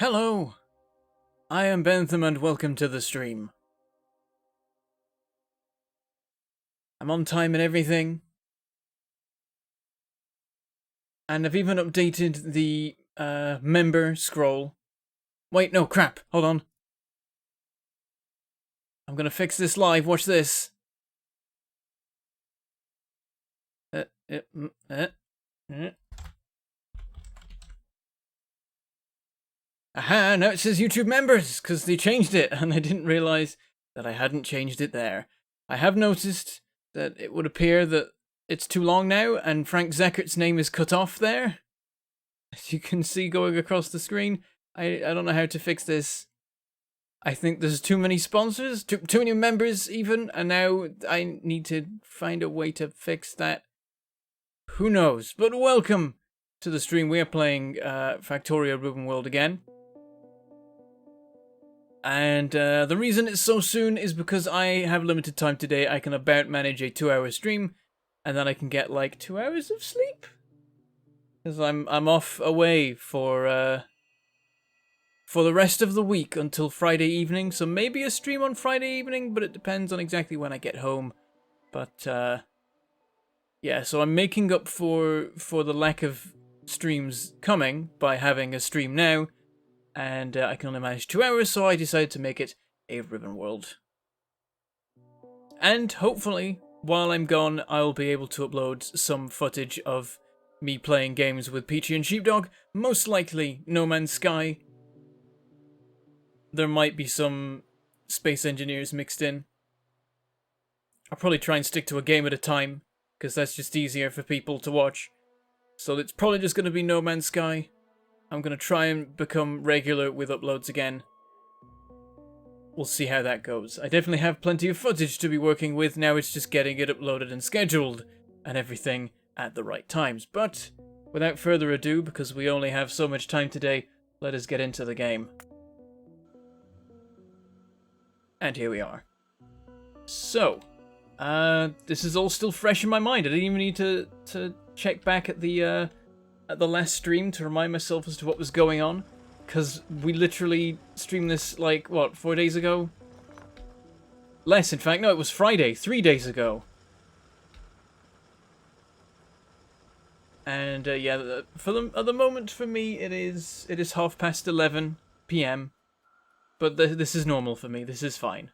Hello, I am Bentham and welcome to the stream. I'm on time and everything. And I've even updated the member scroll. Wait, no, crap, hold on. I'm gonna fix this live, watch this. Aha, now it says YouTube members, because they changed it, and I didn't realise that I hadn't changed it there. I have noticed that it would appear that it's too long now, and Frank Zeckert's name is cut off there. As you can see going across the screen, I don't know how to fix this. I think there's too many sponsors, too many members even, and now I need to find a way to fix that. Who knows? But welcome to the stream. We are playing Factorio Ribbonworld again. And the reason it's so soon is because I have limited time today. I can about manage a 2-hour stream, and then I can get like 2 hours of sleep. Because I'm off away for the rest of the week until Friday evening. So maybe a stream on Friday evening, but it depends on exactly when I get home. But yeah, so I'm making up for the lack of streams coming by having a stream now. And I can only manage 2 hours, so I decided to make it a Ribbonworld. And hopefully, while I'm gone, I'll be able to upload some footage of me playing games with Peachy and Sheepdog. Most likely, No Man's Sky. There might be some Space Engineers mixed in. I'll probably try and stick to a game at a time, because that's just easier for people to watch. So it's probably just going to be No Man's Sky. I'm going to try and become regular with uploads again. We'll see how that goes. I definitely have plenty of footage to be working with. Now it's just getting it uploaded and scheduled and everything at the right times. But without further ado, because we only have so much time today, let us get into the game. And here we are. So, this is all still fresh in my mind. I didn't even need to check back at the last stream to remind myself as to what was going on, because we literally streamed this, like, what, 4 days ago? Less, in fact. No, it was Friday, 3 days ago. And, yeah, at the moment, for me, it is 11:30 PM. But this is normal for me. This is fine.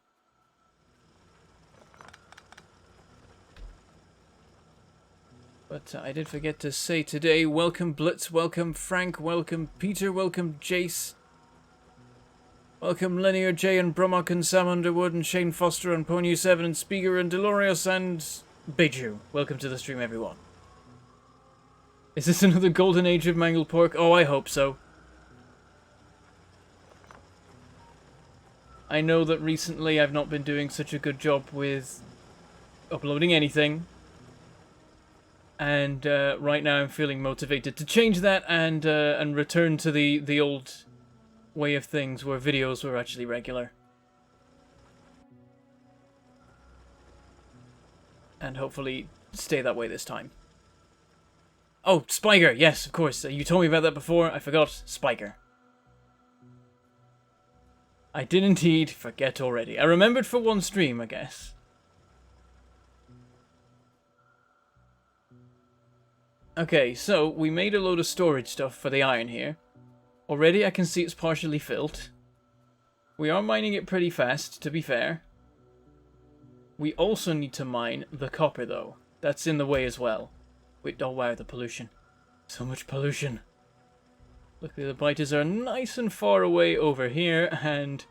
But I did forget to say today, welcome Blitz, welcome Frank, welcome Peter, welcome Jace. Welcome Linear J and Brummock and Sam Underwood and Shane Foster and Pony7 and Speaker and Delorious and Beiju. Welcome to the stream, everyone. Is this another golden age of mangled pork? Oh, I hope so. I know that recently I've not been doing such a good job with uploading anything. And right now I'm feeling motivated to change that and return to the old way of things where videos were actually regular. And hopefully stay that way this time. Oh, Spiker! Yes, of course. You told me about that before. I forgot. Spiker. I did indeed forget already. I remembered for one stream, I guess. Okay, so we made a load of storage stuff for the iron here. Already I can see it's partially filled. We are mining it pretty fast, to be fair. We also need to mine the copper, though. That's in the way as well. Wait, oh wow, the pollution. So much pollution. Luckily the biters are nice and far away over here and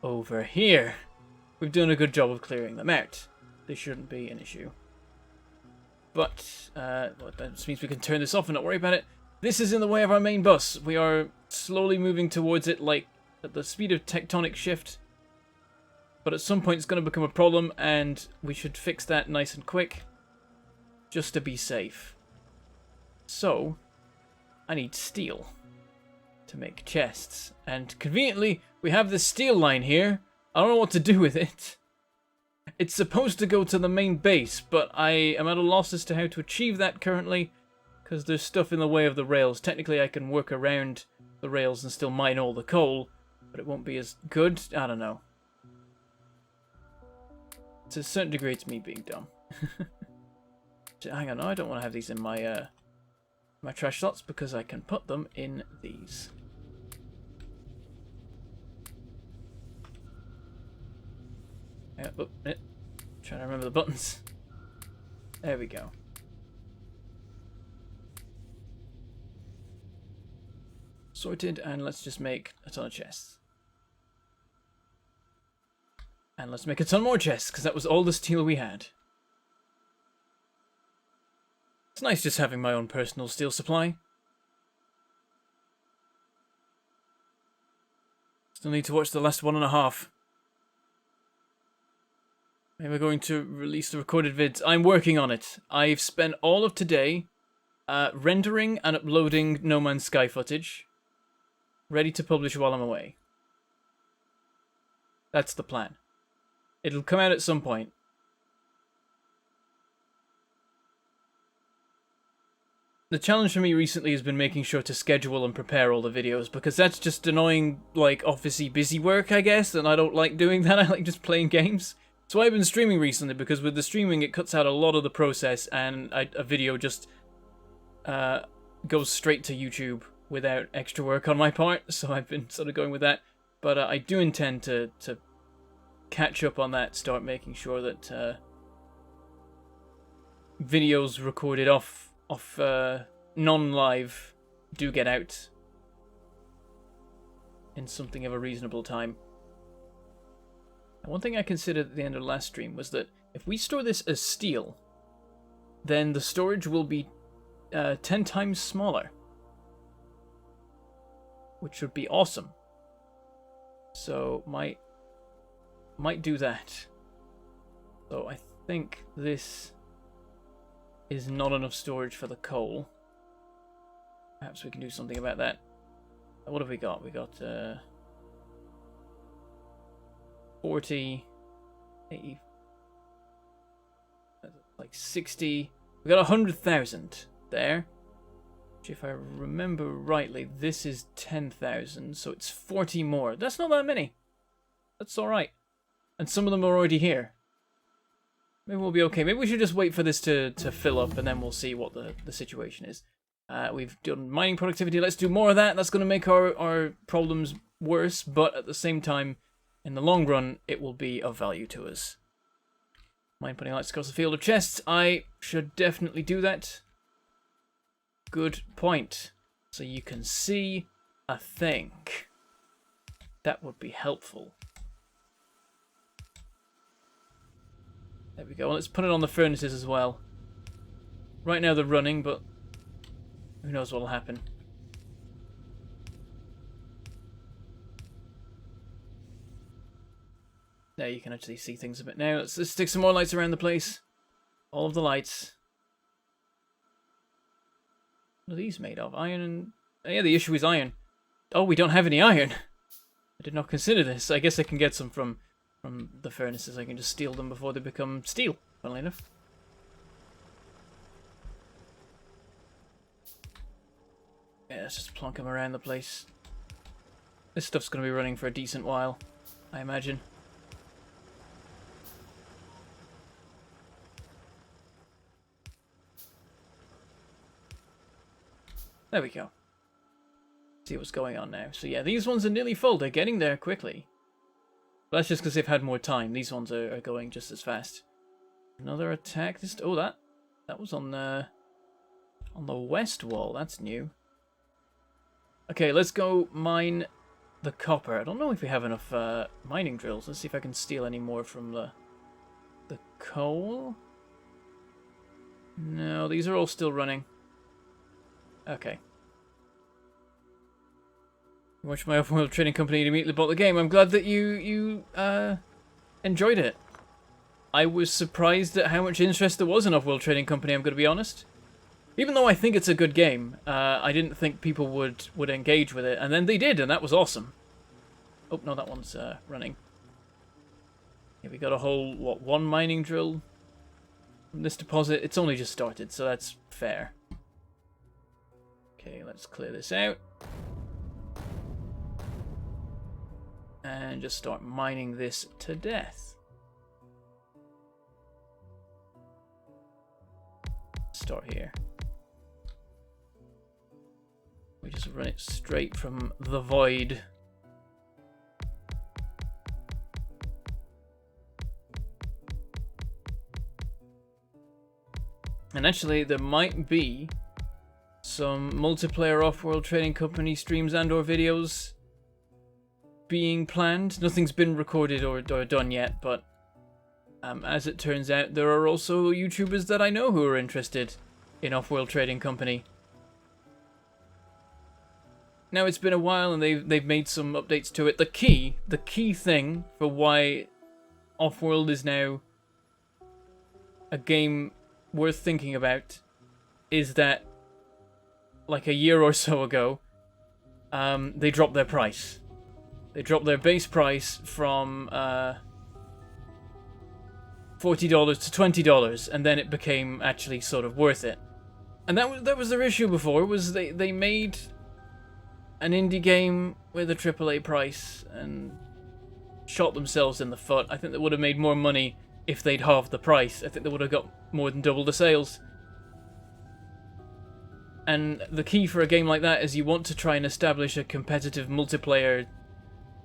over here. We've done a good job of clearing them out. They shouldn't be an issue. But, well, that just means we can turn this off and not worry about it. This is in the way of our main bus. We are slowly moving towards it, like, at the speed of tectonic shift. But at some point it's going to become a problem, and we should fix that nice and quick. Just to be safe. So, I need steel to make chests. And conveniently, we have this steel line here. I don't know what to do with it. It's supposed to go to the main base, but I am at a loss as to how to achieve that currently, because there's stuff in the way of the rails. Technically, I can work around the rails and still mine all the coal, but it won't be as good. I don't know. To a certain degree, it's me being dumb. Hang on, no, I don't want to have these in my my trash slots because I can put them in these. Trying to remember the buttons. There we go. Sorted, and let's just make a ton of chests. And let's make a ton more chests, because that was all the steel we had. It's nice just having my own personal steel supply. Still need to watch the last 1.5. Maybe we're going to release the recorded vids. I'm working on it. I've spent all of today rendering and uploading No Man's Sky footage. Ready to publish while I'm away. That's the plan. It'll come out at some point. The challenge for me recently has been making sure to schedule and prepare all the videos, because that's just annoying, like, officey busy work, I guess, and I don't like doing that. I like just playing games. So I've been streaming recently, because with the streaming it cuts out a lot of the process, and a video just goes straight to YouTube without extra work on my part, so I've been sort of going with that. But I do intend to catch up on that, start making sure that videos recorded off non-live do get out in something of a reasonable time. And one thing I considered at the end of the last stream was that if we store this as steel, then the storage will be 10 times smaller, which would be awesome. So might do that. So I think this is not enough storage for the coal. Perhaps we can do something about that. What have we got? We got 40, 80, like 60. We got 100,000 there. Which, if I remember rightly, this is 10,000, so it's 40 more. That's not that many. That's alright. And some of them are already here. Maybe we'll be okay. Maybe we should just wait for this to fill up, and then we'll see what the situation is. We've done mining productivity. Let's do more of that. That's going to make our problems worse, but at the same time, in the long run, it will be of value to us. Mine putting lights across the field of chests. I should definitely do that. Good point. So you can see a thing. That would be helpful. There we go. Let's put it on the furnaces as well. Right now they're running, but who knows what'll happen. There, you can actually see things a bit now. Let's stick some more lights around the place. All of the lights. What are these made of? Iron and... yeah, the issue is iron. Oh, we don't have any iron. I did not consider this. I guess I can get some from the furnaces. I can just steal them before they become steel, funnily enough. Yeah, let's just plonk them around the place. This stuff's going to be running for a decent while, I imagine. There we go. See what's going on now. So yeah, these ones are nearly full. They're getting there quickly. But that's just because they've had more time. These ones are going just as fast. Another attack. Oh, that was on the west wall. That's new. Okay, let's go mine the copper. I don't know if we have enough mining drills. Let's see if I can steal any more from the coal. No, these are all still running. Okay. Watched my open-world trading company and immediately bought the game. I'm glad that you enjoyed it. I was surprised at how much interest there was in off-world trading company, I'm going to be honest. Even though I think it's a good game, I didn't think people would engage with it, and then they did, and that was awesome. Oh, no, that one's running. Yeah, we got a whole, what, one mining drill from this deposit. It's only just started, so that's fair. Okay, let's clear this out. and just start mining this to death. Start here. We just run it straight from the void. And actually, there might be some multiplayer off-world trading company streams and or videos being planned. Nothing's been recorded or done yet, but as it turns out, there are also YouTubers that I know who are interested in off-world trading company. Now, it's been a while and they've made some updates to it. The key thing for why off-world is now a game worth thinking about is that, like a year or so ago, they dropped their price. They dropped their base price from $40 to $20, and then it became actually sort of worth it. And that was their issue before, was they made an indie game with a AAA price and shot themselves in the foot. I think they would have made more money if they'd halved the price. I think they would have got more than double the sales. And the key for a game like that is you want to try and establish a competitive multiplayer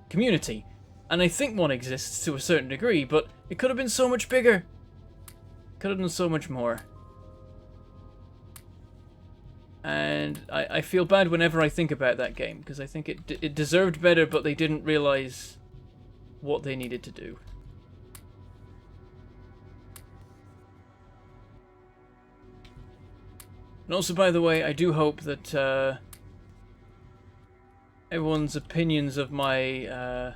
community. And I think one exists to a certain degree, but it could have been so much bigger. Could have done so much more. And I feel bad whenever I think about that game, because I think it deserved better, but they didn't realize what they needed to do. And also, by the way, I do hope that everyone's opinions of my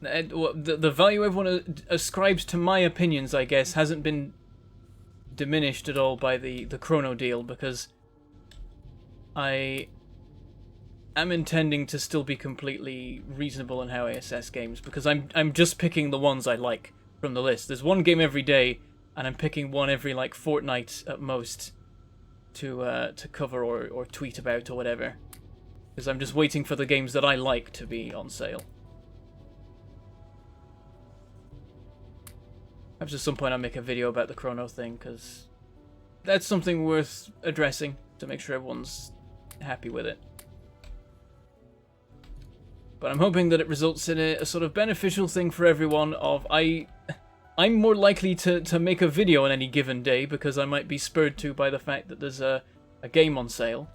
the value everyone ascribes to my opinions, I guess, hasn't been diminished at all by the Chrono deal, because I am intending to still be completely reasonable in how I assess games, because I'm just picking the ones I like from the list. There's one game every day, and I'm picking one every like fortnight at most to cover or tweet about or whatever, because I'm just waiting for the games that I like to be on sale. Perhaps at some point I'll make a video about the Chrono thing, because that's something worth addressing to make sure everyone's happy with it. But I'm hoping that it results in a sort of beneficial thing for everyone of I'm more likely to make a video on any given day, because I might be spurred to by the fact that there's a game on sale.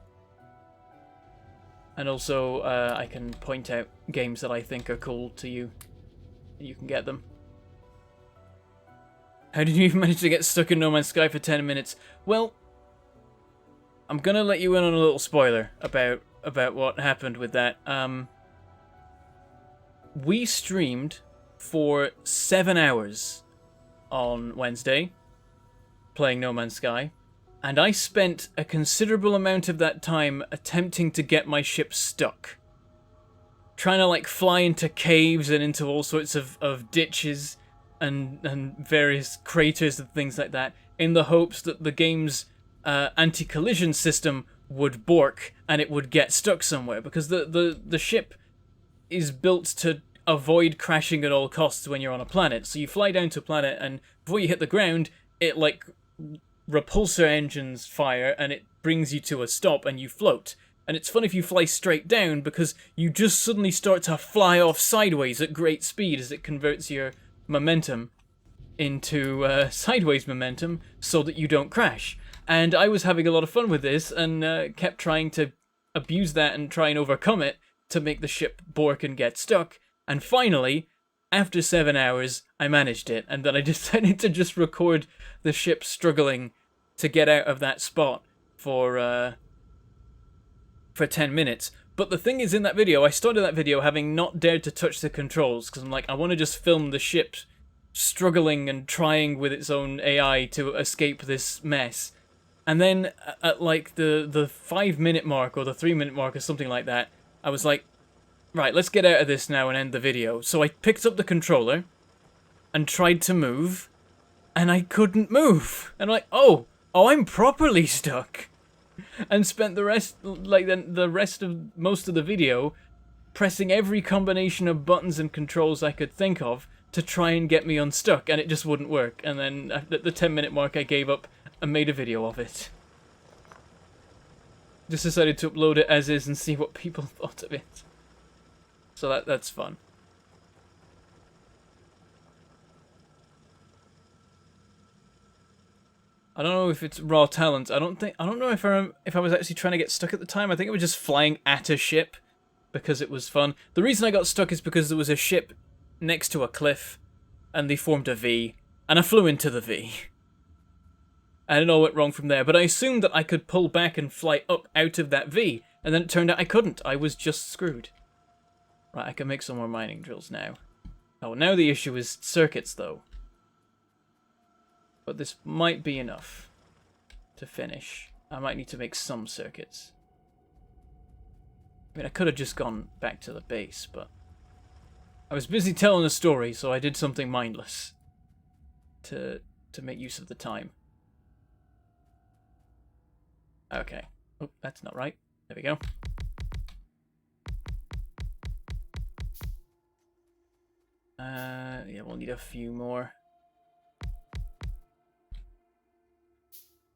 And also I can point out games that I think are cool to you. You can get them. How did you even manage to get stuck in No Man's Sky for 10 minutes? Well, I'm gonna let you in on a little spoiler about what happened with that. We streamed for 7 hours on Wednesday, playing No Man's Sky, and I spent a considerable amount of that time attempting to get my ship stuck. Trying to, like, fly into caves and into all sorts of ditches and various craters and things like that, in the hopes that the game's anti-collision system would bork and it would get stuck somewhere, because the ship is built to avoid crashing at all costs when you're on a planet. So you fly down to a planet, and before you hit the ground, it like repulsor engines fire and it brings you to a stop and you float. And it's fun if you fly straight down, because you just suddenly start to fly off sideways at great speed as it converts your momentum into sideways momentum so that you don't crash. And I was having a lot of fun with this and kept trying to abuse that and try and overcome it to make the ship bork and get stuck. And finally, after 7 hours, I managed it, and then I decided to just record the ship struggling to get out of that spot for 10 minutes. But the thing is, in that video, I started that video having not dared to touch the controls, because I'm like, I want to just film the ship struggling and trying with its own AI to escape this mess. And then at like the 5-minute mark or the 3-minute mark or something like that, I was like, right, let's get out of this now and end the video. So I picked up the controller and tried to move, and I couldn't move. And I'm like, oh, I'm properly stuck. And spent the rest, like the rest of most of the video pressing every combination of buttons and controls I could think of to try and get me unstuck, and it just wouldn't work. And then at the 10-minute mark, I gave up and made a video of it. Just decided to upload it as is and see what people thought of it. So that's fun. I don't know if it's raw talent. I don't know if I was actually trying to get stuck at the time. I think it was just flying at a ship because it was fun. The reason I got stuck is because there was a ship next to a cliff and they formed a V and I flew into the V. And it all went wrong from there. But I assumed that I could pull back and fly up out of that V, and then it turned out I couldn't. I was just screwed. Right, I can make some more mining drills now. Oh, now the issue is circuits though. But this might be enough to finish. I might need to make some circuits. I mean, I could have just gone back to the base, but I was busy telling a story, so I did something mindless to make use of the time. Okay. Oh, that's not right. There we go. Yeah, we'll need a few more.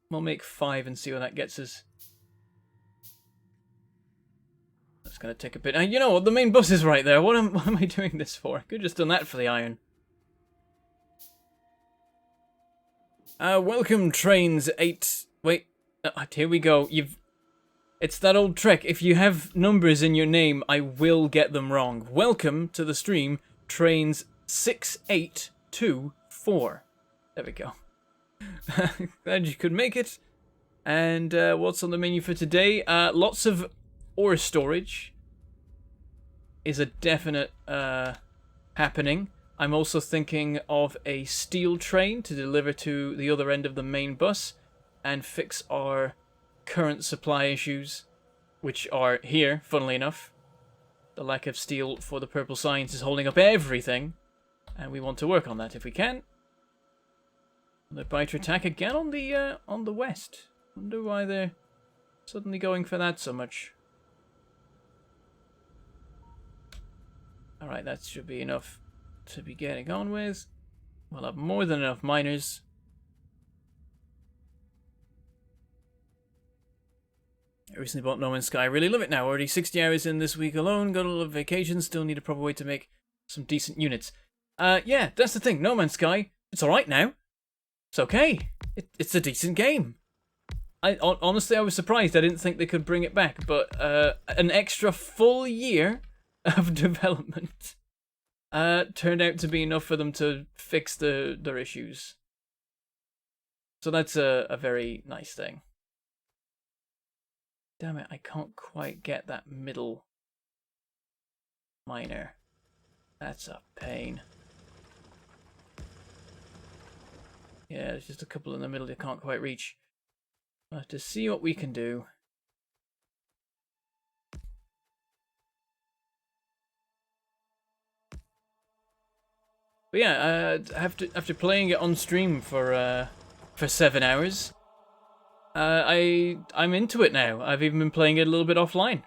We'll make 5 and see where that gets us. That's gonna take a bit. You know what? The main bus is right there. What am I doing this for? I could have just done that for the iron. Welcome trains 8. Wait, here we go. It's that old trick. If you have numbers in your name, I will get them wrong. Welcome to the stream, trains 6824. There we go. Glad you could make it. And what's on the menu for today? Lots of ore storage is a definite happening. I'm also thinking of a steel train to deliver to the other end of the main bus and fix our current supply issues, which are here, funnily enough. The lack of steel for the purple science is holding up everything, and we want to work on that if we can. The biter attack again on the west. Wonder why they're suddenly going for that so much. Alright, that should be enough to be getting on with. We'll have more than enough miners. I recently bought No Man's Sky. I really love it now. Already 60 hours in this week alone. Got a lot of vacation. Still need a proper way to make some decent units. Yeah, that's the thing. No Man's Sky, it's alright now. It's okay. It's a decent game. Honestly, I was surprised. I didn't think they could bring it back. But an extra full year of development turned out to be enough for them to fix their issues. So that's a very nice thing. Damn it, I can't quite get that middle miner. That's a pain. Yeah, there's just a couple in the middle you can't quite reach. We'll have to see what we can do. But yeah, after playing it on stream for 7 hours, I'm into it now. I've even been playing it a little bit offline.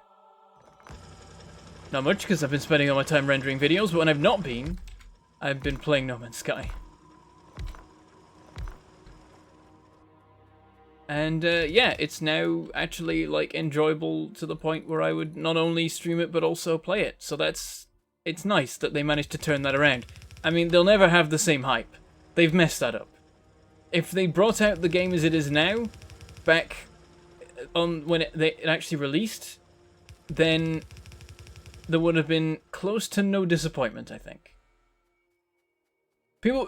Not much, because I've been spending all my time rendering videos, but when I've not been, I've been playing No Man's Sky. And yeah, it's now actually like enjoyable to the point where I would not only stream it but also play it. So it's nice that they managed to turn that around. I mean, they'll never have the same hype. They've messed that up. If they brought out the game as it is now, back on when it actually released, then there would have been close to no disappointment, I think.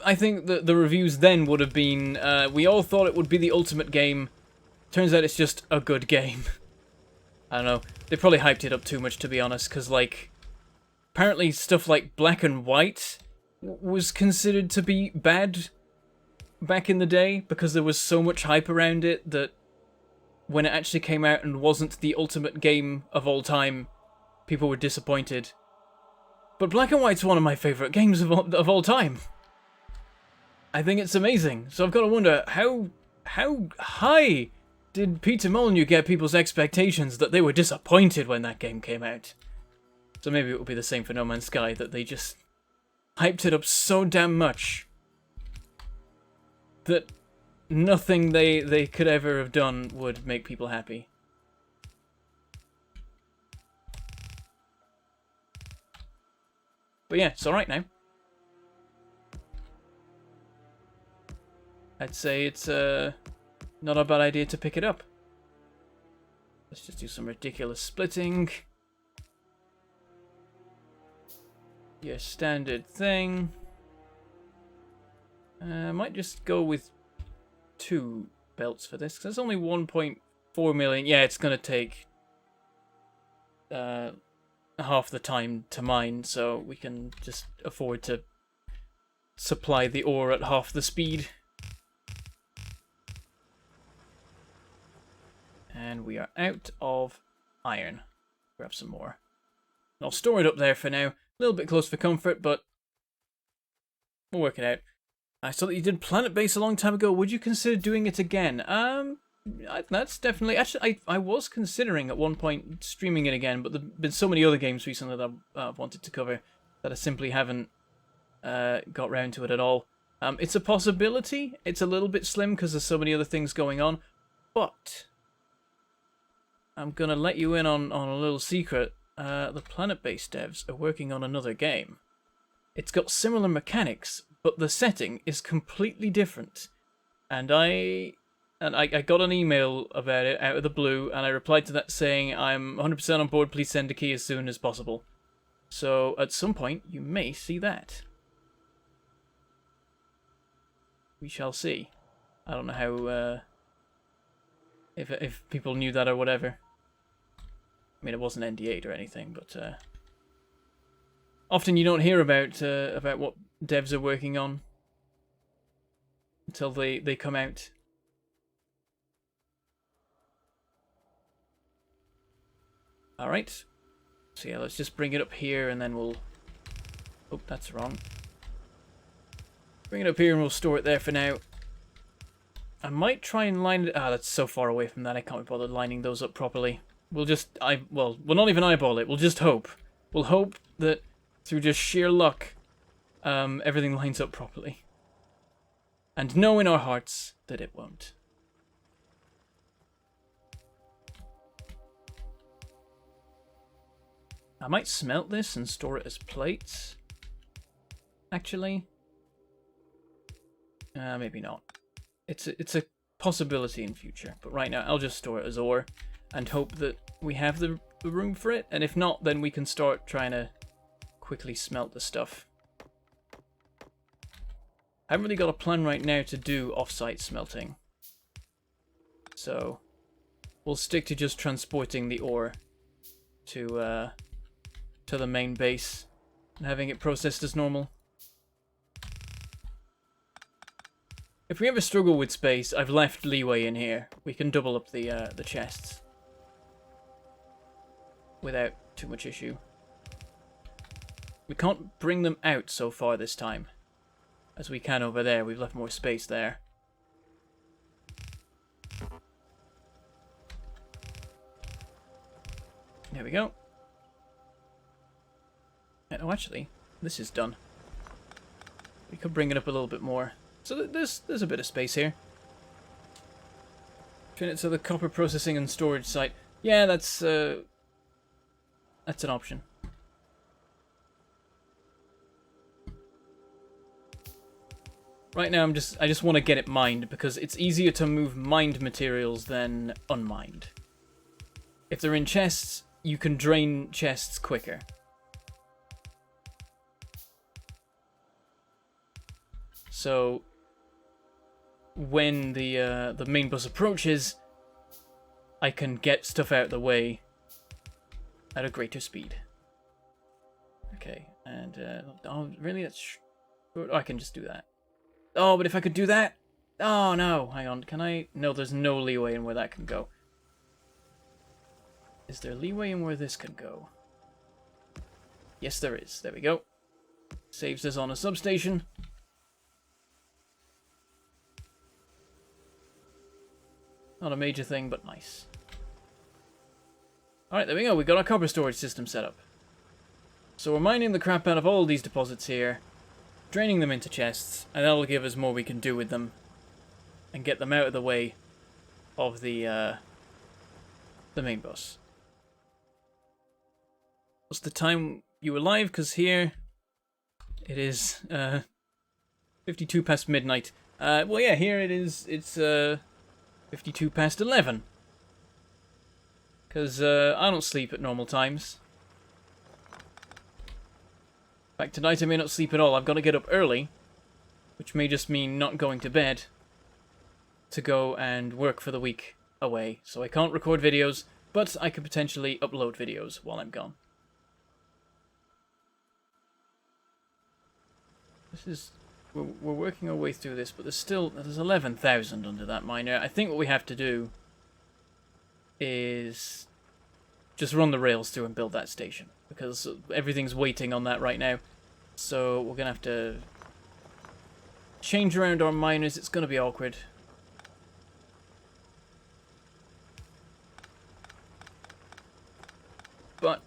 I think that the reviews then would have been, we all thought it would be the ultimate game. Turns out it's just a good game. I don't know. They probably hyped it up too much, to be honest, because, like, apparently stuff like Black and White was considered to be bad back in the day, because there was so much hype around it that when it actually came out and wasn't the ultimate game of all time, people were disappointed. But Black and White's one of my favourite games of all time. I think it's amazing. So I've got to wonder, how high did Peter Molyneux get people's expectations that they were disappointed when that game came out? So maybe it will be the same for No Man's Sky, that they just hyped it up so damn much that nothing they could ever have done would make people happy. But yeah, it's alright now. I'd say it's not a bad idea to pick it up. Let's just do some ridiculous splitting. Your standard thing. I might just go with 2 belts for this, because it's only 1.4 million. Yeah, it's going to take half the time to mine, so we can just afford to supply the ore at half the speed. And we are out of iron. Grab some more. I'll store it up there for now. A little bit close for comfort, but we'll work it out. I saw that you did Planet Base a long time ago. Would you consider doing it again? That's definitely... Actually, I was considering at one point streaming it again, but there have been so many other games recently that I've wanted to cover that I simply haven't got round to it at all. It's a possibility. It's a little bit slim because there's so many other things going on, but I'm going to let you in on a little secret. The Planet Base devs are working on another game. It's got similar mechanics, but the setting is completely different. And I got an email about it out of the blue, and I replied to that saying, I'm 100% on board, please send a key as soon as possible. So at some point, you may see that. We shall see. I don't know how, if people knew that or whatever. I mean, it wasn't NDA'd or anything, but often you don't hear about what devs are working on until they come out. Alright. So yeah, let's just bring it up here and then we'll... Oh, that's wrong. Bring it up here and we'll store it there for now. I might try and line it... Ah, that's so far away from that, I can't be bothered lining those up properly. We'll just... Well, we'll not even eyeball it, we'll just hope. We'll hope that through just sheer luck, everything lines up properly. And know in our hearts that it won't. I might smelt this and store it as plates. Actually. Maybe not. It's a possibility in future. But right now, I'll just store it as ore. And hope that we have the room for it. And if not, then we can start trying to quickly smelt the stuff. I haven't really got a plan right now to do off-site smelting. So, we'll stick to just transporting the ore to the main base and having it processed as normal. If we ever struggle with space, I've left leeway in here. We can double up the chests without too much issue. We can't bring them out so far this time as we can over there. We've left more space there. There we go. Oh, actually, this is done. We could bring it up a little bit more. So there's a bit of space here. Turn it to the copper processing and storage site. Yeah, that's an option. Right now, I just want to get it mined because it's easier to move mined materials than unmined. If they're in chests, you can drain chests quicker. So when the main bus approaches, I can get stuff out of the way at a greater speed. Okay, and oh really? I can just do that. Oh, but if I could do that, oh no, hang on, can I? No, there's no leeway in where that can go. Is there leeway in where this can go? Yes, there is. There we go. Saves us on a substation. Not a major thing, but nice. Alright, there we go. We got our copper storage system set up. So we're mining the crap out of all these deposits here, draining them into chests, and that'll give us more we can do with them, and get them out of the way of the main boss. What's the time you were live? Because here it is 52 past midnight. Well, yeah, here it is. It's 52 past 11. Because I don't sleep at normal times. In fact, tonight I may not sleep at all. I've got to get up early, which may just mean not going to bed, to go and work for the week away. So I can't record videos, but I could potentially upload videos while I'm gone. This is... We're working our way through this, but there's 11,000 under that miner. I think what we have to do is just run the rails through and build that station, because everything's waiting on that right now. So we're gonna have to change around our miners. It's gonna be awkward. But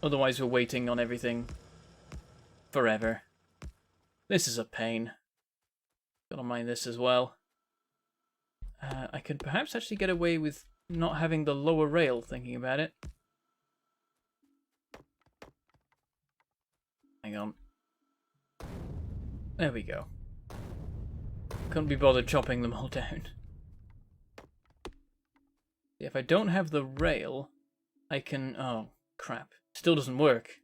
otherwise we're waiting on everything forever. This is a pain. Gotta mine this as well. I could perhaps actually get away with not having the lower rail, thinking about it. Hang on. There we go. Couldn't be bothered chopping them all down. If I don't have the rail, I can... Oh, crap. Still doesn't work,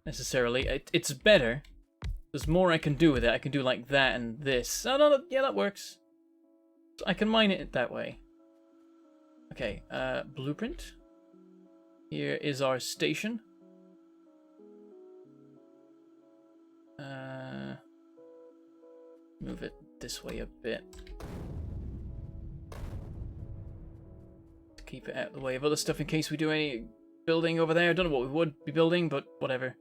necessarily. It's better. There's more I can do with it. I can do like that and this. Oh, no, yeah, that works. So I can mine it that way. Okay, blueprint. Here is our station. Move it this way a bit. To keep it out of the way of other stuff in case we do any building over there. I don't know what we would be building, but whatever.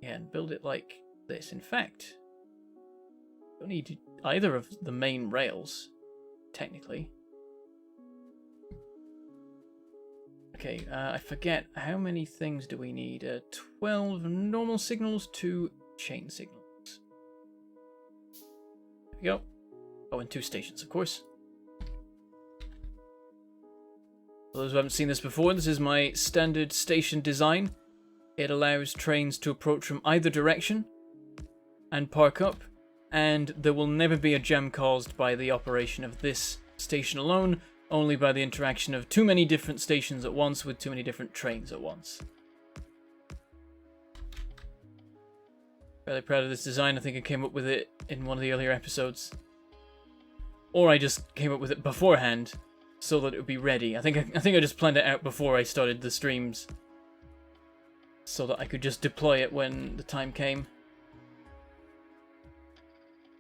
Yeah, and build it like this. In fact, don't need either of the main rails, technically. Okay, I forget, how many things do we need? 12 normal signals, 2 chain signals. There we go. Oh, and 2 stations, of course. For those who haven't seen this before, this is my standard station design. It allows trains to approach from either direction and park up, and there will never be a jam caused by the operation of this station alone, only by the interaction of too many different stations at once with too many different trains at once. Fairly proud of this design. I think I came up with it in one of the earlier episodes. Or I just came up with it beforehand so that it would be ready. I think I just planned it out before I started the streams, so that I could just deploy it when the time came.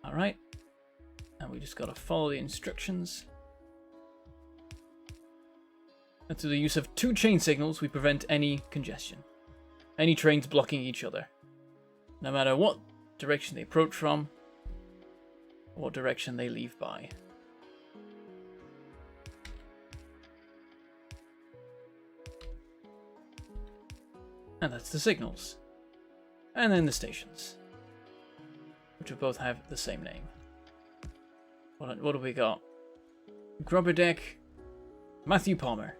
Alright. And we just gotta follow the instructions. And through the use of 2 chain signals, we prevent any congestion. Any trains blocking each other. No matter what direction they approach from, or what direction they leave by. And that's the signals. And then the stations, which will both have the same name. What have we got? Grubber Deck, Matthew Palmer.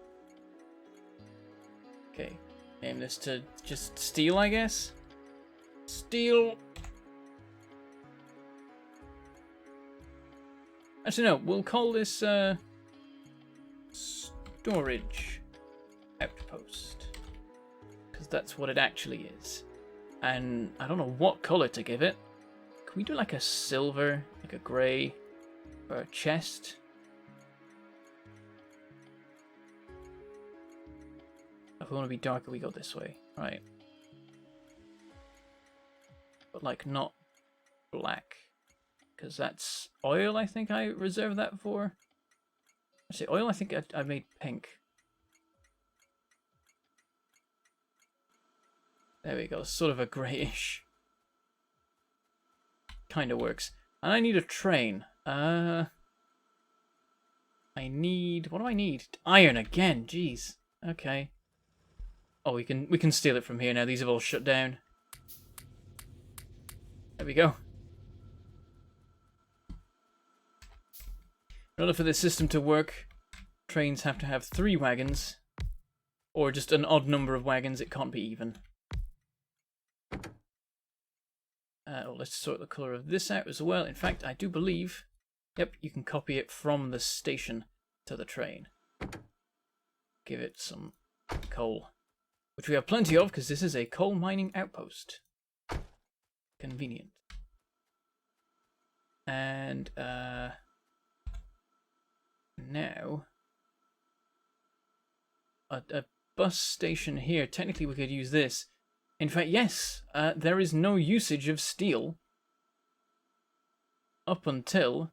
Okay, name this to just Steel, I guess? Steel. Actually, no, we'll call this Storage Outpost, because that's what it actually is. And I don't know what color to give it. Can we do like a silver, like a grey, or a chest? If we want to be darker, we go this way. Right. But like not black, because that's oil. I think I reserved that for. Actually, oil, I think I made pink. There we go, sort of a greyish. Kind of works. And I need a train. I need... What do I need? Iron again, jeez. Okay. Oh, we can steal it from here now. These have all shut down. There we go. In order for this system to work, trains have to have 3 wagons, or just an odd number of wagons. It can't be even. Let's sort the color of this out as well. In fact, I do believe, yep, you can copy it from the station to the train. Give it some coal, which we have plenty of because this is a coal mining outpost. Convenient. And now a bus station here. Technically, we could use this. In fact, yes, there is no usage of steel up until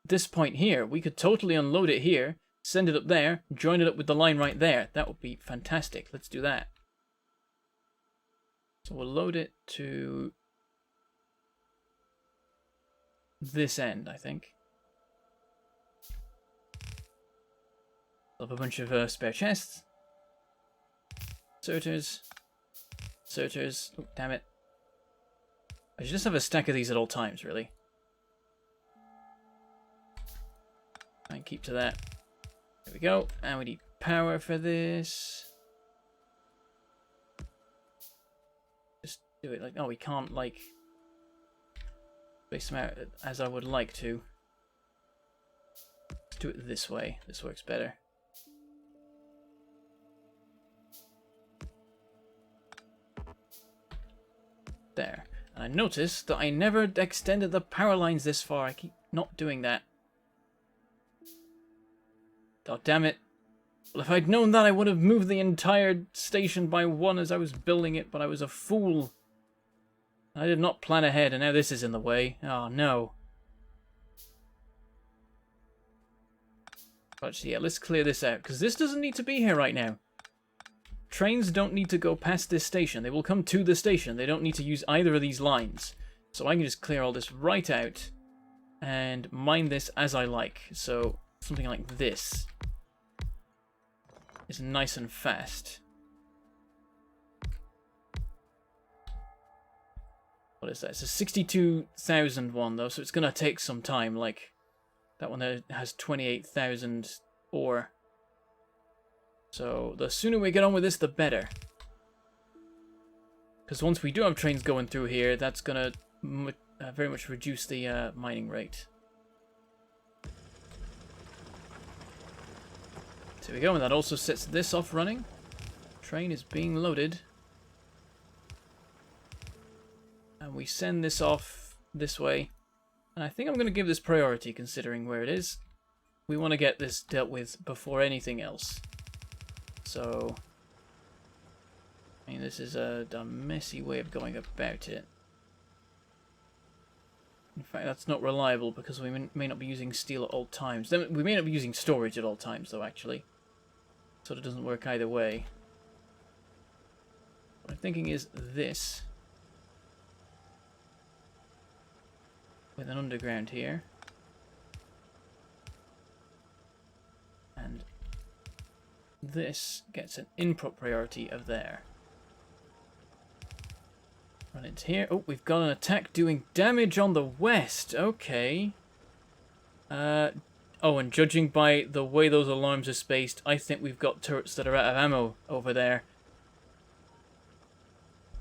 this point here. We could totally unload it here, send it up there, join it up with the line right there. That would be fantastic. Let's do that. So we'll load it to this end, I think. We'll have a bunch of spare chests. Sorters. Sorters. Oh, damn it. I should just have a stack of these at all times, really. Try and keep to that. There we go. And we need power for this. Just do it like... Oh, we can't, like... space them out as I would like to. Let's do it this way. This works better. There. And I noticed that I never extended the power lines this far. I keep not doing that. God damn it. Well, if I'd known that, I would have moved the entire station by 1 as I was building it, but I was a fool. I did not plan ahead, and now this is in the way. Oh, no. Actually, yeah, let's clear this out, because this doesn't need to be here right now. Trains don't need to go past this station. They will come to the station. They don't need to use either of these lines. So I can just clear all this right out and mine this as I like. So something like this is nice and fast. What is that? It's a 62,000 one though, so it's going to take some time. Like that one there has 28,000 ore. So the sooner we get on with this, the better. Because once we do have trains going through here, that's going to very much reduce the mining rate. So there we go, and that also sets this off running. Train is being loaded. And we send this off this way. And I think I'm going to give this priority considering where it is. We want to get this dealt with before anything else. So, I mean, this is a messy way of going about it. In fact, that's not reliable because we may not be using steel at all times. We may not be using storage at all times, though, actually. So it doesn't work either way. What I'm thinking is this. With an underground here. And this gets an input priority of there. Run into here. Oh, we've got an attack doing damage on the west. Okay. Oh, and judging by the way those alarms are spaced, I think we've got turrets that are out of ammo over there.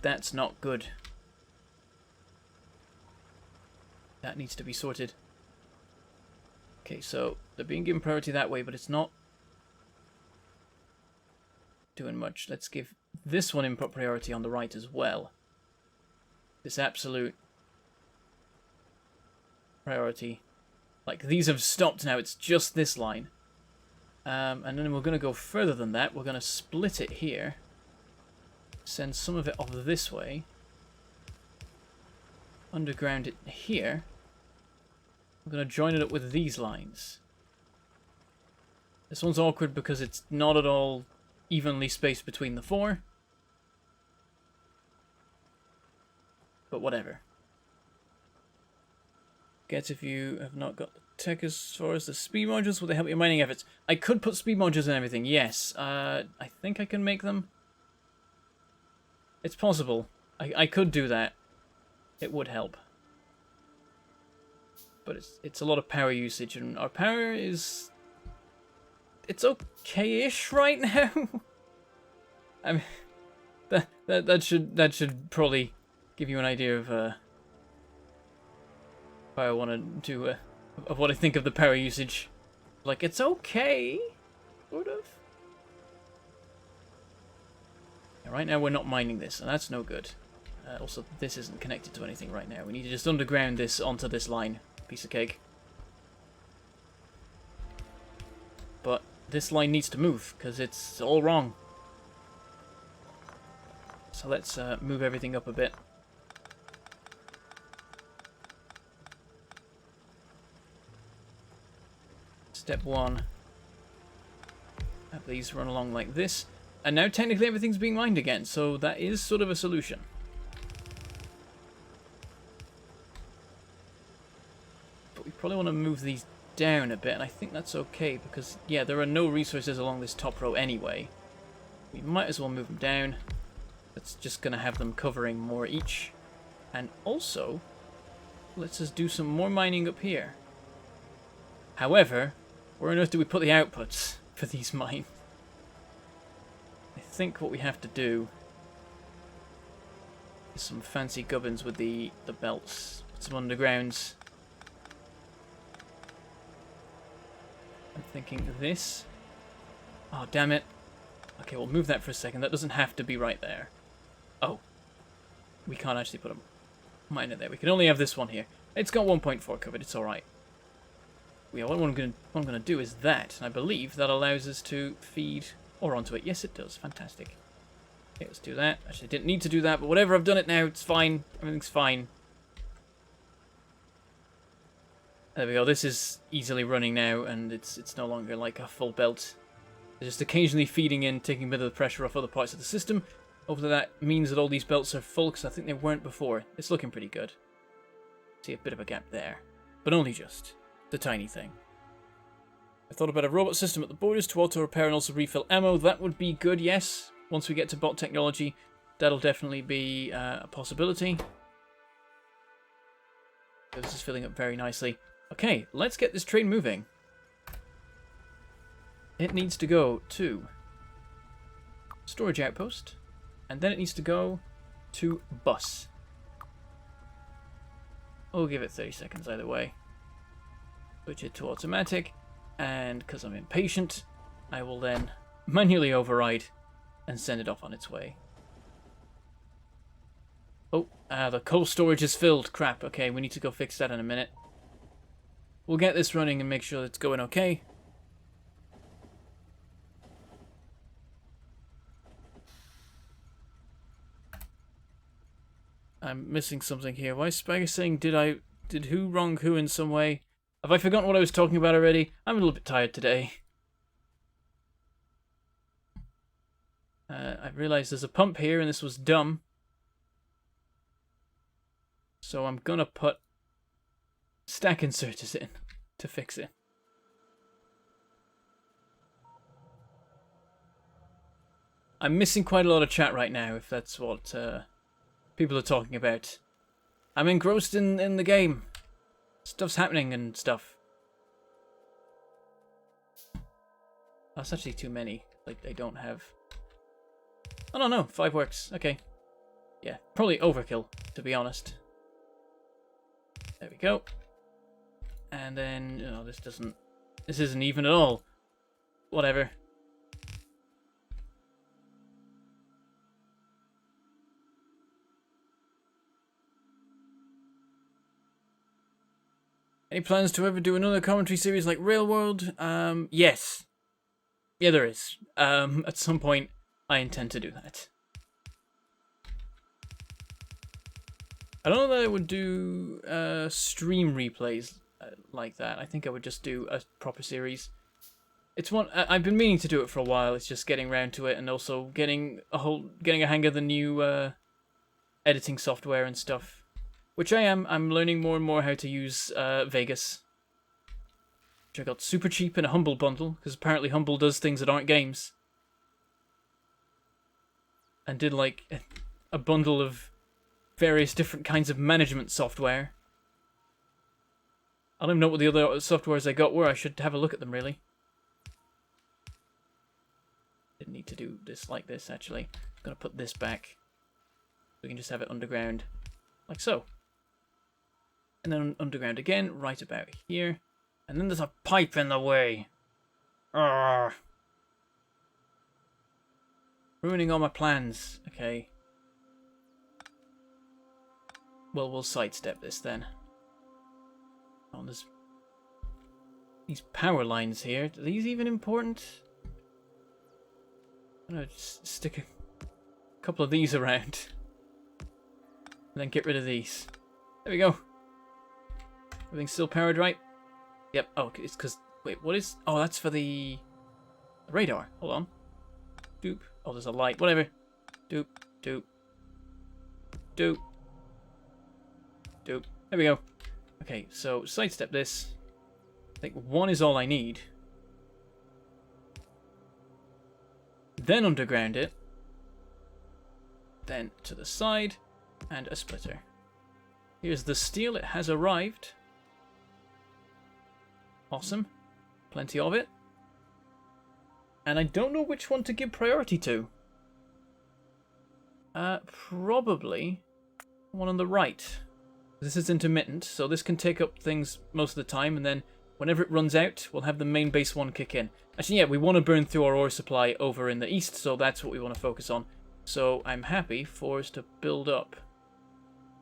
That's not good. That needs to be sorted. Okay, so they're being given priority that way, but it's not doing much. Let's give this one input priority on the right as well. This absolute priority. Like, these have stopped now. It's just this line. And then we're going to go further than that. We're going to split it here. Send some of it off this way. Underground it here. We're going to join it up with these lines. This one's awkward because it's not at all evenly spaced between the 4. But whatever. Guess if you have not got the tech as far as the speed modules, will they help your mining efforts? I could put speed modules and everything, yes. I think I can make them. It's possible. I could do that. It would help. But it's a lot of power usage, and our power is... It's okay-ish right now. I mean, that should probably give you an idea of how I want to do of what I think of the power usage. Like, it's okay, sort of. Yeah, right now we're not mining this, and that's no good. Also, this isn't connected to anything right now. We need to just underground this onto this line. Piece of cake. But this line needs to move, because it's all wrong. So let's move everything up a bit. Step 1. Have these run along like this. And now technically everything's being mined again, so that is sort of a solution. But we probably want to move these down a bit, and I think that's okay, because, yeah, there are no resources along this top row anyway. We might as well move them down. That's just going to have them covering more each. And also, let's just do some more mining up here. However, where on earth do we put the outputs for these mines? I think what we have to do is some fancy gubbins with the belts. Put some undergrounds. I'm thinking this. Oh, damn it. Okay, we'll move that for a second. That doesn't have to be right there. Oh. We can't actually put a miner there. We can only have this one here. It's got 1.4 covered. It's alright. Yeah, what I'm gonna do is that, and I believe that allows us to feed ore onto it. Yes, it does. Fantastic. Okay, let's do that. Actually, I didn't need to do that, but whatever. I've done it now. It's fine. Everything's fine. There we go. This is easily running now, and it's no longer like a full belt. They're just occasionally feeding in, taking a bit of the pressure off other parts of the system. Hopefully that means that all these belts are full, because I think they weren't before. It's looking pretty good. See a bit of a gap there, but only just. The tiny thing. I thought about a robot system at the borders to auto-repair and also refill ammo. That would be good, yes. Once we get to bot technology, that'll definitely be a possibility. This is filling up very nicely. Okay, let's get this train moving. It needs to go to storage outpost, and then it needs to go to bus. We'll give it 30 seconds either way. Switch it to automatic, and because I'm impatient, I will then manually override and send it off on its way. Oh, the coal storage is filled. Crap, okay, we need to go fix that in a minute. We'll get this running and make sure it's going okay. I'm missing something here. Why is Spiker saying, did who wrong who in some way? Have I forgotten what I was talking about already? I'm a little bit tired today. I realized there's a pump here, and this was dumb. So I'm gonna put stack inserters in to fix it. I'm missing quite a lot of chat right now, if that's what people are talking about. I'm engrossed in the game. Stuff's happening and stuff. That's actually too many. Like, they don't have... I don't know. 5 works. Okay. Yeah, probably overkill, to be honest. There we go. And then, you know, this isn't even at all. Whatever. Any plans to ever do another commentary series like Railworld? Yes. Yeah, there is. At some point, I intend to do that. I don't know that I would do stream replays like that. I think I would just do a proper series. It's one I've been meaning to do it for a while. It's just getting around to it, and also getting a hang of the new editing software and stuff. Which I am. I'm learning more and more how to use Vegas. Which I got super cheap in a Humble bundle, because apparently Humble does things that aren't games. And did like a bundle of various different kinds of management software. I don't even know what the other softwares I got were. I should have a look at them, really. Didn't need to do this like this, actually. I'm going to put this back. We can just have it underground, like so. And then underground again, right about here. And then there's a pipe in the way. Arrgh. Ruining all my plans. Okay. Well, we'll sidestep this then. Oh, there's these power lines here. Are these even important? I'm gonna just stick a couple of these around. And then get rid of these. There we go. Everything's still powered, right? Yep. Oh, it's because... Wait, what is... Oh, that's for the radar. Hold on. Doop. Oh, there's a light. Whatever. Doop. Doop. Doop. Doop. There we go. Okay, so sidestep this. I think one is all I need. Then underground it. Then to the side. And a splitter. Here's the steel. It has arrived. Awesome. Plenty of it. And I don't know which one to give priority to. Probably one on the right. This is intermittent, so this can take up things most of the time, and then whenever it runs out, we'll have the main base one kick in. Actually, yeah, we want to burn through our ore supply over in the east, so that's what we want to focus on. So I'm happy for us to build up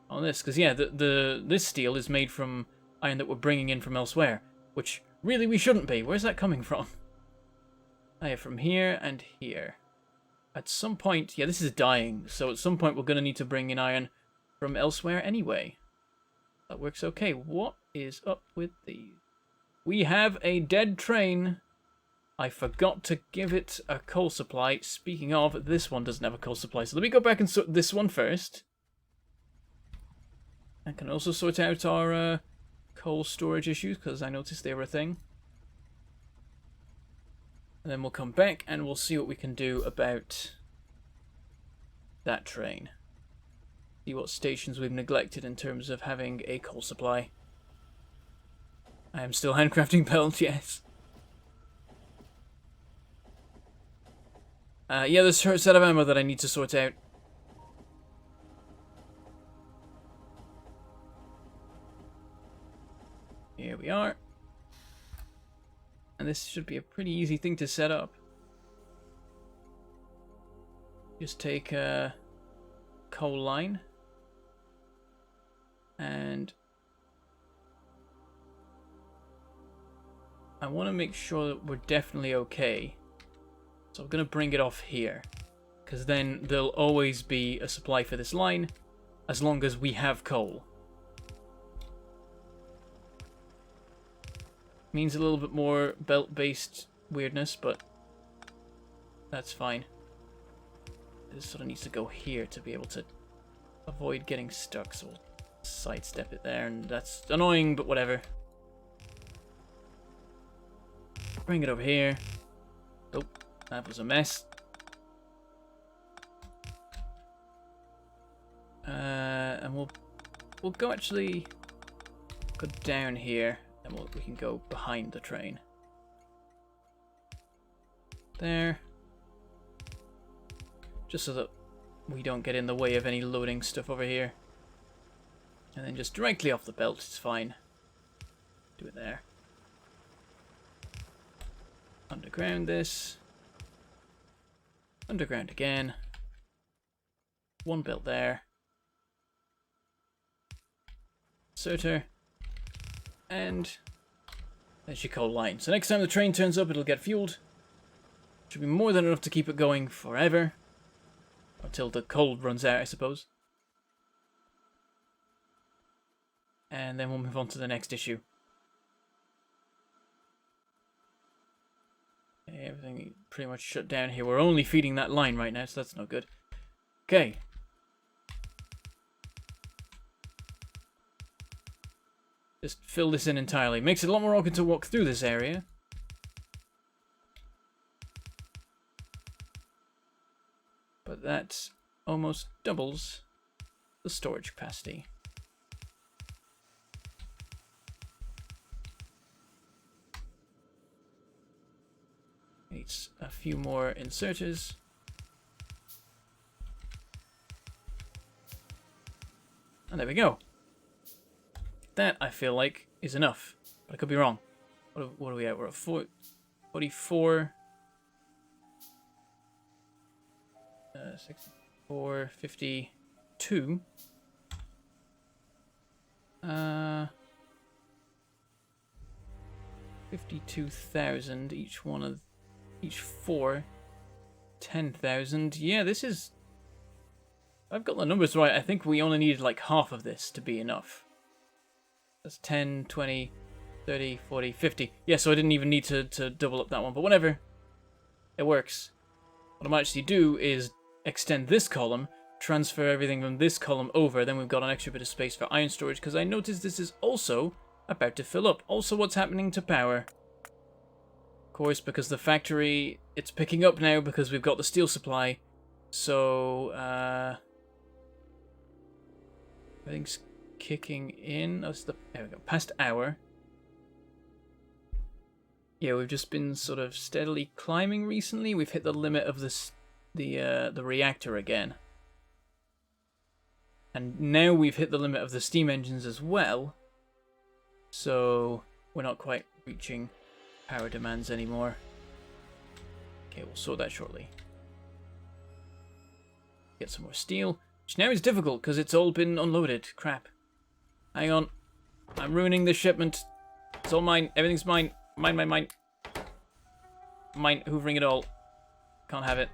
on this, because yeah, this steel is made from iron that we're bringing in from elsewhere, which really we shouldn't be. Where's that coming from? Oh yeah, from here and here. At some point, yeah, this is dying, so at some point we're going to need to bring in iron from elsewhere anyway. That works okay. What is up with these? We have a dead train. I forgot to give it a coal supply. Speaking of, this one doesn't have a coal supply, so let me go back and sort this one first. I can also sort out our coal storage issues, because I noticed they were a thing. And then we'll come back and we'll see what we can do about that train. See what stations we've neglected in terms of having a coal supply. I am still handcrafting belts, yes. Yeah, there's a set of ammo that I need to sort out. Here we are. And this should be a pretty easy thing to set up. Just take a coal line. And I want to make sure that we're definitely okay. So I'm going to bring it off here. Because then there'll always be a supply for this line as long as we have coal. Means a little bit more belt-based weirdness, but that's fine. This sort of needs to go here to be able to avoid getting stuck, so we'll sidestep it there, and that's annoying, but whatever. Bring it over here. Oh, that was a mess. And we'll go actually go down here. And we can go behind the train. There. Just so that we don't get in the way of any loading stuff over here. And then just directly off the belt, it's fine. Do it there. Underground this. Underground again. One belt there. Inserter. And there's your coal line. So next time the train turns up, it'll get fueled. Should be more than enough to keep it going forever. Until the coal runs out, I suppose. And then we'll move on to the next issue. Okay, everything pretty much shut down here. We're only feeding that line right now, so that's no good. Okay. Just fill this in entirely. Makes it a lot more awkward to walk through this area. But that's almost doubles the storage capacity. Needs a few more inserters. And there we go. That, I feel like, is enough. But I could be wrong. What are we at? We're at 44... 64, 52. 52,000 each four. 10,000. Yeah, this is... I've got the numbers right. I think we only needed like half of this to be enough. That's 10, 20, 30, 40, 50. Yeah, so I didn't even need to double up that one, but whatever. It works. What I might actually do is extend this column, transfer everything from this column over, then we've got an extra bit of space for iron storage, because I noticed this is also about to fill up. Also, what's happening to power? Of course, because the factory, it's picking up now because we've got the steel supply. So, everything's kicking in. Oh, there we go. Past hour. Yeah, we've just been sort of steadily climbing recently. We've hit the limit of the reactor again. And now we've hit the limit of the steam engines as well. So we're not quite reaching power demands anymore. Okay, we'll sort that shortly. Get some more steel, which now is difficult because it's all been unloaded. Crap. Hang on. I'm ruining this shipment. It's all mine. Everything's mine. Mine, mine, mine. Mine. Hoovering it all. Can't have it.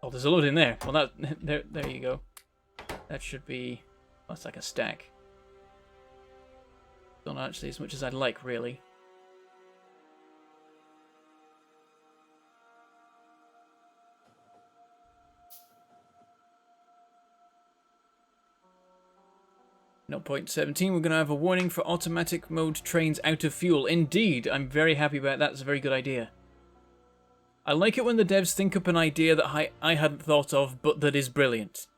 Oh, there's a load in there. Well, there you go. That should be... That's like a stack. Not actually as much as I'd like, really. No point 17, we're going to have a warning for automatic mode trains out of fuel. Indeed, I'm very happy about that. It's a very good idea. I like it when the devs think up an idea that I hadn't thought of, but that is brilliant.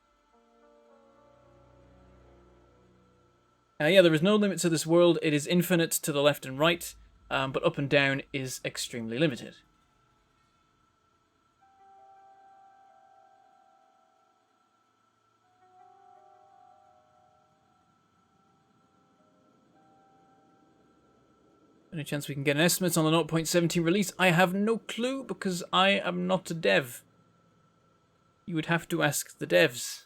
Yeah, there is no limit to this world. It is infinite to the left and right, but up and down is extremely limited. Any chance we can get an estimate on the 0.17 release? I have no clue because I am not a dev. You would have to ask the devs.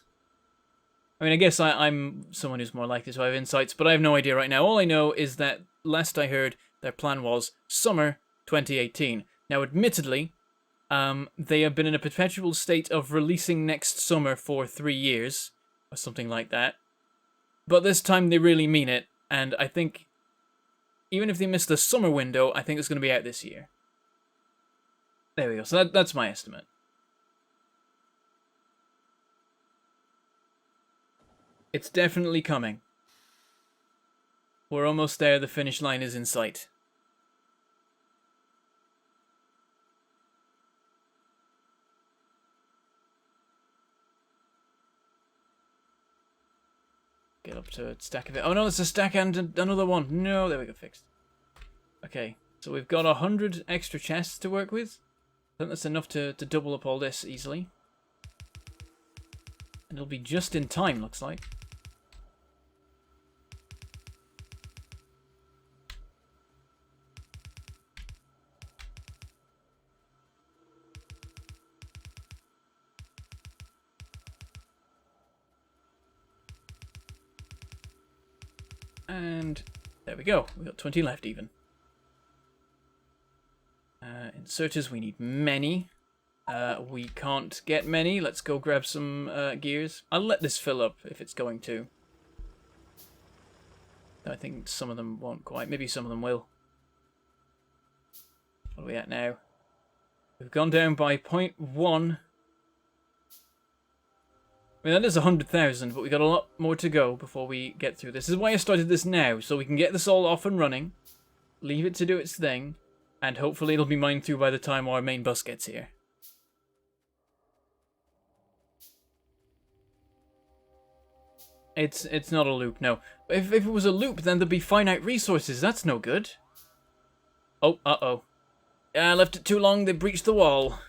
I mean, I guess I'm someone who's more likely to have insights, but I have no idea right now. All I know is that last I heard, their plan was summer 2018. Now, admittedly, they have been in a perpetual state of releasing next summer for 3 years, or something like that. But this time they really mean it, and I think... Even if they miss the summer window, I think it's going to be out this year. There we go. So that's my estimate. It's definitely coming. We're almost there. The finish line is in sight. Get up to a stack of it. Oh no, it's a stack and another one. No, there we go, fixed. Okay, so we've got 100 extra chests to work with. I think that's enough to double up all this easily. And it'll be just in time, looks like. And there we go. We've got 20 left even. Inserters, we need many. We can't get many. Let's go grab some gears. I'll let this fill up if it's going to. I think some of them won't quite. Maybe some of them will. What are we at now? We've gone down by 0.1. I mean, that is 100,000, but we got a lot more to go before we get through this. This is why I started this now, so we can get this all off and running, leave it to do its thing, and hopefully it'll be mined through by the time our main bus gets here. It's not a loop, no. If it was a loop, then there'd be finite resources. That's no good. Oh, uh-oh. Yeah, I left it too long. They breached the wall.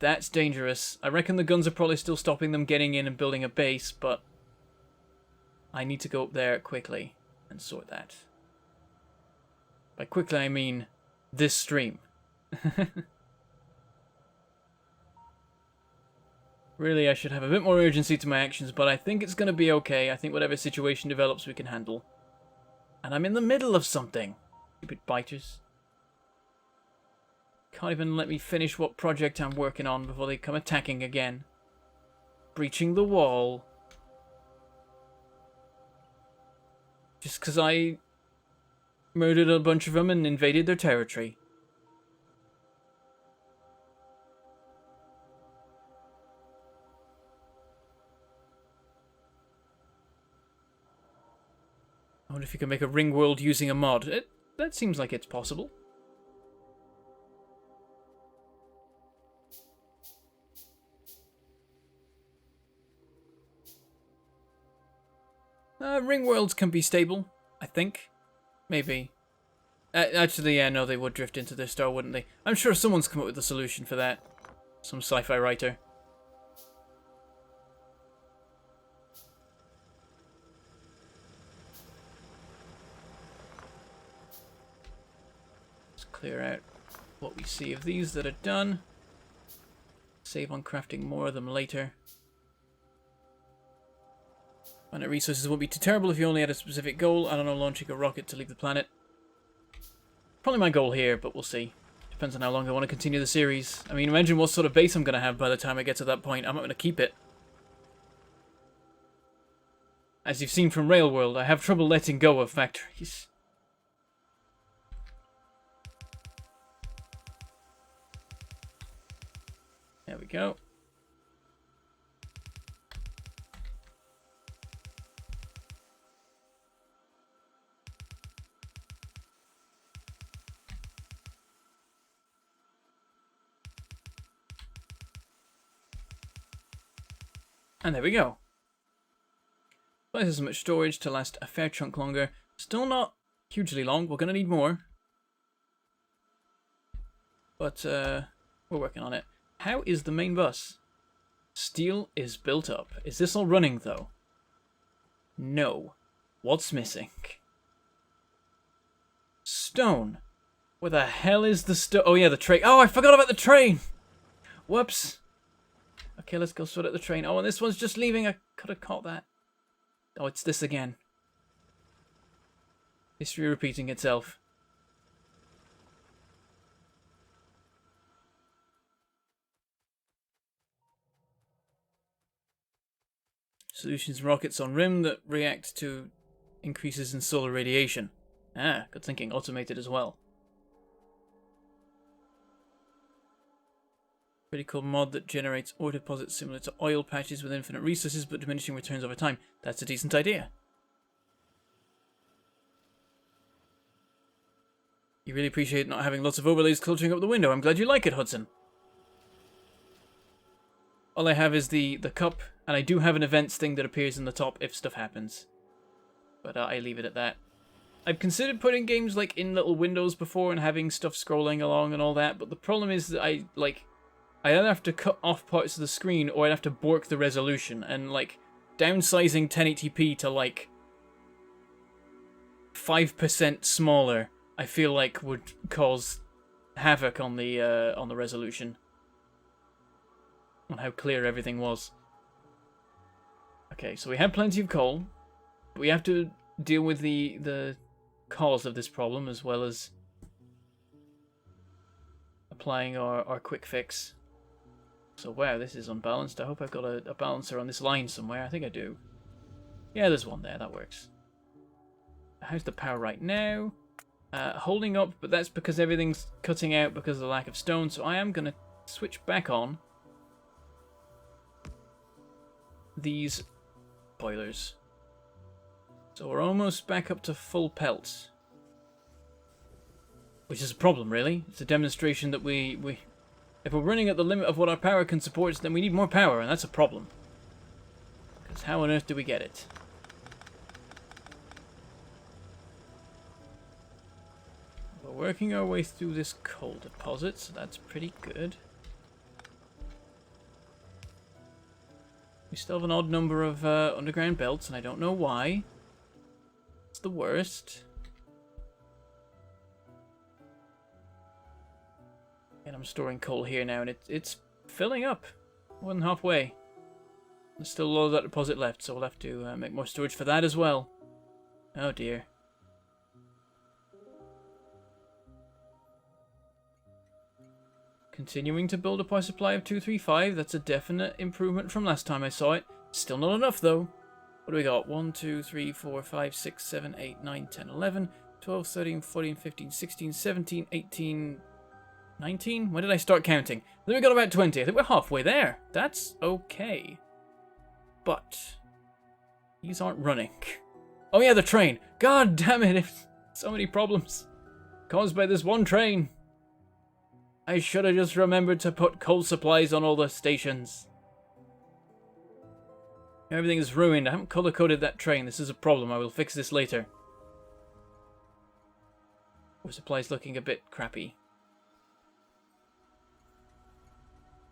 That's dangerous. I reckon the guns are probably still stopping them getting in and building a base, but I need to go up there quickly and sort that. By quickly, I mean this stream. Really, I should have a bit more urgency to my actions, but I think it's going to be okay. I think whatever situation develops, we can handle. And I'm in the middle of something. Stupid biters. Can't even let me finish what project I'm working on before they come attacking again. Breaching the wall. Just because I murdered a bunch of them and invaded their territory. I wonder if you can make a ring world using a mod. That seems like it's possible. Ring worlds can be stable, I think. Maybe. Actually, yeah, no, they would drift into their star, wouldn't they? I'm sure someone's come up with a solution for that. Some sci-fi writer. Let's clear out what we see of these that are done. Save on crafting more of them later. Finite resources won't be too terrible if you only had a specific goal. I don't know, launching a rocket to leave the planet. Probably my goal here, but we'll see. Depends on how long I want to continue the series. I mean, imagine what sort of base I'm going to have by the time I get to that point. I'm not going to keep it. As you've seen from Railworld, I have trouble letting go of factories. There we go. And there we go. Twice as much storage to last a fair chunk longer. Still not hugely long. We're going to need more. But we're working on it. How is the main bus? Steel is built up. Is this all running, though? No. What's missing? Stone. Where the hell is the stone? Oh, yeah, the train. Oh, I forgot about the train! Whoops. Okay, let's go sort out the train. Oh, and this one's just leaving. I could have caught that. Oh, it's this again. History repeating itself. Solutions rockets on rim that react to increases in solar radiation. Ah, good thinking. Automated as well. Pretty cool mod that generates ore deposits similar to oil patches with infinite resources but diminishing returns over time. That's a decent idea. You really appreciate not having lots of overlays cluttering up the window. I'm glad you like it, Hudson. All I have is the cup, and I do have an events thing that appears in the top if stuff happens. But I leave it at that. I've considered putting games like in little windows before and having stuff scrolling along and all that, but the problem is that I either have to cut off parts of the screen or I'd have to bork the resolution, and like downsizing 1080p to like 5% smaller, I feel like would cause havoc on the resolution, on how clear everything was. Okay, so we have plenty of coal, but we have to deal with the cause of this problem as well as applying our quick fix. So wow, this is unbalanced. I hope I've got a balancer on this line somewhere. I think I do. Yeah, there's one there. That works. How's the power right now? Holding up, but that's because everything's cutting out because of the lack of stone. So I am going to switch back on these boilers. So we're almost back up to full pelt. Which is a problem, really. It's a demonstration that if we're running at the limit of what our power can support, then we need more power, and that's a problem. Because how on earth do we get it? We're working our way through this coal deposit, so that's pretty good. We still have an odd number of underground belts, and I don't know why. It's the worst. And I'm storing coal here now, and it's filling up. More than halfway. There's still a lot of that deposit left, so we'll have to make more storage for that as well. Oh dear. Continuing to build a power supply of 235. That's a definite improvement from last time I saw it. Still not enough though. What do we got? 1, 2, 3, 4, 5, 6, 7, 8, 9, 10, 11, 12, 13, 14, 15, 16, 17, 18, 19? When did I start counting? Then we got about 20. I think we're halfway there. That's okay. But these aren't running. Oh yeah, the train. God damn it. So many problems caused by this one train. I should have just remembered to put coal supplies on all the stations. Everything is ruined. I haven't color-coded that train. This is a problem. I will fix this later. Supply's looking a bit crappy.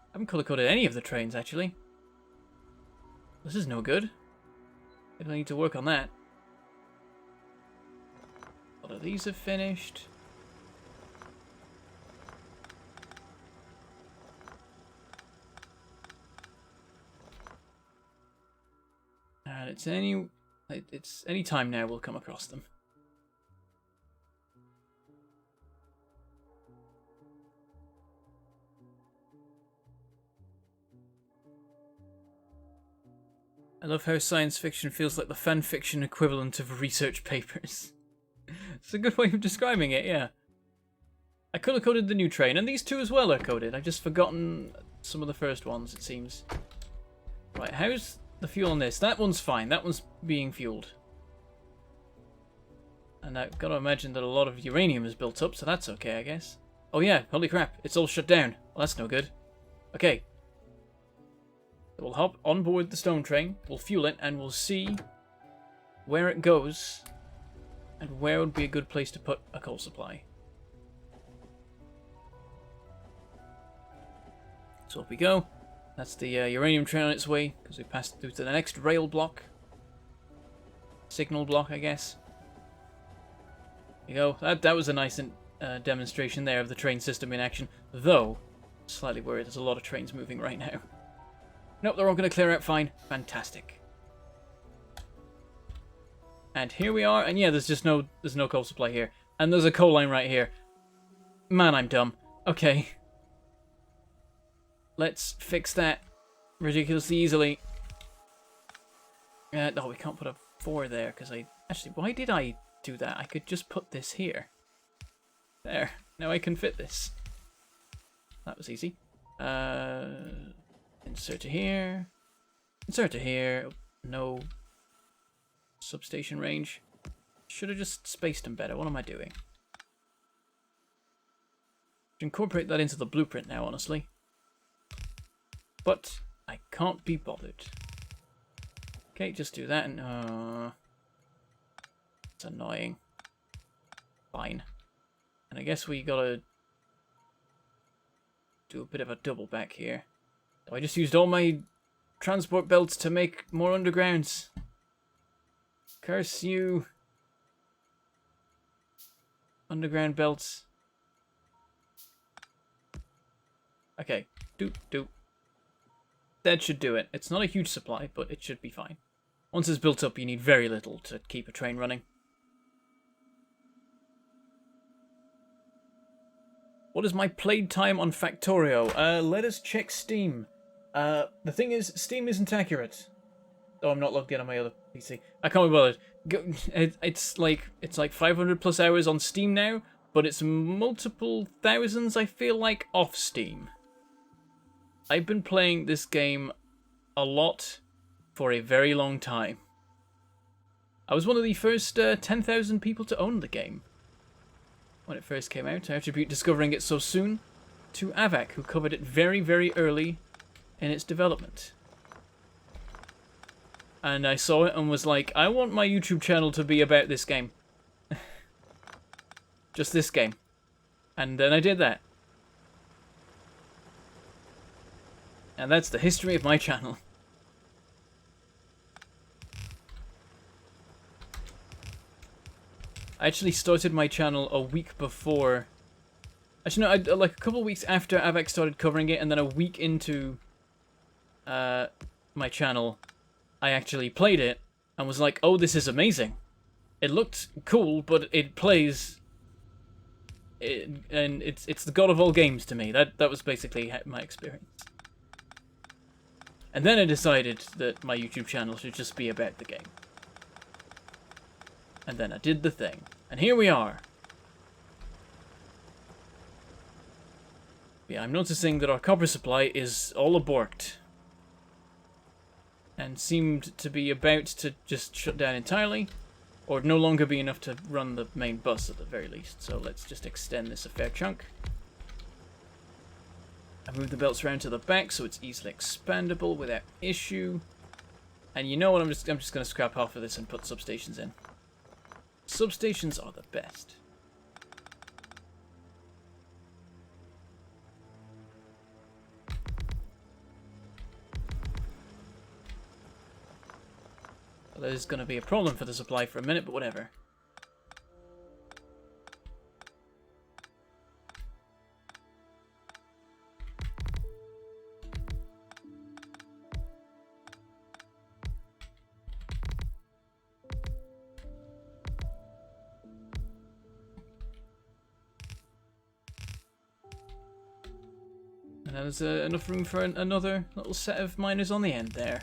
I haven't color-coded any of the trains, actually. This is no good. I need to work on that. A lot of these have finished. And it's any time now we'll come across them. I love how science fiction feels like the fan fiction equivalent of research papers. It's a good way of describing it, yeah. I color-coded the new train, and these two as well are coded. I've just forgotten some of the first ones, it seems. Right, how's the fuel on this? That one's fine. That one's being fueled. And I've got to imagine that a lot of uranium is built up, so that's okay, I guess. Oh yeah, holy crap, it's all shut down. Well, that's no good. Okay. We'll hop on board the stone train, we'll fuel it, and we'll see where it goes and where would be a good place to put a coal supply. So up we go. That's the uranium train on its way, because we passed through to the next rail block. Signal block, I guess. There you go. That was a nice demonstration there of the train system in action. Though, slightly worried, there's a lot of trains moving right now. Nope, they're all going to clear out fine. Fantastic. And here we are, and yeah, there's no coal supply here. And there's a coal line right here. Man, I'm dumb. Okay. Let's fix that ridiculously easily. No, we can't put a 4 there, because actually, why did I do that? I could just put this here. There. Now I can fit this. That was easy. Insert to here. Insert to here. No substation range. Should have just spaced them better. What am I doing? Incorporate that into the blueprint now, honestly. But I can't be bothered. Okay, just do that and it's annoying. Fine. And I guess we gotta do a bit of a double back here. I just used all my transport belts to make more undergrounds. Curse you. Underground belts. Okay. Doop, doop. That should do it. It's not a huge supply, but it should be fine. Once it's built up, you need very little to keep a train running. What is my played time on Factorio? Let us check Steam. The thing is, Steam isn't accurate. Oh, I'm not logged in on my other PC. I can't be bothered. It's like 500 plus hours on Steam now, but it's multiple thousands, I feel like, off Steam. I've been playing this game a lot for a very long time. I was one of the first 10,000 people to own the game when it first came out. I attribute discovering it so soon to Avak, who covered it very, very early in its development. And I saw it and was like, I want my YouTube channel to be about this game. Just this game. And then I did that. And that's the history of my channel. I actually started my channel a week before. Actually, no, like a couple of weeks after Avex started covering it, and then a week into my channel, I actually played it and was like, "Oh, this is amazing! It looked cool, but it plays, and it's the god of all games to me." That was basically my experience. And then I decided that my YouTube channel should just be about the game. And then I did the thing. And here we are. Yeah, I'm noticing that our copper supply is all aborted. And seemed to be about to just shut down entirely. Or no longer be enough to run the main bus at the very least. So let's just extend this a fair chunk. I move the belts around to the back so it's easily expandable without issue. And you know what, I'm just going to scrap half of this and put substations in. Substations are the best. Well, there's going to be a problem for the supply for a minute, but whatever. And there's enough room for another little set of miners on the end there.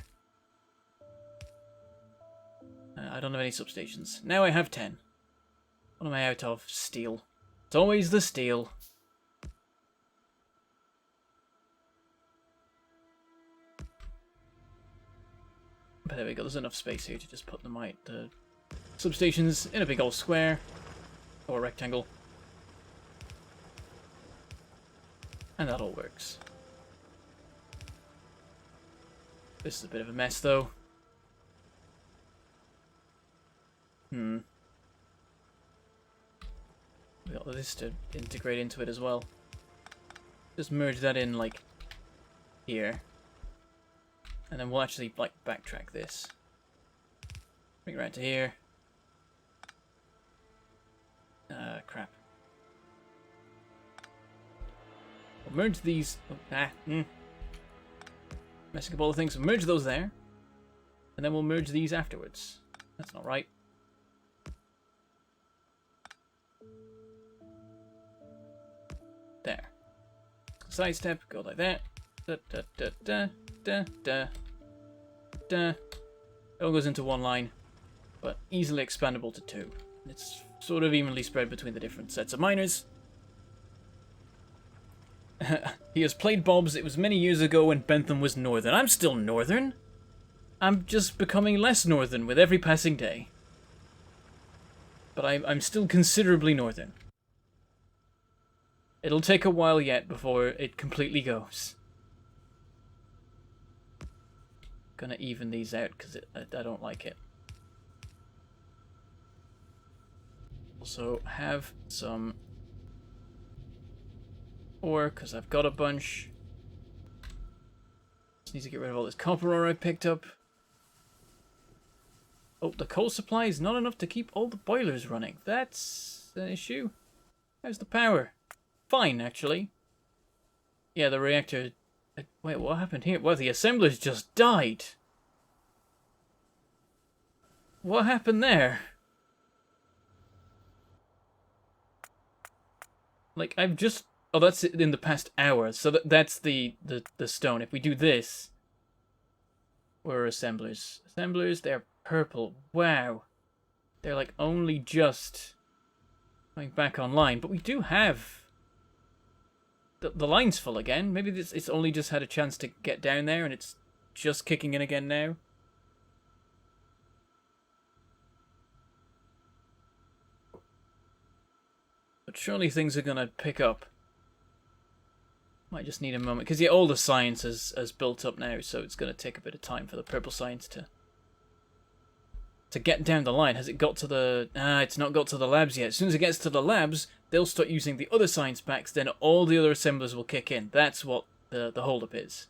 I don't have any substations. Now I have 10. What am I out of? Steel. It's always the steel. But there we go, there's enough space here to just put the substations in a big old square. Or rectangle. And that all works. This is a bit of a mess, though. We got this to integrate into it as well. Just merge that in, like, here. And then we'll actually, like, backtrack this. Bring it right to here. Crap. We'll merge these. Messing up all the things. We'll merge those there. And then we'll merge these afterwards. That's not right. There. Sidestep, go like that. Da da da da da da da. It all goes into one line, but easily expandable to two. It's sort of evenly spread between the different sets of miners. He has played Bob's. It was many years ago when Bentham was northern. I'm still northern. I'm just becoming less northern with every passing day. But I'm still considerably northern. It'll take a while yet before it completely goes. Gonna even these out because I don't like it. Also have some ore because I've got a bunch. Just need to get rid of all this copper ore I picked up. Oh, the coal supply is not enough to keep all the boilers running. That's an issue. How's the power? Fine, actually. Yeah, the reactor... Wait, what happened here? Well, the assemblers just died. What happened there? Like, I've just... Oh, that's in the past hour. So that's the stone. If we do this... Where are assemblers? Assemblers, they're purple. Wow. They're, like, only just... coming back online. But we do have... The line's full again. Maybe it's only just had a chance to get down there and it's just kicking in again now. But surely things are going to pick up. Might just need a moment. Because yeah, all the science has built up now, so it's going to take a bit of time for the purple science to to get down the line. Has it got to the... it's not got to the labs yet. As soon as it gets to the labs, they'll start using the other science packs, then all the other assemblers will kick in. That's what the holdup is.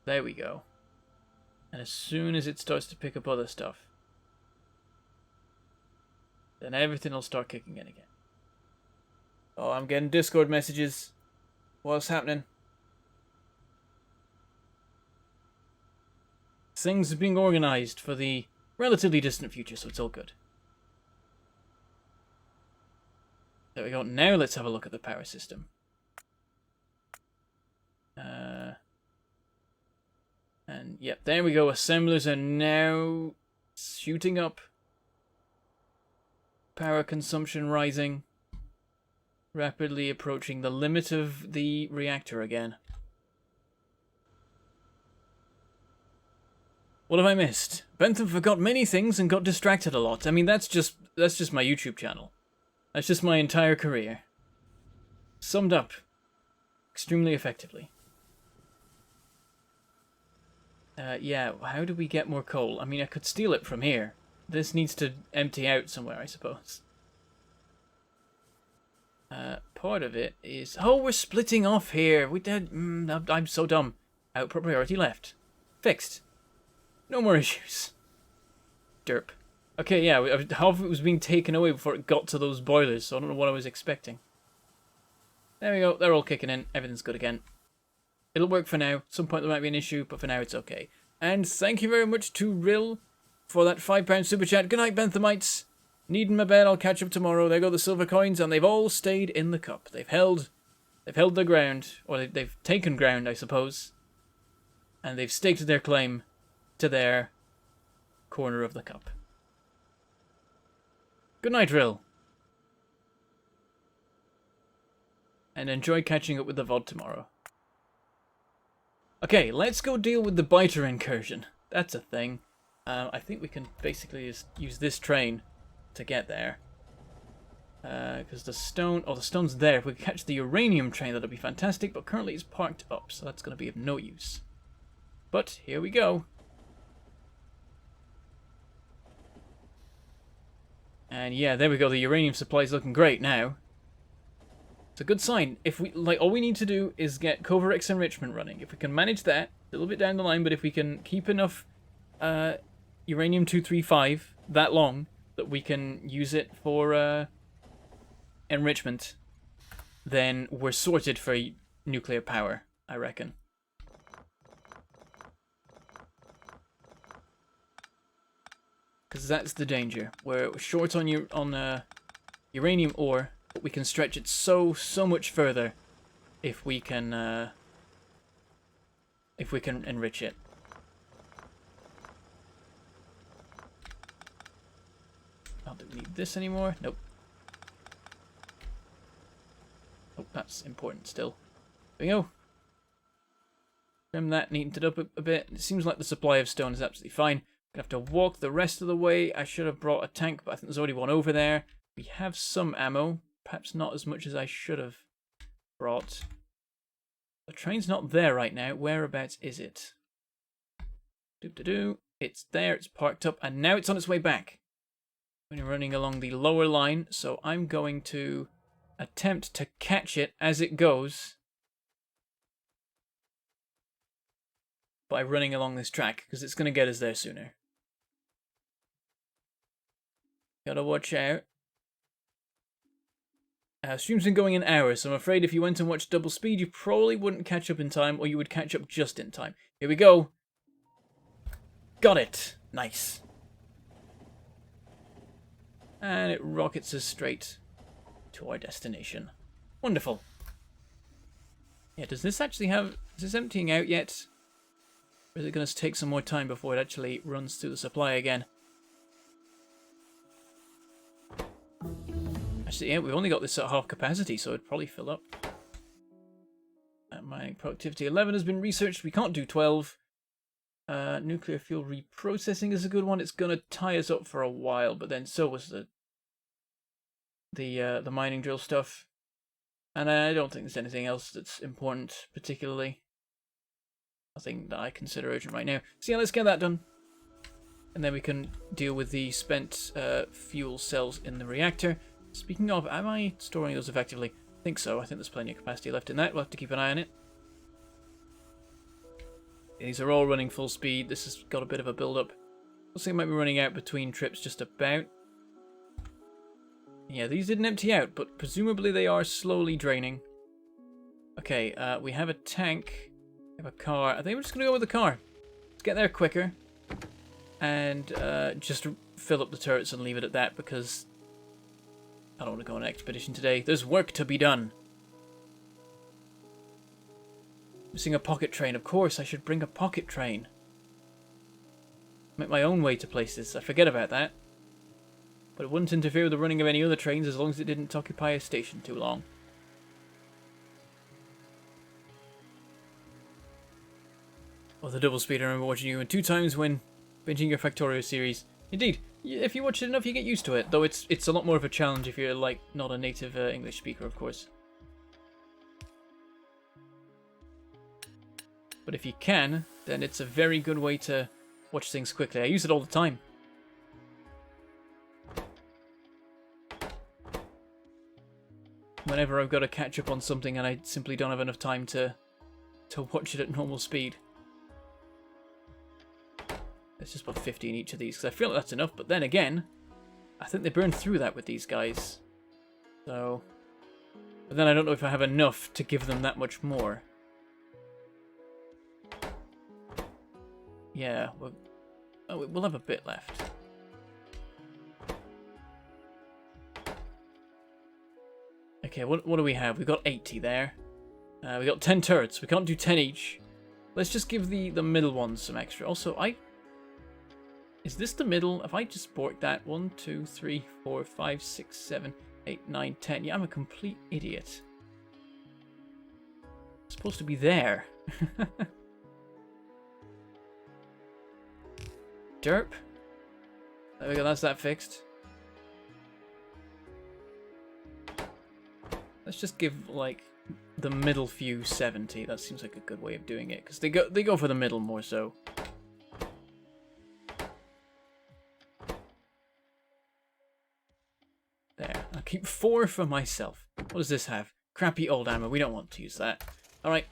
There we go. And as soon as it starts to pick up other stuff, then everything will start kicking in again. Oh, I'm getting Discord messages. What's happening? Things are being organized for the relatively distant future, so it's all good. There we go. Now let's have a look at the power system. And yep, there we go. Assemblers are now shooting up. Power consumption rising. Rapidly approaching the limit of the reactor again. What have I missed? Bentham forgot many things and got distracted a lot. I mean, that's just my YouTube channel. That's just my entire career. Summed up extremely effectively. Yeah, how do we get more coal? I mean, I could steal it from here. This needs to empty out somewhere, I suppose. Part of it is... Oh, we're splitting off here. We did... I'm so dumb. Output priority left. Fixed. No more issues. Derp. Okay, yeah, half of it was being taken away before it got to those boilers, so I don't know what I was expecting. There we go. They're all kicking in. Everything's good again. It'll work for now. At some point there might be an issue, but for now it's okay. And thank you very much to Rill for that £5 super chat. Good night, Benthamites. Needing my bed. I'll catch up tomorrow. There go the silver coins, and they've all stayed in the cup. They've held their ground, or they've taken ground, I suppose, and they've staked their claim to their corner of the cup. Good night, Rill. And enjoy catching up with the VOD tomorrow. Okay, let's go deal with the biter incursion. That's a thing. I think we can basically just use this train to get there. Because the stone's there. If we catch the uranium train, that'll be fantastic, but currently it's parked up, so that's going to be of no use. But here we go. And yeah, there we go. The uranium supply is looking great now. It's a good sign. If we all we need to do is get Coverx enrichment running. If we can manage that, a little bit down the line, but if we can keep enough uranium-235 that long that we can use it for enrichment, then we're sorted for nuclear power, I reckon. Because that's the danger. We're short on uranium ore, but we can stretch it so much further if we can enrich it. Oh, do we need this anymore? Nope. Oh, that's important still. There we go. Trim that, neatened it up a bit. It seems like the supply of stone is absolutely fine. Gonna have to walk the rest of the way. I should have brought a tank, but I think there's already one over there. We have some ammo. Perhaps not as much as I should have brought. The train's not there right now. Whereabouts is it? It's there. It's parked up. And now it's on its way back. We're running along the lower line. So I'm going to attempt to catch it as it goes by running along this track, because it's going to get us there sooner. Gotta watch out. Stream's been going an hour, so I'm afraid if you went and watched double speed, you probably wouldn't catch up in time, or you would catch up just in time. Here we go. Got it. Nice. And it rockets us straight to our destination. Wonderful. Yeah, does this actually have... Is this emptying out yet? Or is it going to take some more time before it actually runs through the supply again? Actually, yeah, we've only got this at half capacity, so it'd probably fill up. Mining productivity 11 has been researched. We can't do 12. Nuclear fuel reprocessing is a good one. It's going to tie us up for a while, but then so was the mining drill stuff. And I don't think there's anything else that's important, particularly. Nothing that I consider urgent right now. So yeah, let's get that done. And then we can deal with the spent fuel cells in the reactor. Speaking of, am I storing those effectively? I think so. I think there's plenty of capacity left in that. We'll have to keep an eye on it. These are all running full speed. This has got a bit of a build-up. Looks like it might be running out between trips just about. Yeah, these didn't empty out, but presumably they are slowly draining. Okay, we have a tank. We have a car. I think we're just going to go with the car. Let's get there quicker. And just fill up the turrets and leave it at that, because I don't want to go on an expedition today. There's work to be done. Missing a pocket train. Of course, I should bring a pocket train. Make my own way to places. I forget about that. But it wouldn't interfere with the running of any other trains as long as it didn't occupy a station too long. Oh, the double speed. I remember watching you 2 times when binging your Factorio series. Indeed, if you watch it enough, you get used to it. Though it's a lot more of a challenge if you're, like, not a native English speaker, of course. But if you can, then it's a very good way to watch things quickly. I use it all the time. Whenever I've got to catch up on something and I simply don't have enough time to watch it at normal speed. Let's just put 50 in each of these, because I feel like that's enough. But then again, I think they burned through that with these guys. So, but then I don't know if I have enough to give them that much more. Yeah, we'll have a bit left. Okay, what do we have? We've got 80 there. We got 10 turrets. We can't do 10 each. Let's just give the middle ones some extra. Also, is this the middle? If I just borked that, 1, 2, 3, 4, 5, 6, 7, 8, 9, 10. Yeah, I'm a complete idiot. It's supposed to be there. Derp. There we go, that's that fixed. Let's just give, like, the middle few 70. That seems like a good way of doing it, because they go for the middle more so. There. I'll keep 4 for myself. What does this have? Crappy old ammo. We don't want to use that. Alright.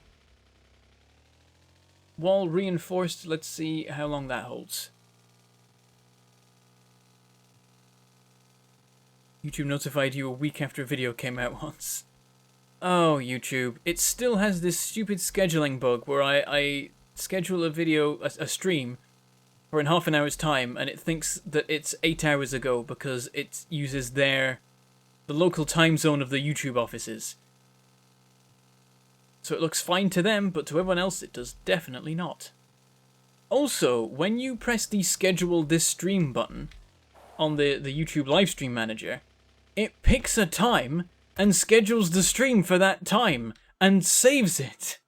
Wall reinforced. Let's see how long that holds. YouTube notified you a week after a video came out once. Oh, YouTube. It still has this stupid scheduling bug where I schedule a video, a stream, for in half an hour's time, and it thinks that it's 8 hours ago because it uses the local time zone of the YouTube offices. So it looks fine to them, but to everyone else it does definitely not. Also, when you press the schedule this stream button on the YouTube livestream manager, it picks a time and schedules the stream for that time and saves it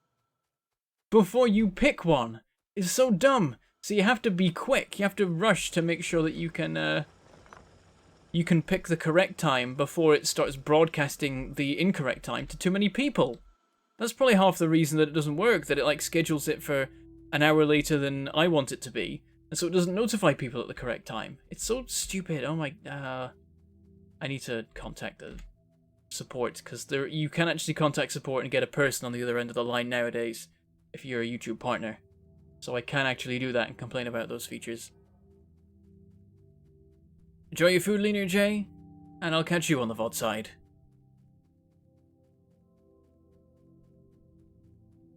before you pick one. It's so dumb. So you have to be quick. You have to rush to make sure that you can pick the correct time before it starts broadcasting the incorrect time to too many people. That's probably half the reason that it doesn't work, that it like schedules it for an hour later than I want it to be, and so it doesn't notify people at the correct time. It's so stupid. Oh my, I need to contact the support, because you can actually contact support and get a person on the other end of the line nowadays if you're a YouTube partner. So I can actually do that and complain about those features. Enjoy your food, Linear J, and I'll catch you on the VOD side.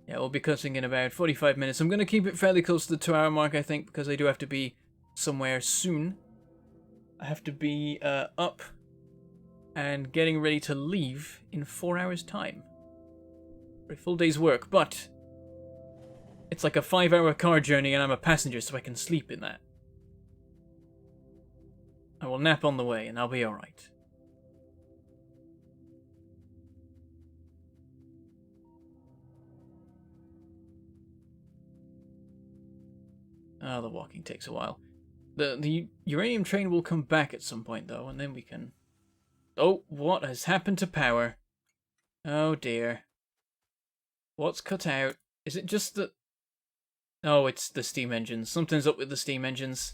Yeah, we'll be cutting in about 45 minutes. I'm going to keep it fairly close to the 2-hour mark, I think, because I do have to be somewhere soon. I have to be up and getting ready to leave in 4 hours' time. For a full day's work, but it's like a 5-hour car journey and I'm a passenger, so I can sleep in that. I will nap on the way and I'll be alright. Oh, the walking takes a while. The uranium train will come back at some point, though, and then we can... Oh, what has happened to power? Oh, dear. What's cut out? Is it just the... Oh, it's the steam engines. Something's up with the steam engines.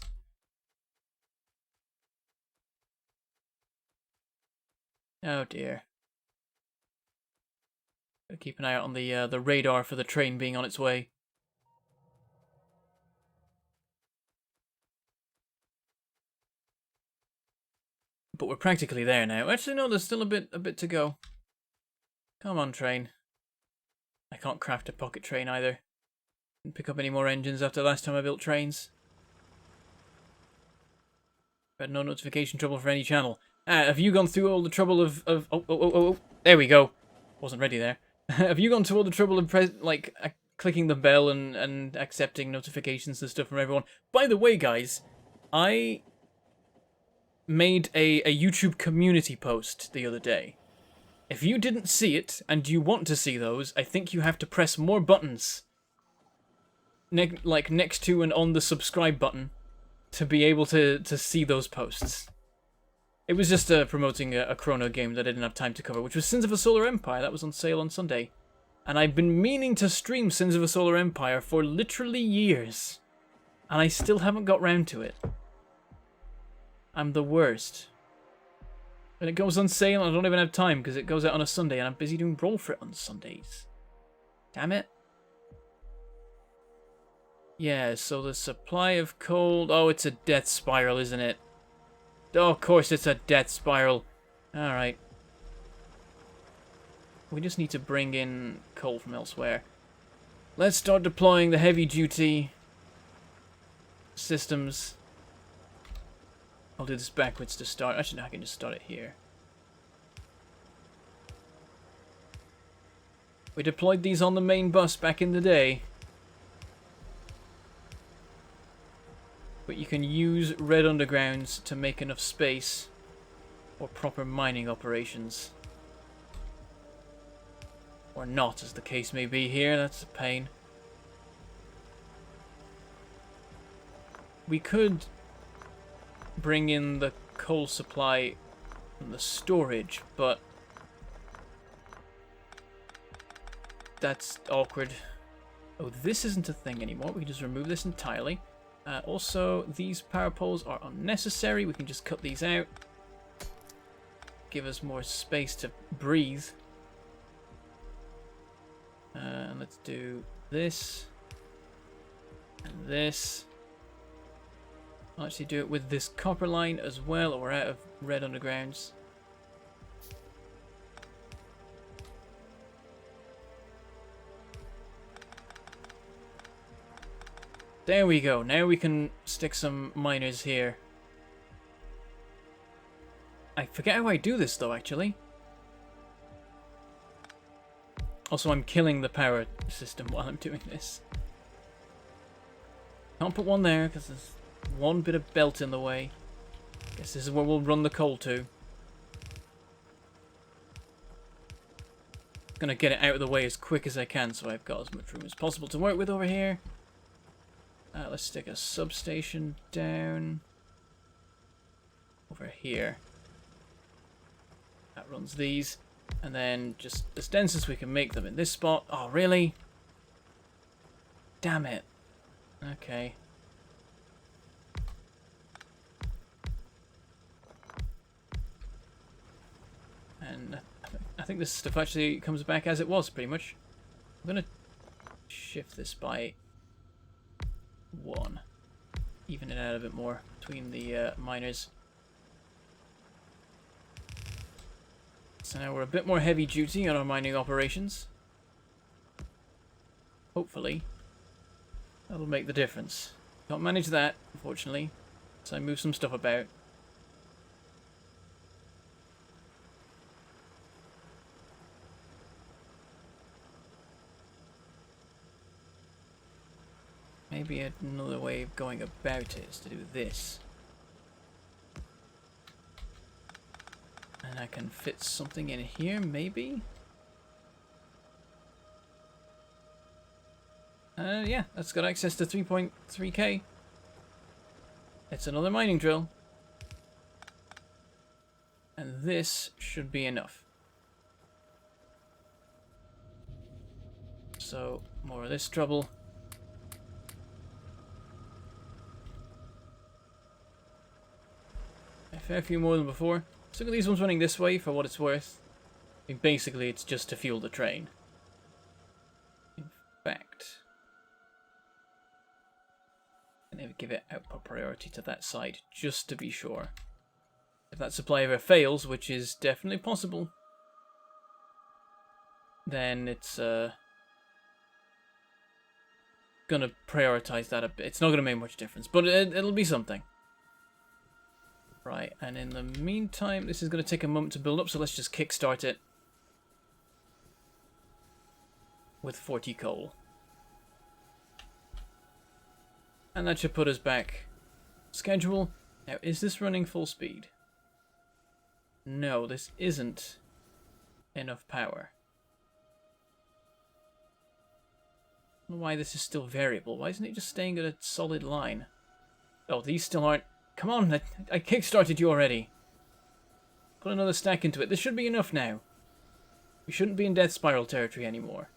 Oh dear. Gotta keep an eye out on the radar for the train being on its way. But we're practically there now. Actually, no, there's still a bit to go. Come on, train. I can't craft a pocket train either. Didn't pick up any more engines after the last time I built trains. Had no notification trouble for any channel. Have you gone through all the trouble of oh, there we go. Wasn't ready there. Have you gone through all the trouble of clicking the bell and accepting notifications and stuff from everyone? By the way, guys, I made a YouTube community post the other day. If you didn't see it and you want to see those, I think you have to press more buttons, like next to and on the subscribe button, to be able to see those posts. It was just promoting a chrono game that I didn't have time to cover, which was Sins of a Solar Empire. That was on sale on Sunday. And I've been meaning to stream Sins of a Solar Empire for literally years. And I still haven't got round to it. I'm the worst. And it goes on sale and I don't even have time because it goes out on a Sunday and I'm busy doing Roll for it on Sundays. Damn it. Yeah, so the supply of coal... Oh, it's a death spiral, isn't it? Oh, of course it's a death spiral. Alright. We just need to bring in coal from elsewhere. Let's start deploying the heavy-duty systems. I'll do this backwards to start. Actually, no, I can just start it here. We deployed these on the main bus back in the day. But you can use red undergrounds to make enough space for proper mining operations. Or not, as the case may be here. That's a pain. We could bring in the coal supply from the storage, but that's awkward. Oh, this isn't a thing anymore. We can just remove this entirely. Also, these power poles are unnecessary. We can just cut these out. Give us more space to breathe. And let's do this. And this. I'll actually do it with this copper line as well, or we're out of red undergrounds. There we go. Now we can stick some miners here. I forget how I do this though, actually. Also, I'm killing the power system while I'm doing this. Can't put one there because there's one bit of belt in the way. Guess this is where we'll run the coal to. Gonna get it out of the way as quick as I can so I've got as much room as possible to work with over here. Let's stick a substation down over here. That runs these. And then just as dense as we can make them in this spot. Oh, really? Damn it. Okay. And I think this stuff actually comes back as it was, pretty much. I'm going to shift this by 1. Even it out a bit more between the miners. So now we're a bit more heavy duty on our mining operations. Hopefully, that'll make the difference. Can't manage that, unfortunately, so I move some stuff about. Maybe another way of going about it is to do this. And I can fit something in here, maybe? Yeah, that's got access to 3.3k. It's another mining drill. And this should be enough. So, more of this trouble. A fair few more than before. So look at these ones running this way for what it's worth. I mean, basically, it's just to fuel the train. In fact, and they would give it output priority to that side, just to be sure. If that supply ever fails, which is definitely possible, then it's gonna prioritize that a bit. It's not gonna make much difference, but it'll be something. Right, and in the meantime, this is gonna take a moment to build up, so let's just kickstart it with 40 coal. And that should put us back schedule. Now, is this running full speed? No, this isn't enough power. I don't know why this is still variable. Why isn't it just staying at a solid line? Oh, these still aren't. Come on, I kickstarted you already. Put another stack into it. This should be enough now. We shouldn't be in death spiral territory anymore.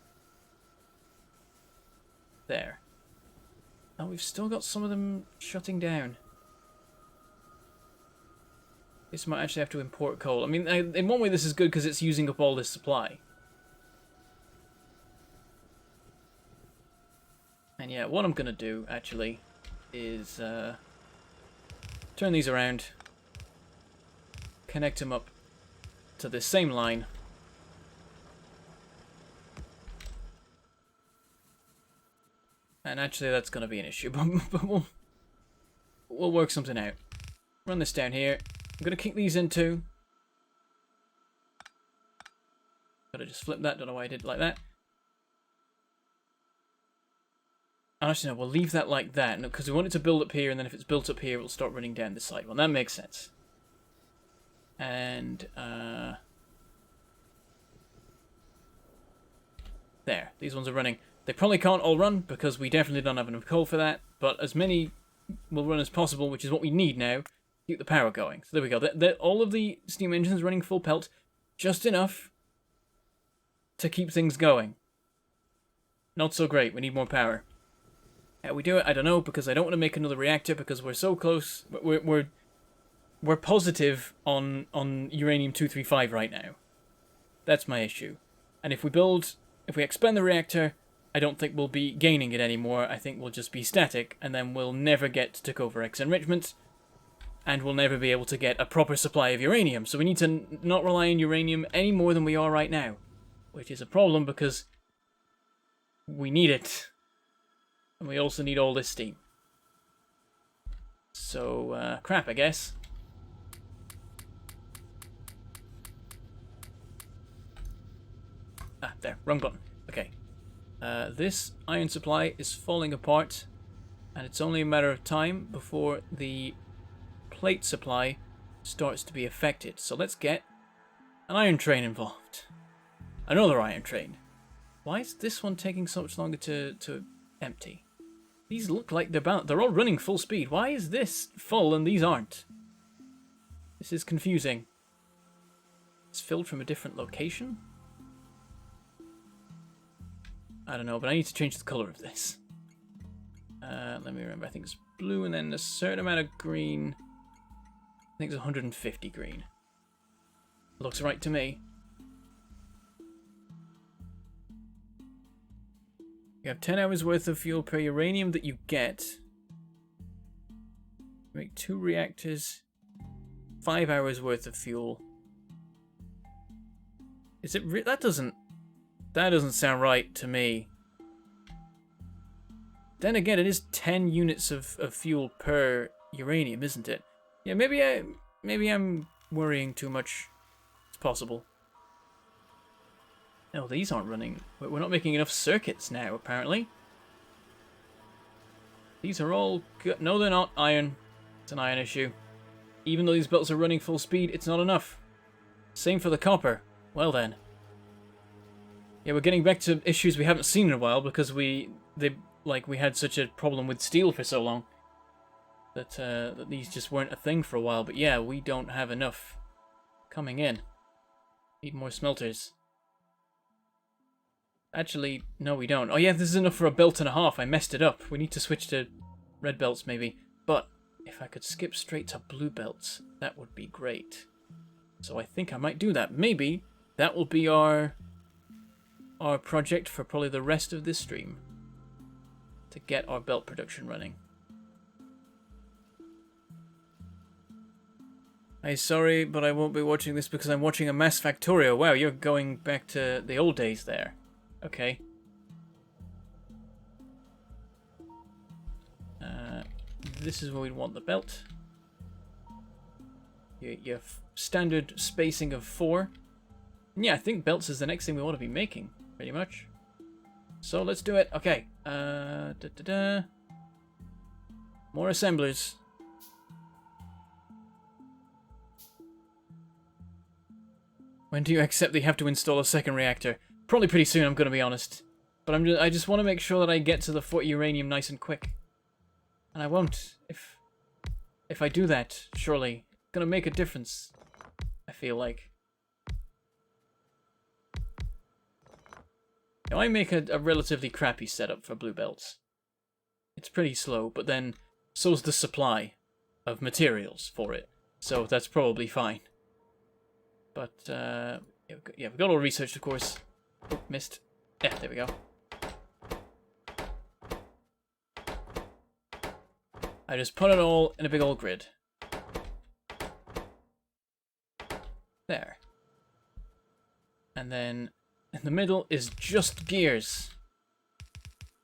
There. Oh, we've still got some of them shutting down. This might actually have to import coal. I mean, in one way this is good because it's using up all this supply. And yeah, what I'm going to do, actually, is turn these around, connect them up to this same line. And actually, that's going to be an issue, but we'll work something out. Run this down here. I'm going to kick these in too. Gotta just flip that, don't know why I did it like that. Actually, no, we'll leave that like that, because we want it to build up here, and then if it's built up here, it'll start running down this side. Well, that makes sense. And, there. These ones are running. They probably can't all run, because we definitely don't have enough coal for that, but as many will run as possible, which is what we need now, to keep the power going. So there we go. All of the steam engines running full pelt, just enough to keep things going. Not so great. We need more power. How we do it, I don't know, because I don't want to make another reactor because we're so close. We're positive on uranium-235 right now. That's my issue. And if we expand the reactor, I don't think we'll be gaining it anymore. I think we'll just be static, and then we'll never get to cover X enrichment, and we'll never be able to get a proper supply of uranium. So we need to not rely on uranium any more than we are right now, which is a problem because we need it. And we also need all this steam. So, crap, I guess. Ah, there, wrong button. Okay. This iron supply is falling apart, and it's only a matter of time before the plate supply starts to be affected. So let's get an iron train involved. Another iron train. Why is this one taking so much longer to empty? These look like they're all running full speed. Why is this full and these aren't? This is confusing. It's filled from a different location? I don't know, but I need to change the color of this. Let me remember. I think it's blue and then a certain amount of green. I think it's 150 green. Looks right to me. You have 10 hours worth of fuel per uranium that you get. Make 2 reactors. 5 hours worth of fuel. Is it that doesn't sound right to me. Then again, it is 10 units of fuel per uranium, isn't it? Yeah, maybe I'm worrying too much. It's possible. No, these aren't running. We're not making enough circuits now, apparently. These are all good. No, they're not iron. It's an iron issue. Even though these belts are running full speed, it's not enough. Same for the copper. Well then. Yeah, we're getting back to issues we haven't seen in a while because we had such a problem with steel for so long that these just weren't a thing for a while. But yeah, we don't have enough coming in. Need more smelters. Actually, no we don't. Oh yeah, this is enough for a belt and a half. I messed it up. We need to switch to red belts maybe. But if I could skip straight to blue belts, that would be great. So I think I might do that. Maybe that will be our project for probably the rest of this stream. To get our belt production running. Hey, sorry, but I won't be watching this because I'm watching a mass Factorio. Wow, you're going back to the old days there. Okay. This is where we'd want the belt. Your standard spacing of 4. And yeah, I think belts is the next thing we want to be making, pretty much. So let's do it. Okay. More assemblers. When do you accept that you have to install a second reactor? Probably pretty soon, I'm going to be honest. But I just want to make sure that I get to the 40 uranium nice and quick. And I won't. If I do that, surely. It's going to make a difference. I feel like. Now, I make a relatively crappy setup for blue belts. It's pretty slow, but then so's the supply of materials for it. So that's probably fine. But, yeah, we've got all researched, of course. Oh, missed. Yeah, there we go. I just put it all in a big old grid. There. And then in the middle is just gears.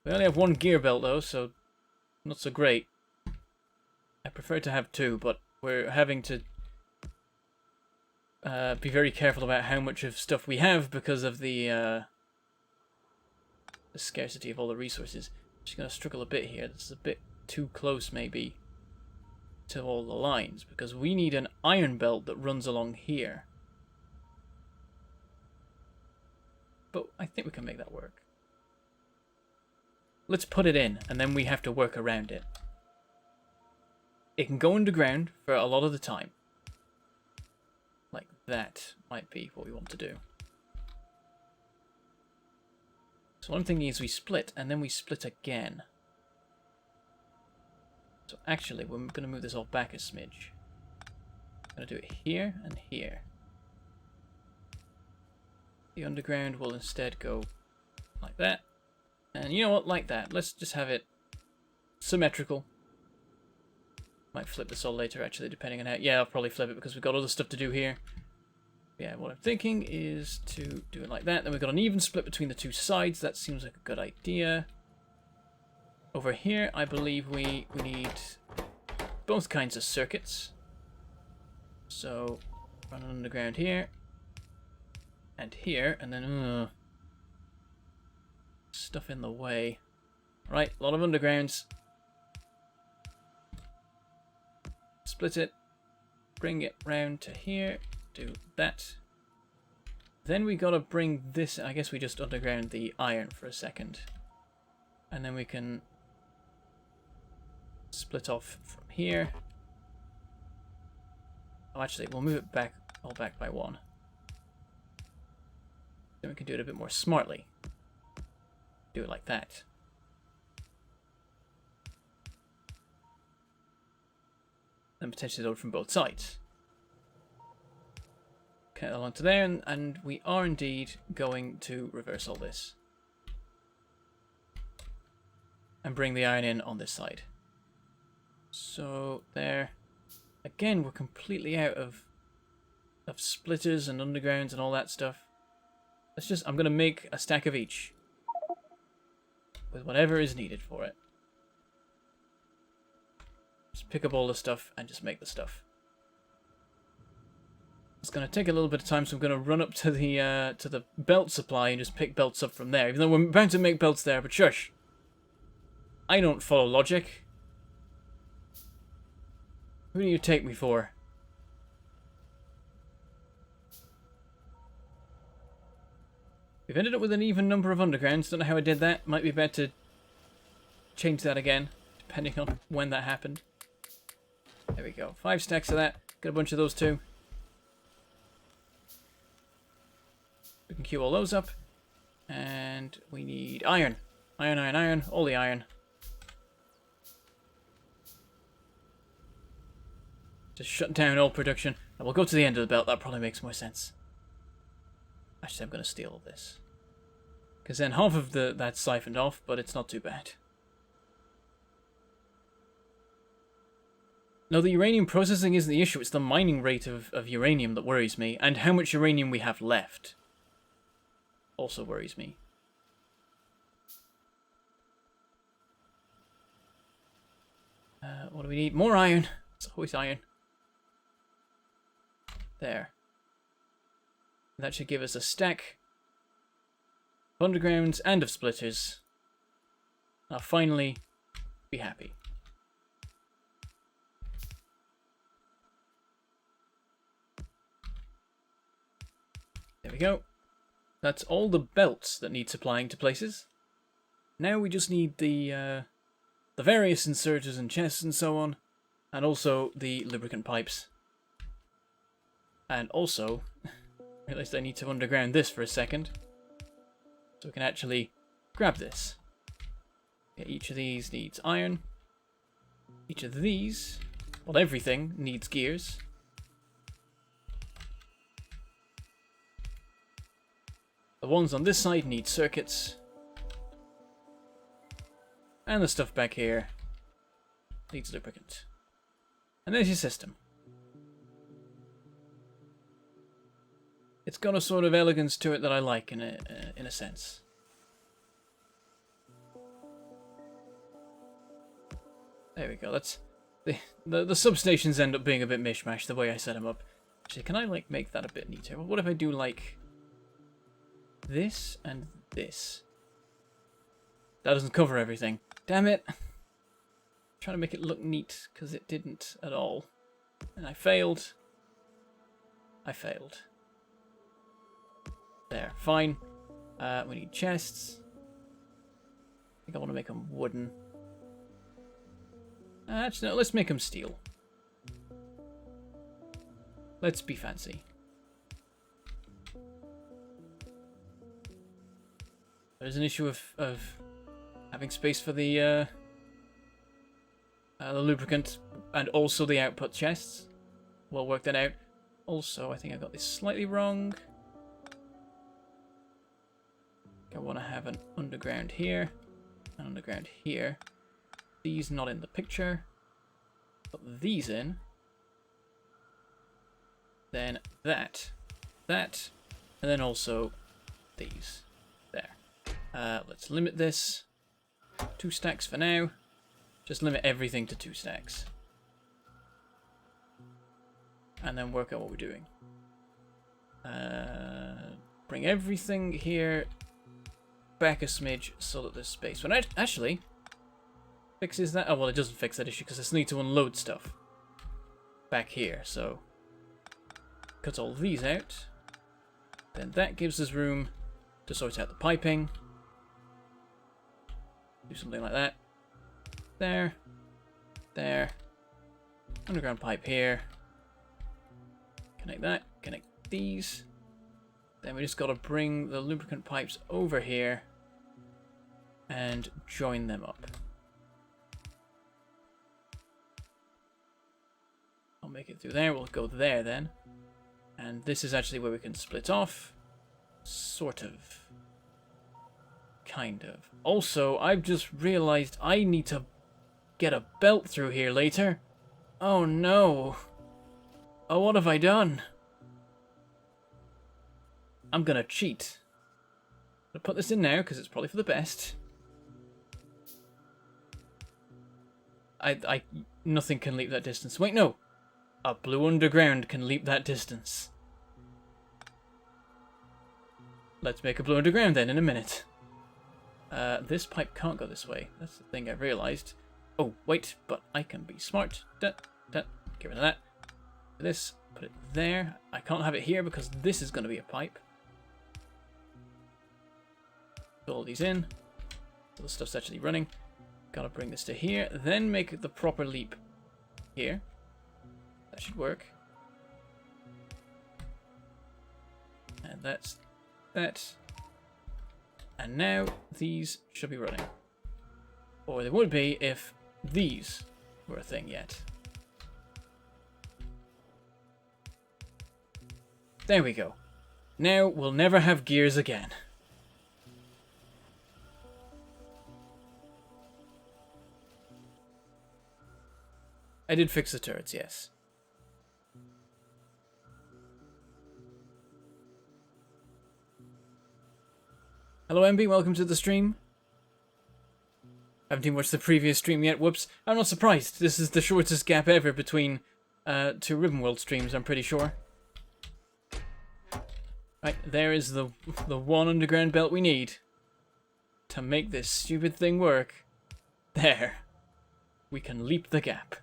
We only have 1 gear belt though, so not so great. I prefer to have 2, but we're having to be very careful about how much of stuff we have because of the scarcity of all the resources. I'm just going to struggle a bit here. This is a bit too close maybe to all the lines because we need an iron belt that runs along here. But I think we can make that work. Let's put it in, and then we have to work around it. It can go underground for a lot of the time. Like that might be what we want to do. So one thing is we split, and then we split again. So actually, we're going to move this all back a smidge. I'm going to do it here and here. The underground will instead go like that. And you know what? Like that. Let's just have it symmetrical. Might flip this all later, actually, depending on how... Yeah, I'll probably flip it because we've got other stuff to do here. Yeah, what I'm thinking is to do it like that. Then we've got an even split between the 2 sides. That seems like a good idea. Over here, I believe we need both kinds of circuits. So, run an underground here. And here, and then stuff in the way. Right, a lot of undergrounds. Split it, bring it round to here, do that. Then we gotta bring this, I guess we just underground the iron for a second. And then we can split off from here. Oh, actually, we'll move it back, all back by 1. Then we can do it a bit more smartly. Do it like that. And potentially load from both sides. Okay, along to there, and we are indeed going to reverse all this. And bring the iron in on this side. So, there. Again, we're completely out of splitters and undergrounds and all that stuff. Let's just, I'm going to make a stack of each. With whatever is needed for it. Just pick up all the stuff and just make the stuff. It's going to take a little bit of time, so I'm going to run up to the belt supply and just pick belts up from there. Even though we're bound to make belts there, but shush. I don't follow logic. Who do you take me for? We've ended up with an even number of undergrounds. Don't know how I did that. Might be better to change that again, depending on when that happened. There we go. 5 stacks of that. Got a bunch of those too. We can queue all those up. And we need iron. Iron, iron, iron. All the iron. Just shut down all production. And we'll go to the end of the belt, that probably makes more sense. Actually, I'm going to steal all this. Because then half of that's siphoned off, but it's not too bad. No, the uranium processing isn't the issue, it's the mining rate of uranium that worries me, and how much uranium we have left also worries me. What do we need? More iron! It's always iron. There. That should give us a stack of undergrounds and of splitters. I'll finally be happy. There we go. That's all the belts that need supplying to places. Now we just need the various inserters and chests and so on, and also the lubricant pipes. And also, realized I need to underground this for a second, so we can actually grab this. Yeah, each of these needs iron. Each of these, well, everything needs gears. The ones on this side need circuits. And the stuff back here needs lubricant. And there's your system. It's got a sort of elegance to it that I like in a sense. There we go. That's the substations end up being a bit mishmash the way I set them up. Actually, can I like make that a bit neater? Well, what if I do like this and this? That doesn't cover everything. Damn it! I'm trying to make it look neat because it didn't at all, and I failed. I failed. There, fine. We need chests. I think I want to make them wooden. Actually, no, let's make them steel. Let's be fancy. There's an issue of having space for the lubricant and also the output chests. We'll work that out. Also, I think I got this slightly wrong. I want to have an underground here, an underground here. These not in the picture. Put these in. Then that, and then also these. There. Let's limit this. 2 stacks for now. Just limit everything to 2 stacks. And then work out what we're doing. Bring everything here back a smidge so that there's space. When it actually fixes that. Oh, well, it doesn't fix that issue because I still need to unload stuff back here. So cut all these out. Then that gives us room to sort out the piping. Do something like that. There. There. Underground pipe here. Connect that. Connect these. Then we just got to bring the lubricant pipes over here and join them up. I'll make it through there. We'll go there then. And this is actually where we can split off. Sort of. Kind of. Also, I've just realized I need to get a belt through here later. Oh no. Oh, what have I done? I'm gonna cheat. I'm gonna put this in now because it's probably for the best. Nothing can leap that distance. Wait, no. A blue underground can leap that distance. Let's make a blue underground then in a minute. This pipe can't go this way. That's the thing I've realized. Oh, wait, but I can be smart. Get rid of that. This, put it there. I can't have it here because this is going to be a pipe. Put all these in. So the stuff's actually running. Gotta bring this to here. Then make the proper leap here. That should work. And that's that. And now these should be running. Or they would be if these were a thing yet. There we go. Now we'll never have gears again. I did fix the turrets, yes. Hello MB, welcome to the stream. Haven't even watched the previous stream yet, whoops. I'm not surprised, this is the shortest gap ever between two Ribbonworld streams, I'm pretty sure. Right, there is the one underground belt we need to make this stupid thing work. There. We can leap the gap.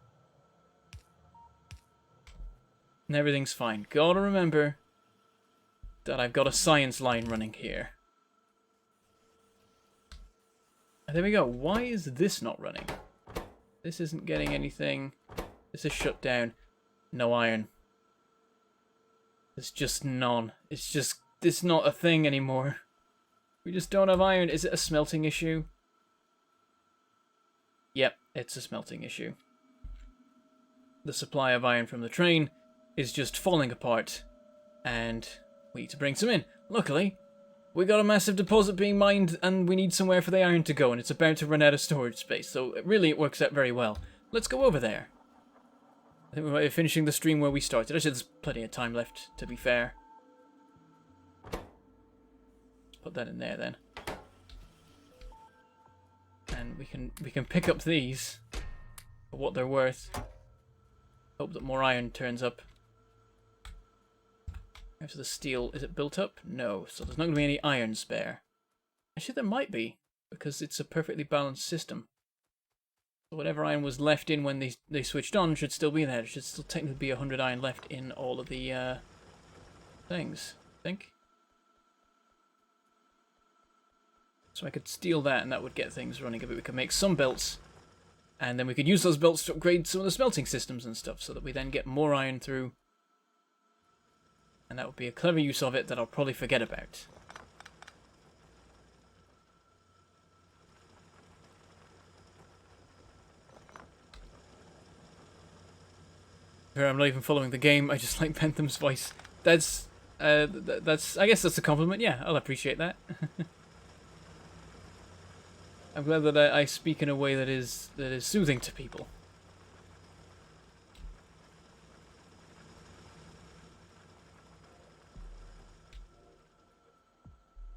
And everything's fine. Gotta remember that I've got a science line running here. And there we go. Why is this not running? This isn't getting anything. This is shut down. No iron. It's just none. It's not a thing anymore. We just don't have iron. Is it a smelting issue? Yep, it's a smelting issue. The supply of iron from the train is just falling apart, and we need to bring some in. Luckily, we got a massive deposit being mined, and we need somewhere for the iron to go, and it's about to run out of storage space, so really it works out very well. Let's go over there. I think we might be finishing the stream where we started. Actually, there's plenty of time left, to be fair. Let's put that in there, then. And we can pick up these for what they're worth. Hope that more iron turns up. How's the steel? Is it built up? No, so there's not going to be any iron spare. Actually, there might be, because it's a perfectly balanced system. So whatever iron was left in when they switched on should still be there. There should still technically be 100 iron left in all of the things, I think. So I could steal that and that would get things running a bit. We could make some belts, and then we could use those belts to upgrade some of the smelting systems and stuff, so that we then get more iron through. And that would be a clever use of it that I'll probably forget about. I'm not even following the game, I just like Bentham's voice. That's I guess that's a compliment, yeah, I'll appreciate that. I'm glad that I speak in a way that is soothing to people.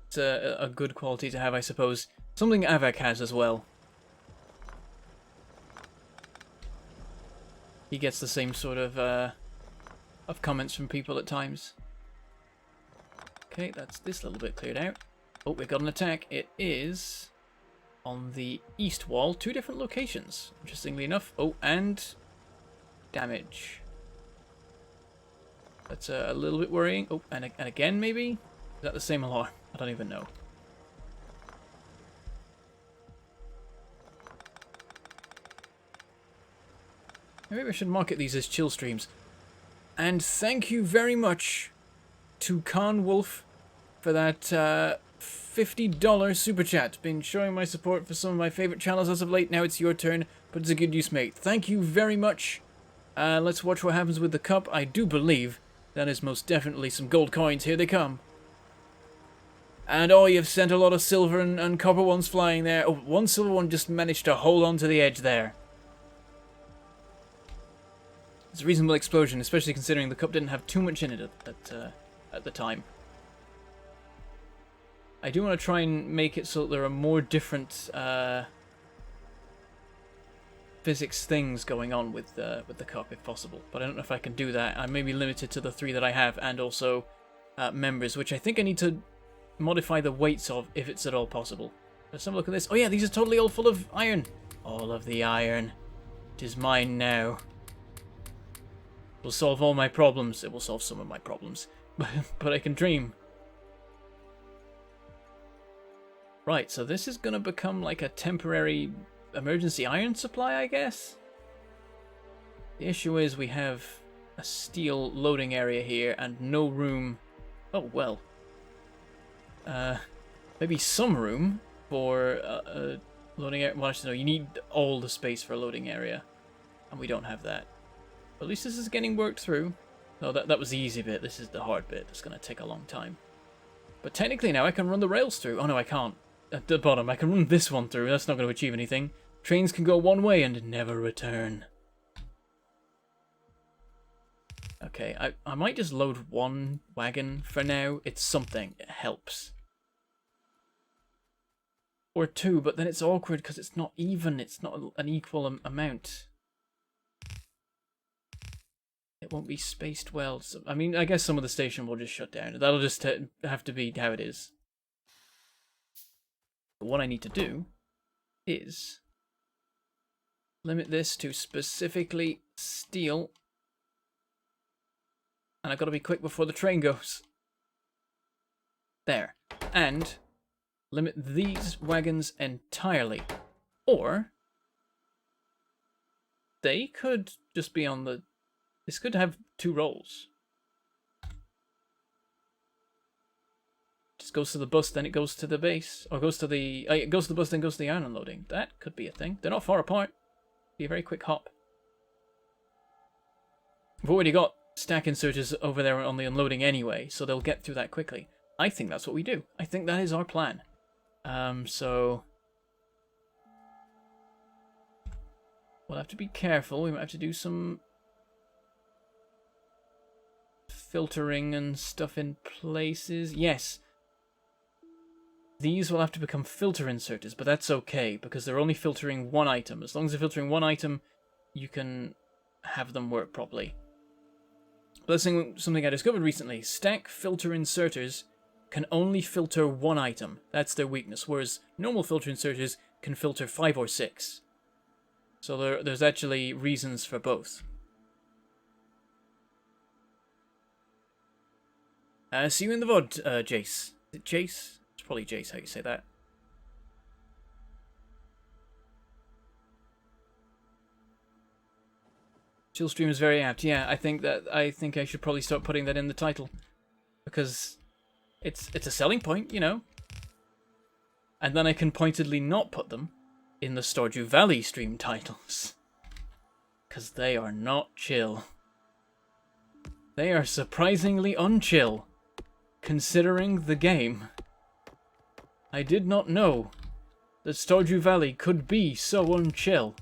It's a good quality to have, I suppose. Something Avak has as well. He gets the same sort of comments from people at times. Okay, that's this little bit cleared out. Oh, we got an attack. It is on the east wall, 2 different locations, interestingly enough. Oh, and damage. That's a little bit worrying. Oh, and again, maybe? Is that the same alarm? I don't even know. Maybe I should market these as chill streams. And thank you very much to Khan Wolf for that $50 super chat. Been showing my support for some of my favorite channels as of late. Now it's your turn. Put it to good use, mate. Thank you very much. Let's watch what happens with the cup. I do believe that is most definitely some gold coins. Here they come. And oh, you've sent a lot of silver and copper ones flying there. Oh, one silver one just managed to hold on to the edge there. It's a reasonable explosion, especially considering the cup didn't have too much in it at the time. I do want to try and make it so that there are more different physics things going on with the cup, if possible. But I don't know if I can do that. I may be limited to the 3 that I have, and also members, which I think I need to modify the weights of, if it's at all possible. Let's have a look at this. Oh yeah, these are totally all full of iron. All of the iron. It is mine now. It will solve all my problems. It will solve some of my problems. But I can dream. Right, so this is going to become like a temporary emergency iron supply, I guess? The issue is we have a steel loading area here and no room. Oh, well. Maybe some room for a loading area. Well, actually, no, you need all the space for a loading area. And we don't have that. But at least this is getting worked through. No, that was the easy bit. This is the hard bit. It's going to take a long time. But technically now I can run the rails through. Oh no, I can't. At the bottom, I can run this one through. That's not going to achieve anything. Trains can go one way and never return. Okay, I might just load one wagon for now. It's something. It helps. Or two, but then it's awkward because it's not even. It's not an equal amount. It won't be spaced well. So, I mean, I guess some of the station will just shut down. That'll just have to be how it is. But what I need to do is limit this to specifically steel. And I've got to be quick before the train goes. There. And limit these wagons entirely. Or they could just be on the... This could have two rolls. Just goes to the bus, then it goes to the base. Or goes to the... it goes to the bus, then goes to the iron unloading. That could be a thing. They're not far apart. Be a very quick hop. We've already got stack inserters over there on the unloading anyway, so they'll get through that quickly. I think that's what we do. I think that is our plan. So... We'll have to be careful. We might have to do some... filtering and stuff in places. Yes. These will have to become filter inserters, but that's okay, because they're only filtering one item. As long as they're filtering one item, you can have them work properly. But that's something I discovered recently. Stack filter inserters can only filter one item. That's their weakness, whereas normal filter inserters can filter 5 or 6. So there's actually reasons for both. See you in the VOD, Jace. Is it Jace? It's probably Jace, how you say that. Chill stream is very apt. Yeah, I think I should probably start putting that in the title. Because it's a selling point, you know. And then I can pointedly not put them in the Stardew Valley stream titles. Because they are not chill. They are surprisingly unchill. Considering the game. I did not know that Stardew Valley could be so unchill.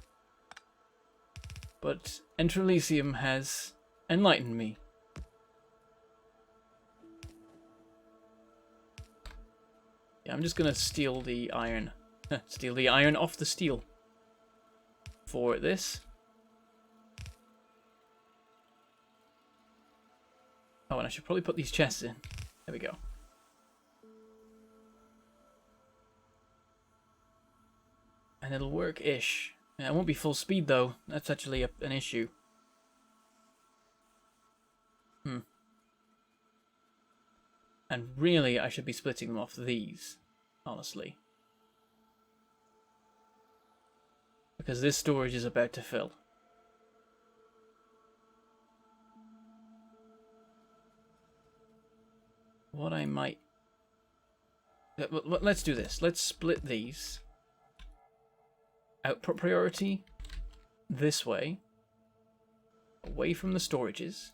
But Enter Elysium has enlightened me. Yeah, I'm just gonna steal the iron. Steal the iron off the steel. For this. Oh, and I should probably put these chests in. There we go. And it'll work-ish. Yeah, it won't be full speed, though. That's actually an issue. And really, I should be splitting them off these, honestly. Because this storage is about to fill. What I might... Let's do this. Let's split these. Output priority this way. Away from the storages.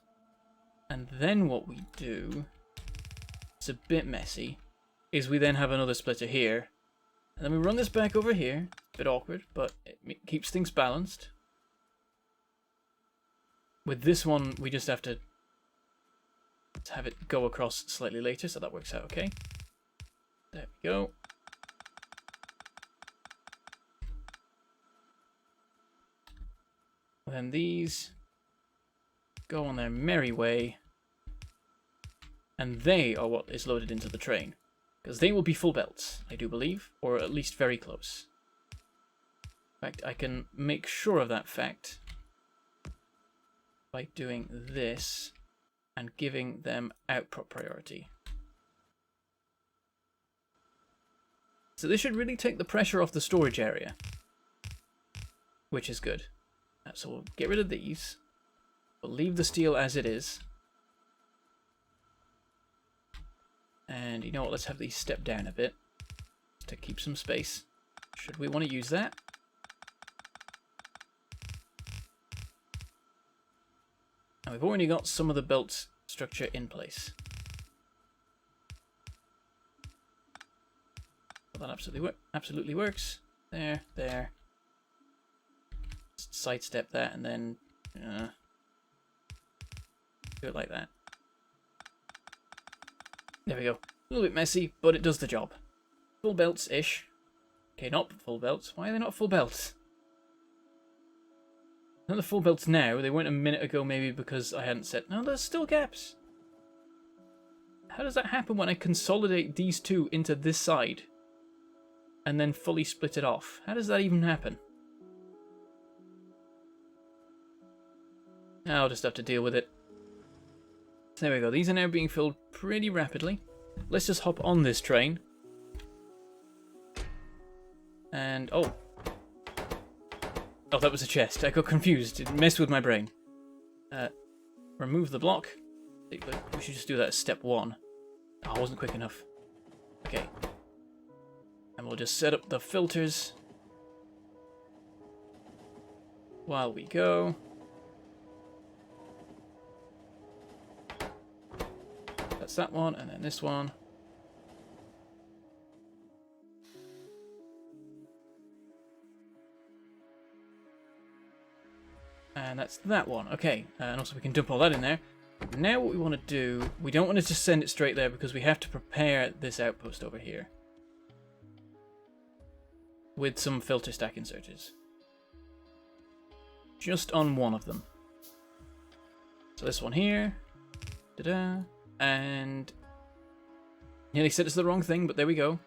And then what we do... It's a bit messy. Is we then have another splitter here. And then we run this back over here. A bit awkward, but it keeps things balanced. With this one, we just have to... Let's have it go across slightly later, so that works out okay. There we go. And then these go on their merry way. And they are what is loaded into the train. Because they will be full belts, I do believe. Or at least very close. In fact, I can make sure of that fact by doing this. And giving them output priority. So this should really take the pressure off the storage area. Which is good. So we'll get rid of these. We'll leave the steel as it is. And you know what, let's have these step down a bit. To keep some space. Should we want to use that? And we've already got some of the belt structure in place. Well, that absolutely works. There. Just sidestep that and then do it like that. There we go. A little bit messy, but it does the job. Full belts-ish. Okay, not full belts. Why are they not full belts? Not the full belts now. They weren't a minute ago, maybe because I hadn't set... No, there's still gaps. How does that happen when I consolidate these two into this side and then fully split it off? How does that even happen? I'll just have to deal with it. So there we go. These are now being filled pretty rapidly. Let's just hop on this train. And... oh, that was a chest. I got confused. It messed with my brain. Remove the block. We should just do that as step 1. Oh, I wasn't quick enough. Okay. And we'll just set up the filters while we go. That's that one, and then this one. And that's that one. Okay, and also we can dump all that in there. Now what we want to do, we don't want to just send it straight there because we have to prepare this outpost over here with some filter stack inserters. Just on one of them. So this one here. Ta-da. And nearly set us the wrong thing, but there we go.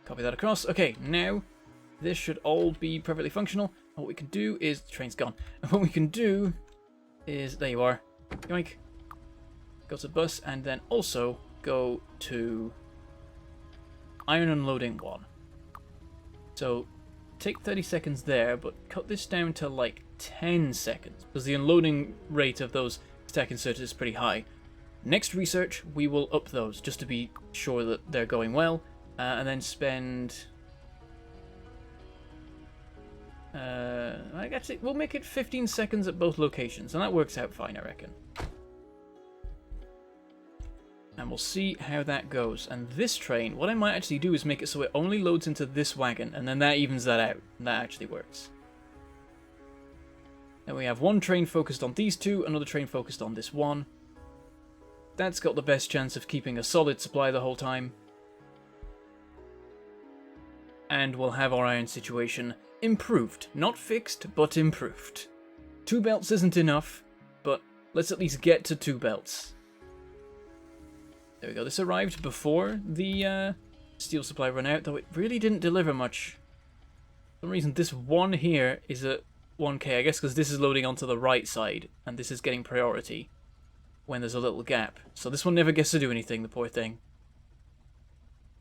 Copy that across. Okay, now this should all be perfectly functional. And what we can do is... the train's gone. And what we can do is... there you are. Yoink. Go to bus and then also go to iron unloading 1. So take 30 seconds there, but cut this down to like 10 seconds because the unloading rate of those stack inserters is pretty high. Next research, we will up those just to be sure that they're going well, and then spend... I guess we'll make it 15 seconds at both locations, and that works out fine, I reckon. And we'll see how that goes. And this train, what I might actually do is make it so it only loads into this wagon, and then that evens that out, and that actually works. Then we have one train focused on these two, another train focused on this one. That's got the best chance of keeping a solid supply the whole time. And we'll have our iron situation improved. Not fixed, but improved. 2 belts isn't enough, but let's at least get to 2 belts. There we go. This arrived before the steel supply ran out, though it really didn't deliver much. For some reason, this one here is at 1k, I guess because this is loading onto the right side, and this is getting priority when there's a little gap. So this one never gets to do anything, the poor thing.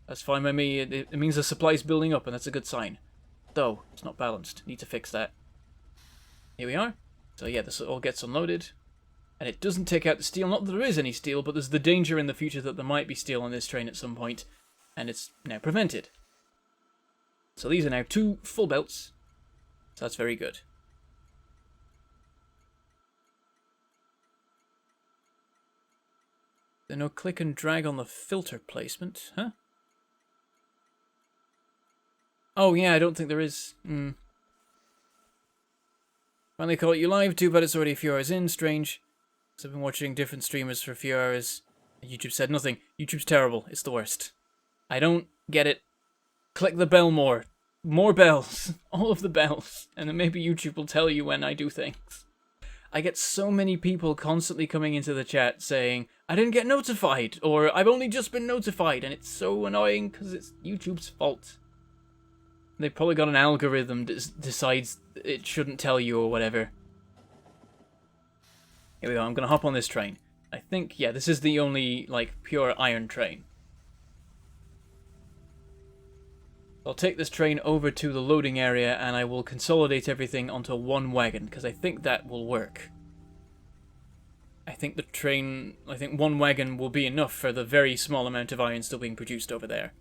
That's fine by me. It means the supply's building up, and that's a good sign. Though, it's not balanced. Need to fix that. Here we are. So yeah, this all gets unloaded. And it doesn't take out the steel. Not that there is any steel, but there's the danger in the future that there might be steel on this train at some point. And it's now prevented. So these are now 2 full belts. So that's very good. There's no click and drag on the filter placement, huh? Oh yeah, I don't think there is. Finally caught you live, too bad it's already a few hours in, strange. So I've been watching different streamers for a few hours. YouTube said nothing. YouTube's terrible, it's the worst. I don't get it. Click the bell more. More bells. All of the bells. And then maybe YouTube will tell you when I do things. I get so many people constantly coming into the chat saying, I didn't get notified, or I've only just been notified, and it's so annoying because it's YouTube's fault. They've probably got an algorithm that decides it shouldn't tell you or whatever. Here we go, I'm going to hop on this train. I think, yeah, this is the only, like, pure iron train. I'll take this train over to the loading area and I will consolidate everything onto one wagon, because I think that will work. I think one wagon will be enough for the very small amount of iron still being produced over there.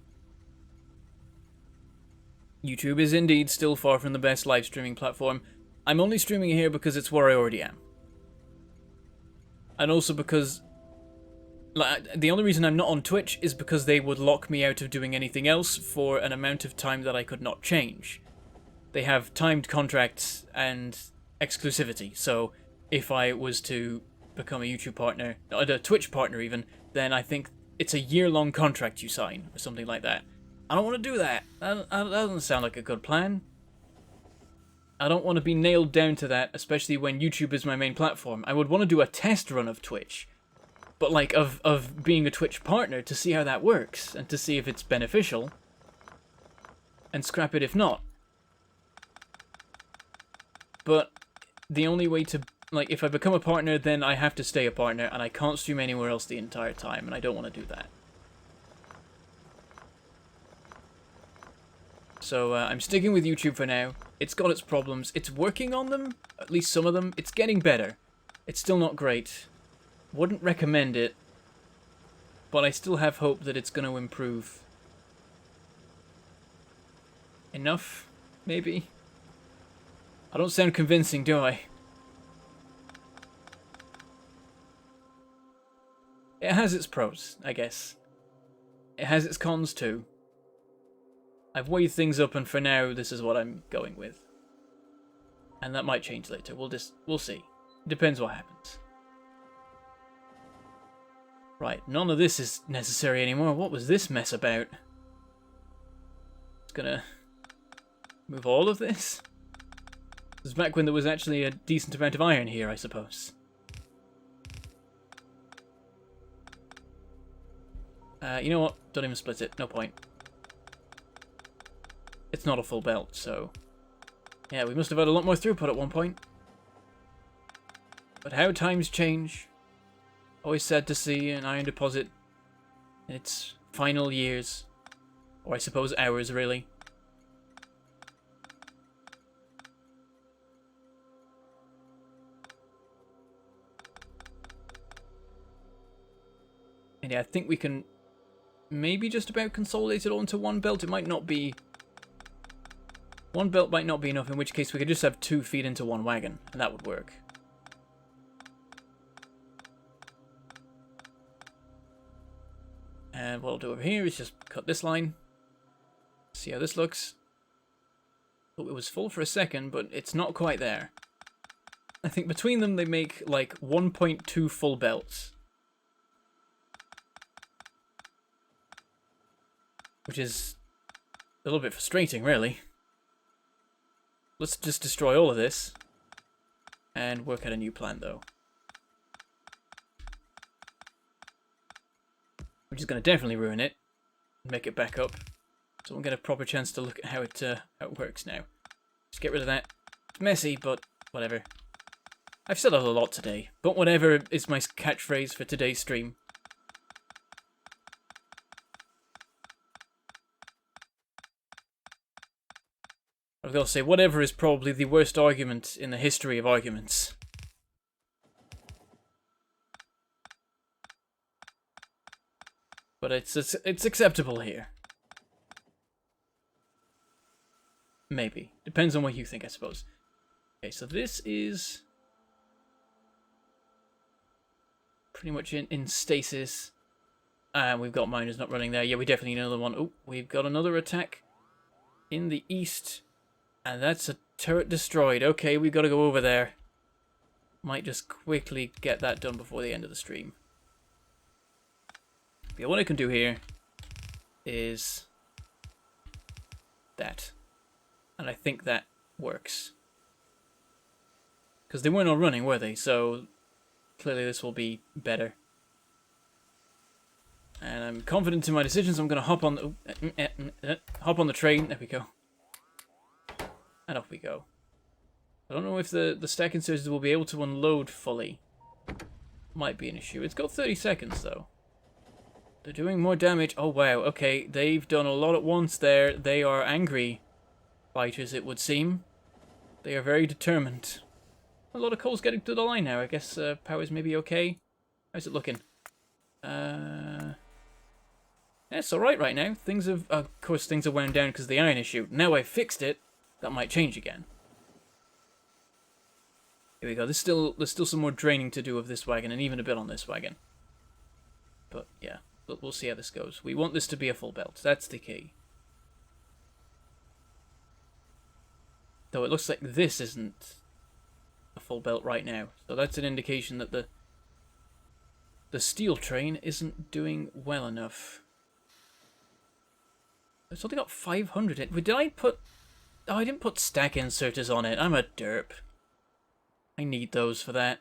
YouTube is indeed still far from the best live streaming platform. I'm only streaming here because it's where I already am. And also because, like, the only reason I'm not on Twitch is because they would lock me out of doing anything else for an amount of time that I could not change. They have timed contracts and exclusivity, so if I was to become a YouTube partner, a Twitch partner even, then I think it's a year-long contract you sign, or something like that. I don't want to do that. That doesn't sound like a good plan. I don't want to be nailed down to that, especially when YouTube is my main platform. I would want to do a test run of Twitch, but like of being a Twitch partner to see how that works, and to see if it's beneficial, and scrap it if not. But the only way to, like, if I become a partner, then I have to stay a partner, and I can't stream anywhere else the entire time, and I don't want to do that. So I'm sticking with YouTube for now. It's got its problems. It's working on them, at least some of them. It's getting better. It's still not great. Wouldn't recommend it, but I still have hope that it's going to improve. Enough, maybe? I don't sound convincing, do I? It has its pros, I guess. It has its cons too. I've weighed things up, and for now, this is what I'm going with. And that might change later. We'll see. Depends what happens. Right, none of this is necessary anymore. What was this mess about? It's gonna move all of this? This was back when there was actually a decent amount of iron here, I suppose. You know what? Don't even split it. No point. It's not a full belt, so... Yeah, we must have had a lot more throughput at one point. But how times change. Always sad to see an iron deposit in its final years. Or I suppose hours, really. And yeah, I think we can maybe just about consolidate it all into one belt. It might not be... One belt might not be enough, in which case we could just have 2 feed into one wagon, and that would work. And what I'll do over here is just cut this line. See how this looks. Oh, it was full for a second, but it's not quite there. I think between them they make like 1.2 full belts. Which is a little bit frustrating, really. Let's just destroy all of this and work out a new plan, though. Which is going to definitely ruin it and make it back up. So we'll get a proper chance to look at how it works now. Just get rid of that. It's messy, but whatever. I've said that a lot today, but whatever is my catchphrase for today's stream. I was going to say, whatever is probably the worst argument in the history of arguments. But it's acceptable here. Maybe. Depends on what you think, I suppose. Okay, so this is pretty much in stasis. And we've got miners not running there. Yeah, we definitely need another one. Oh, we've got another attack in the east. And that's a turret destroyed. Okay, we've got to go over there. Might just quickly get that done before the end of the stream. Yeah, what I can do here is that. And I think that works. Because they weren't all running, were they? So clearly this will be better. And I'm confident in my decisions. I'm going to hop on the train. There we go. And off we go. I don't know if the stack inserters will be able to unload fully. Might be an issue. It's got 30 seconds, though. They're doing more damage. Oh, wow. Okay, they've done a lot at once there. They are angry fighters, it would seem. They are very determined. A lot of coal's getting to the line now. I guess power's maybe okay. How's it looking? Yeah, it's alright right now. Things have... of course, things are wound down because of the iron issue. Now I've fixed it. That might change again. Here we go. There's still some more draining to do of this wagon, and even a bit on this wagon. But yeah, we'll see how this goes. We want this to be a full belt. That's the key. Though it looks like this isn't a full belt right now, so that's an indication that the steel train isn't doing well enough. It's only got 500 in. Did I put... Oh, I didn't put stack inserters on it. I'm a derp. I need those for that.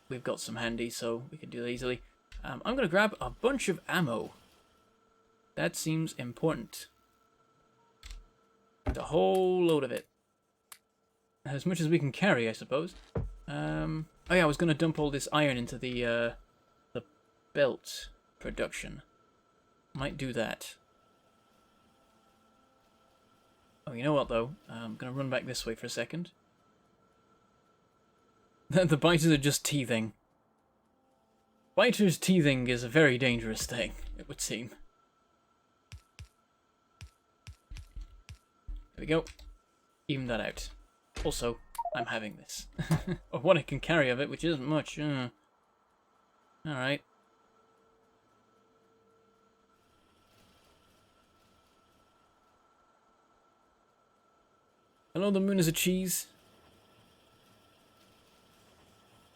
We've got some handy, so we can do that easily. I'm going to grab a bunch of ammo. That seems important. A whole load of it. As much as we can carry, I suppose. Oh yeah, I was going to dump all this iron into the belt production. Might do that. Oh, you know what, though? I'm going to run back this way for a second. The biters are just teething. Biters teething is a very dangerous thing, it would seem. There we go. Even that out. Also, I'm having this. Or what I can carry of it, which isn't much. Alright. Hello, the moon is a cheese.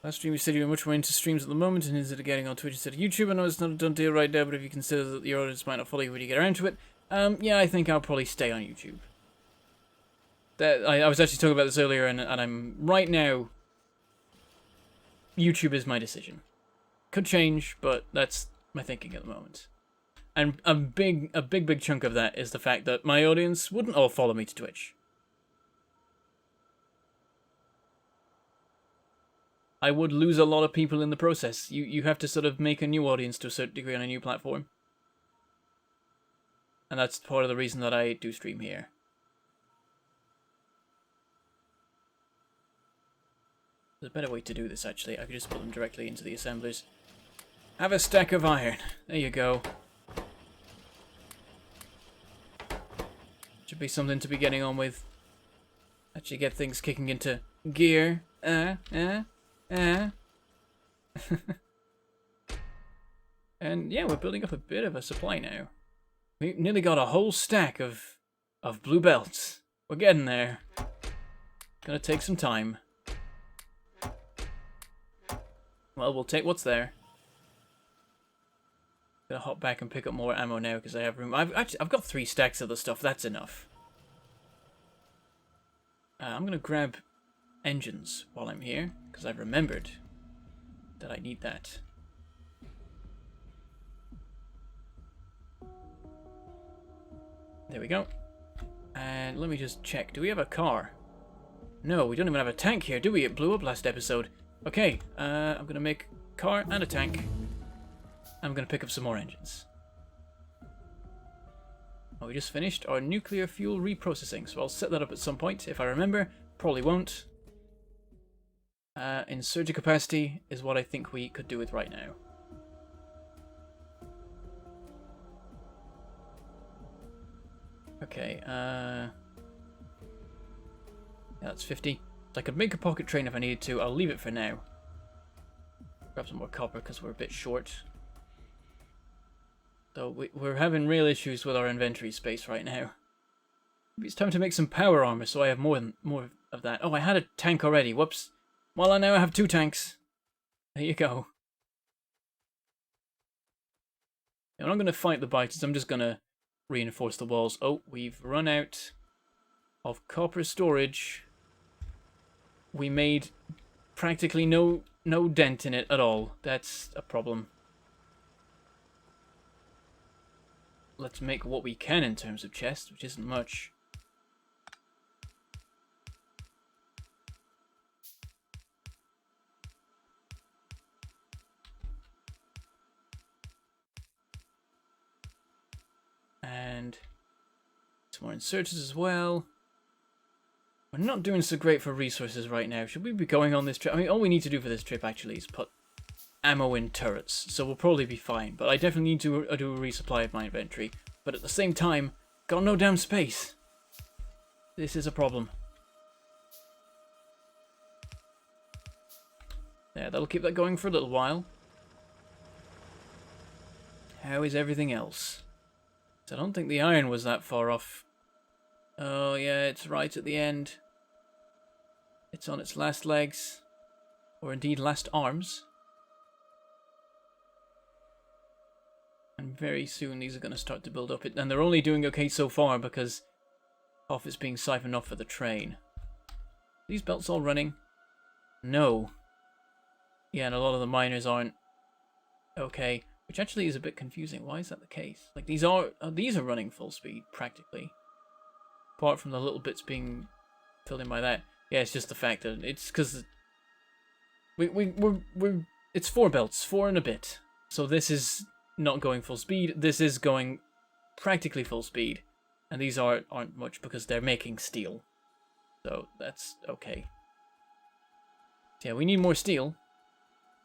Last stream you said you were much more into streams at the moment and instead of getting on Twitch instead of YouTube. I know it's not a done deal right now, but if you consider that your audience might not follow you when you get around to it, yeah, I think I'll probably stay on YouTube. I was actually talking about this earlier, and I'm right now. YouTube is my decision. Could change, but that's my thinking at the moment. And a big chunk of that is the fact that my audience wouldn't all follow me to Twitch. I would lose a lot of people in the process. You have to sort of make a new audience to a certain degree on a new platform. And that's part of the reason that I do stream here. There's a better way to do this, actually. I could just put them directly into the assemblers. Have a stack of iron. There you go. Should be something to be getting on with. Actually get things kicking into gear. And yeah, we're building up a bit of a supply now. We nearly got a whole stack of blue belts. We're getting there. Gonna take some time. Well, we'll take what's there. Gonna hop back and pick up more ammo now because I have room. I've got 3 stacks of the stuff. That's enough. I'm gonna grab engines while I'm here because I've remembered that I need that. There we go. And let me just check. Do we have a car? No, we don't even have a tank here, do we? It blew up last episode. Okay, I'm going to make a car and a tank. I'm going to pick up some more engines. Oh, we just finished our nuclear fuel reprocessing, so I'll set that up at some point if I remember. Probably won't. Insurgent capacity is what I think we could do with right now. Okay, yeah, that's 50. I could make a pocket train if I needed to. I'll leave it for now. Grab some more copper because we're a bit short. Though we're having real issues with our inventory space right now. Maybe it's time to make some power armor so I have more of that. Oh, I had a tank already. Whoops. Well, I now have 2 tanks. There you go. I'm not going to fight the biters. I'm just going to reinforce the walls. Oh, we've run out of copper storage. We made practically no dent in it at all. That's a problem. Let's make what we can in terms of chests, which isn't much. And some more inserters as well. We're not doing so great for resources right now. Should we be going on this trip? I mean, all we need to do for this trip actually is put ammo in turrets, so we'll probably be fine. But I definitely need to do a resupply of my inventory. But at the same time, got no damn space. This is a problem. Yeah, that'll keep that going for a little while. How is everything else? So I don't think the iron was that far off. Oh yeah, it's right at the end. It's on its last legs. Or indeed last arms. And very soon these are going to start to build up. And they're only doing okay so far because half it's being siphoned off for the train. These belts all running? No. Yeah, and a lot of the miners aren't okay, which actually is a bit confusing. Why is that the case? Like these are running full speed practically, apart from the little bits being filled in by that. Yeah, it's just the fact that it's because we're it's 4 belts, 4 and a bit. So this is not going full speed. This is going practically full speed, and these aren't much because they're making steel. So that's okay. Yeah, we need more steel.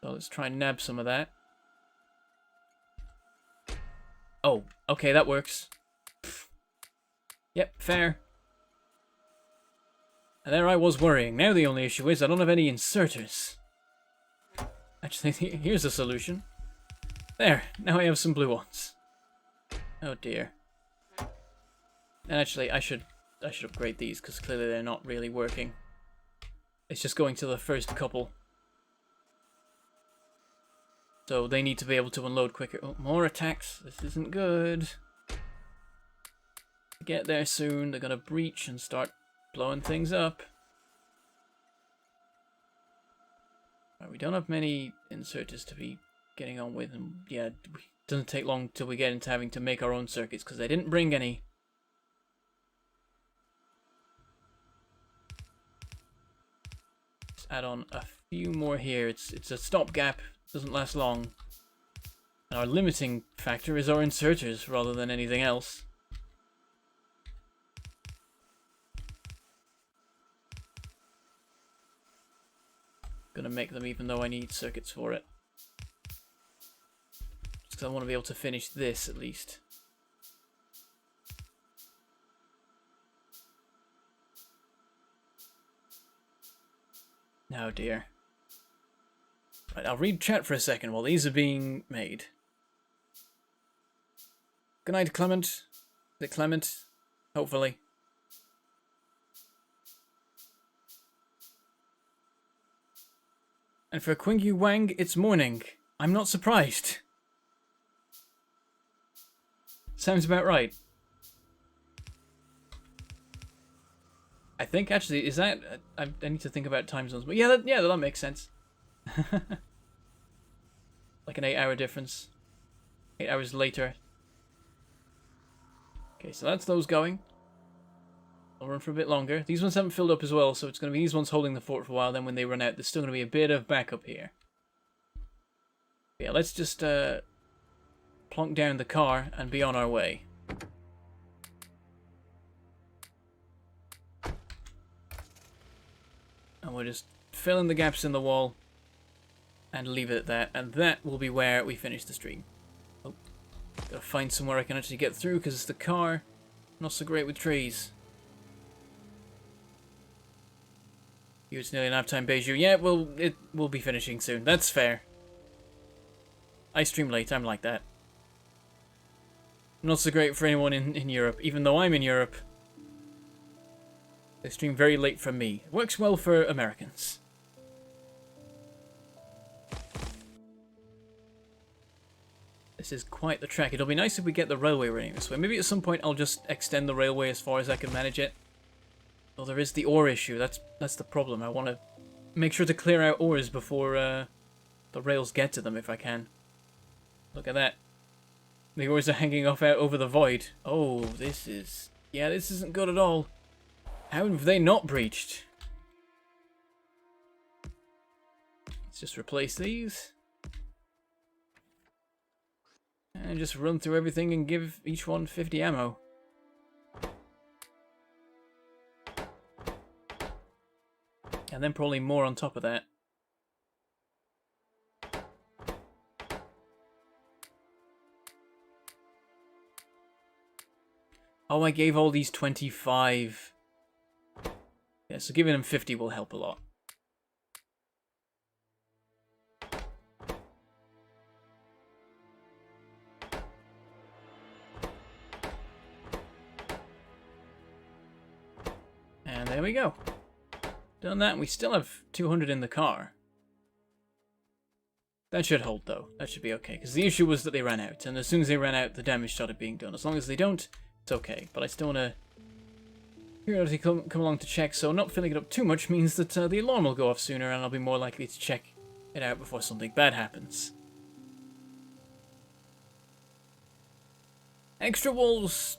So let's try and nab some of that. Oh, okay, that works. Pfft. Yep, fair. And there I was worrying. Now the only issue is I don't have any inserters. Actually, here's a solution. There, now I have some blue ones. Oh dear. And actually, I should upgrade these because clearly they're not really working. It's just going to the first couple. So they need to be able to unload quicker. Oh, more attacks. This isn't good. Get there soon. They're gonna breach and start blowing things up. Right, we don't have many inserters to be getting on with, and yeah, it doesn't take long till we get into having to make our own circuits because they didn't bring any. Just add on a few more here. It's a stopgap. Doesn't last long. And our limiting factor is our inserters rather than anything else. Gonna make them even though I need circuits for it. Just because I want to be able to finish this at least. Oh dear. Right, I'll read chat for a second while these are being made. Good night, Clement. Is it Clement? Hopefully. And for Qingyu Wang, it's morning. I'm not surprised. Sounds about right. I think actually, is that... I need to think about time zones, but yeah, that makes sense. Like an 8-hour difference. 8 hours later. Okay, so that's those going. I'll run for a bit longer. These ones haven't filled up as well, so it's going to be these ones holding the fort for a while. Then when they run out, there's still going to be a bit of backup here. Yeah, let's just plonk down the car and be on our way. And we'll just fill in the gaps in the wall and leave it at that. And that will be where we finish the stream. Oh, gotta find somewhere I can actually get through because it's the car. Not so great with trees. It's nearly nap time, Beiju. Yeah, well, it will be finishing soon. That's fair. I stream late. I'm like that. Not so great for anyone in Europe. Even though I'm in Europe, they stream very late for me. It works well for Americans. This is quite the trek. It'll be nice if we get the railway running this way. Maybe at some point I'll just extend the railway as far as I can manage it. Well, there is the ore issue. That's the problem. I want to make sure to clear out ores before the rails get to them if I can. Look at that. The ores are hanging off out over the void. Oh, this is... Yeah, this isn't good at all. How have they not breached? Let's just replace these. And just run through everything and give each one 50 ammo. And then probably more on top of that. Oh, I gave all these 25. Yeah, so giving them 50 will help a lot. there we go. Done that, and we still have 200 in the car. That should hold, though. That should be okay, because the issue was that they ran out, and as soon as they ran out, the damage started being done. As long as they don't, it's okay. But I still want to periodically come along to check, so not filling it up too much means that the alarm will go off sooner, and I'll be more likely to check it out before something bad happens. Extra walls...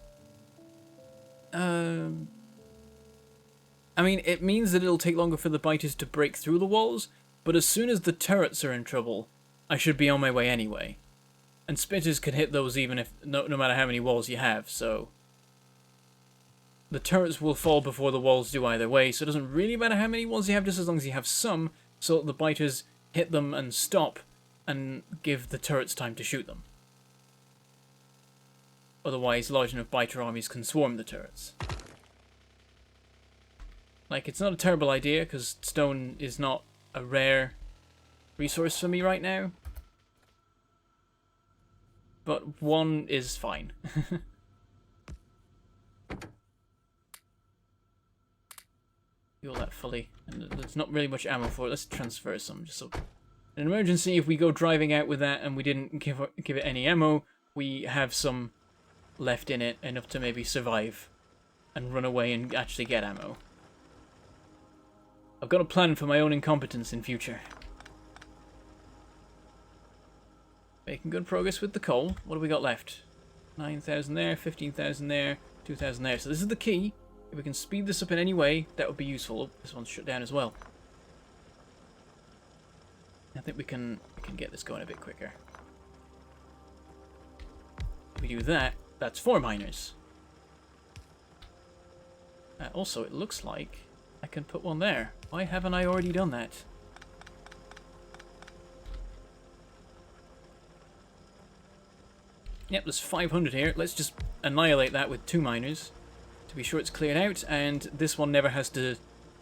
I mean, it means that it'll take longer for the biters to break through the walls, but as soon as the turrets are in trouble, I should be on my way anyway. And spitters can hit those even if no matter how many walls you have, so... The turrets will fall before the walls do either way, so it doesn't really matter how many walls you have, just as long as you have some, so that the biters hit them and stop, and give the turrets time to shoot them. Otherwise, large enough biter armies can swarm the turrets. Like, it's not a terrible idea, because stone is not a rare resource for me right now. But one is fine. Fuel that fully. And there's not really much ammo for it. Let's transfer some, just so... In an emergency, if we go driving out with that and we didn't give it any ammo, we have some left in it, enough to maybe survive and run away and actually get ammo. I've got a plan for my own incompetence in future. Making good progress with the coal. What have we got left? 9,000 there, 15,000 there, 2,000 there. So this is the key. If we can speed this up in any way, that would be useful. Oh, this one's shut down as well. I think we can get this going a bit quicker. If we do that, that's 4 miners. Also, it looks like I can put one there. Why haven't I already done that? Yep, there's 500 here. Let's just annihilate that with 2 miners to be sure it's cleared out, and this one never has to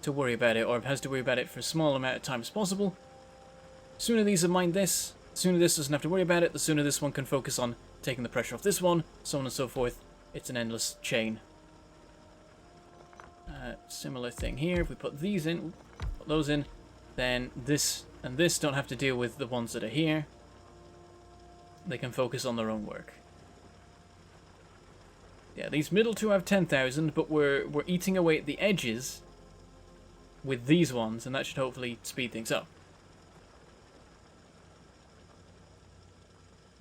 worry about it, or has to worry about it for a small amount of time as possible. The sooner these have mined this, the sooner this doesn't have to worry about it, the sooner this one can focus on taking the pressure off this one, so on and so forth. It's an endless chain. Similar thing here. If we put these in, put those in, then this and this don't have to deal with the ones that are here. They can focus on their own work. Yeah, these middle two have 10,000, but we're eating away at the edges with these ones, and that should hopefully speed things up.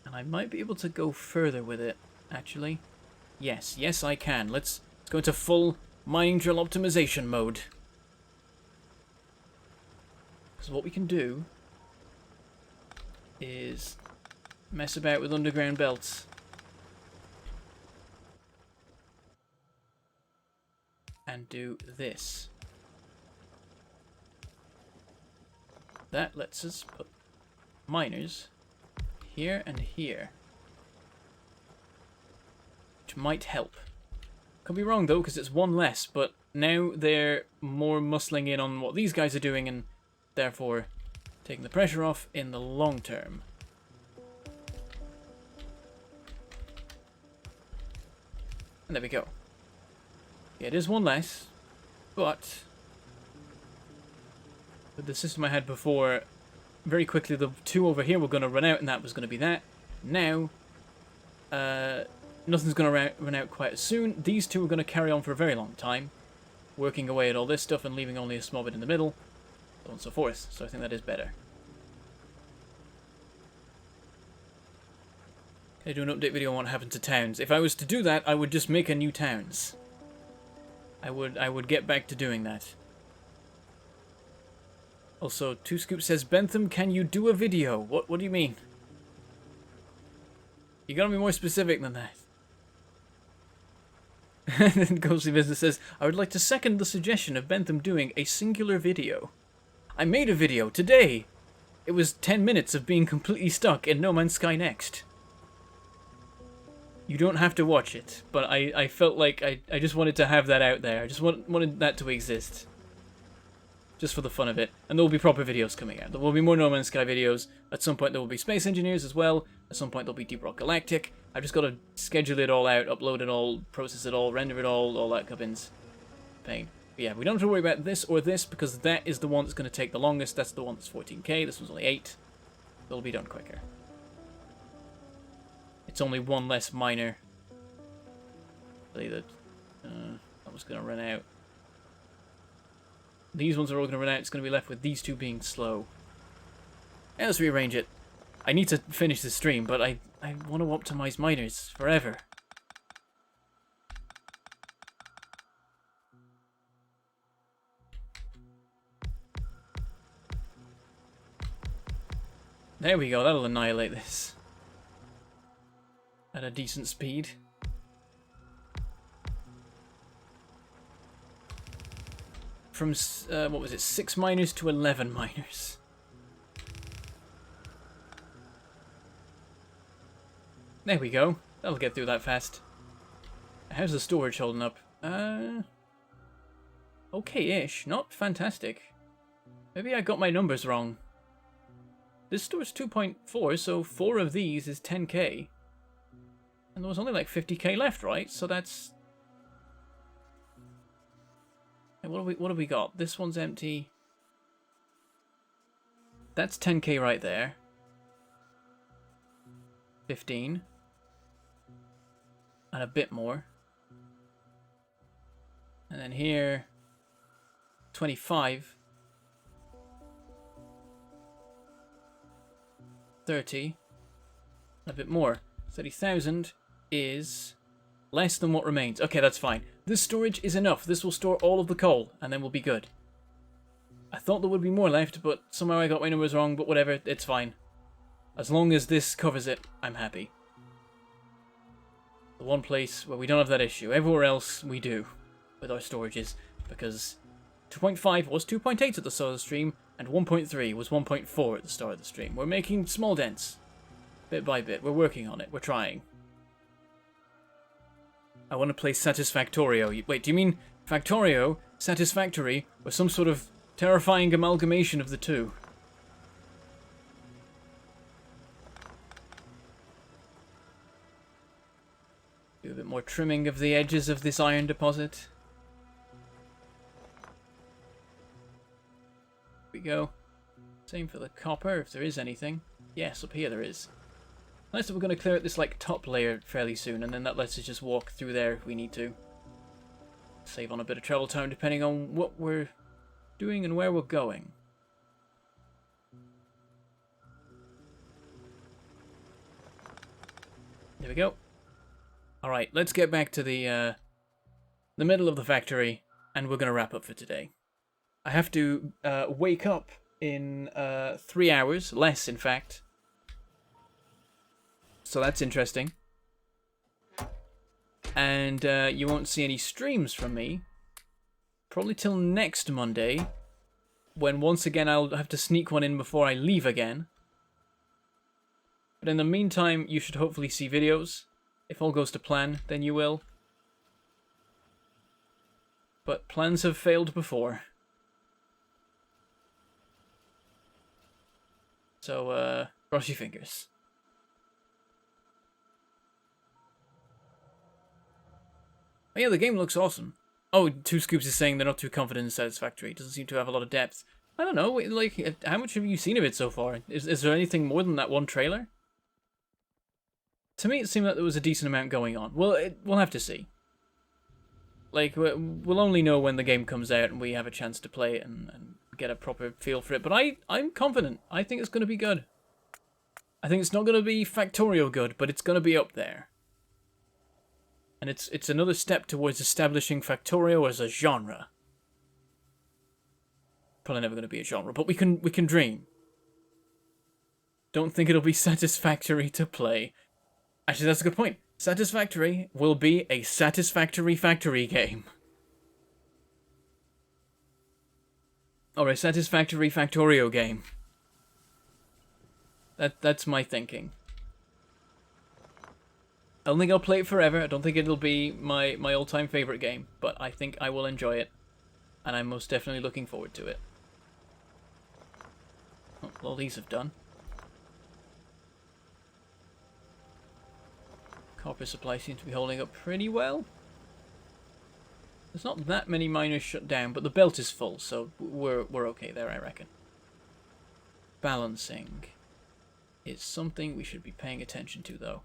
And I might be able to go further with it, actually. Yes, I can. Let's go into full mining drill optimization mode. So what we can do is mess about with underground belts. And do this. That lets us put miners here and here. Which might help. Could be wrong though, because it's one less, but now they're more muscling in on what these guys are doing and therefore taking the pressure off in the long term. And there we go. Yeah, it is one less, but with the system I had before, very quickly the 2 over here were going to run out, and that was going to be that. Now, nothing's going to run out quite as soon. These 2 are going to carry on for a very long time, working away at all this stuff and leaving only a small bit in the middle, so on and so forth. So I think that is better. Can I do an update video on what happened to towns? If I was to do that, I would just make a new towns. I would get back to doing that. Also, 2Scoop says, Bentham, can you do a video? What do you mean? You gotta be more specific than that. And then Ghostly Business says, I would like to second the suggestion of Bentham doing a singular video. I made a video today. It was 10 minutes of being completely stuck in No Man's Sky Next. You don't have to watch it, but I felt like I just wanted to have that out there. I just wanted that to exist. Just for the fun of it. And there will be proper videos coming out. There will be more No Man's Sky videos. At some point there will be Space Engineers as well. At some point there'll be Deep Rock Galactic. I've just got to schedule it all out, upload it all, process it all, render it all that gubbins. Pain. Yeah, we don't have to worry about this or this, because that is the one that's going to take the longest. That's the one that's 14k. This one's only 8. It'll be done quicker. It's only one less miner. Say that was going to run out. These ones are all going to run out. It's going to be left with these two being slow. Yeah, let's rearrange it. I need to finish the stream, but I want to optimize miners forever. There we go, that'll annihilate this. At a decent speed. From, what was it, 6 miners to 11 miners. There we go. That'll get through that fast. How's the storage holding up? Okay-ish. Not fantastic. Maybe I got my numbers wrong. This store's 2.4, so 4 of these is 10k. And there was only like 50k left, right? So that's... Hey, what have we got? This one's empty. That's 10k right there. 15. And a bit more. And then here... 25. 30. A bit more. 30,000 is less than what remains. Okay, that's fine. This storage is enough. This will store all of the coal, and then we'll be good. I thought there would be more left, but somehow I got my numbers wrong, but whatever, it's fine. As long as this covers it, I'm happy. The one place where we don't have that issue. Everywhere else, we do. With our storages. Because 2.5 was 2.8 at the start of the stream, and 1.3 was 1.4 at the start of the stream. We're making small dents. Bit by bit. We're working on it. We're trying. I want to play Satisfactorio. Wait, do you mean Factorio, Satisfactory, or some sort of terrifying amalgamation of the two? Do a bit more trimming of the edges of this iron deposit. Here we go. Same for the copper, if there is anything. Yes, up here there is. Nice that we're going to clear out this like top layer fairly soon, and then that lets us just walk through there if we need to. Save on a bit of travel time depending on what we're doing and where we're going. There we go. Alright, let's get back to the middle of the factory, and we're going to wrap up for today. I have to wake up in 3 hours, less in fact. So that's interesting. And you won't see any streams from me. Probably till next Monday. When once again I'll have to sneak one in before I leave again. But in the meantime, you should hopefully see videos. If all goes to plan, then you will. But plans have failed before. So, cross your fingers. Oh yeah, the game looks awesome. Oh, Two Scoops is saying they're not too confident in Satisfactory. It doesn't seem to have a lot of depth. I don't know, like, how much have you seen of it so far? Is there anything more than that one trailer? To me, it seemed like there was a decent amount going on. Well, we'll have to see. Like, we'll only know when the game comes out and we have a chance to play it and get a proper feel for it. But I'm confident. I think it's going to be good. I think it's not going to be Factorio good, but it's going to be up there. And it's another step towards establishing Factorio as a genre. Probably never going to be a genre, but we can dream. Don't think it'll be satisfactory to play. Actually, that's a good point. Satisfactory will be a satisfactory factory game. Or a satisfactory Factorio game. That's my thinking. I don't think I'll play it forever. I don't think it'll be my all-time favorite game, but I think I will enjoy it. And I'm most definitely looking forward to it. Oh, all these have done. Copper supply seems to be holding up pretty well. There's not that many miners shut down, but the belt is full, so we're okay there, I reckon. Balancing is something we should be paying attention to, though.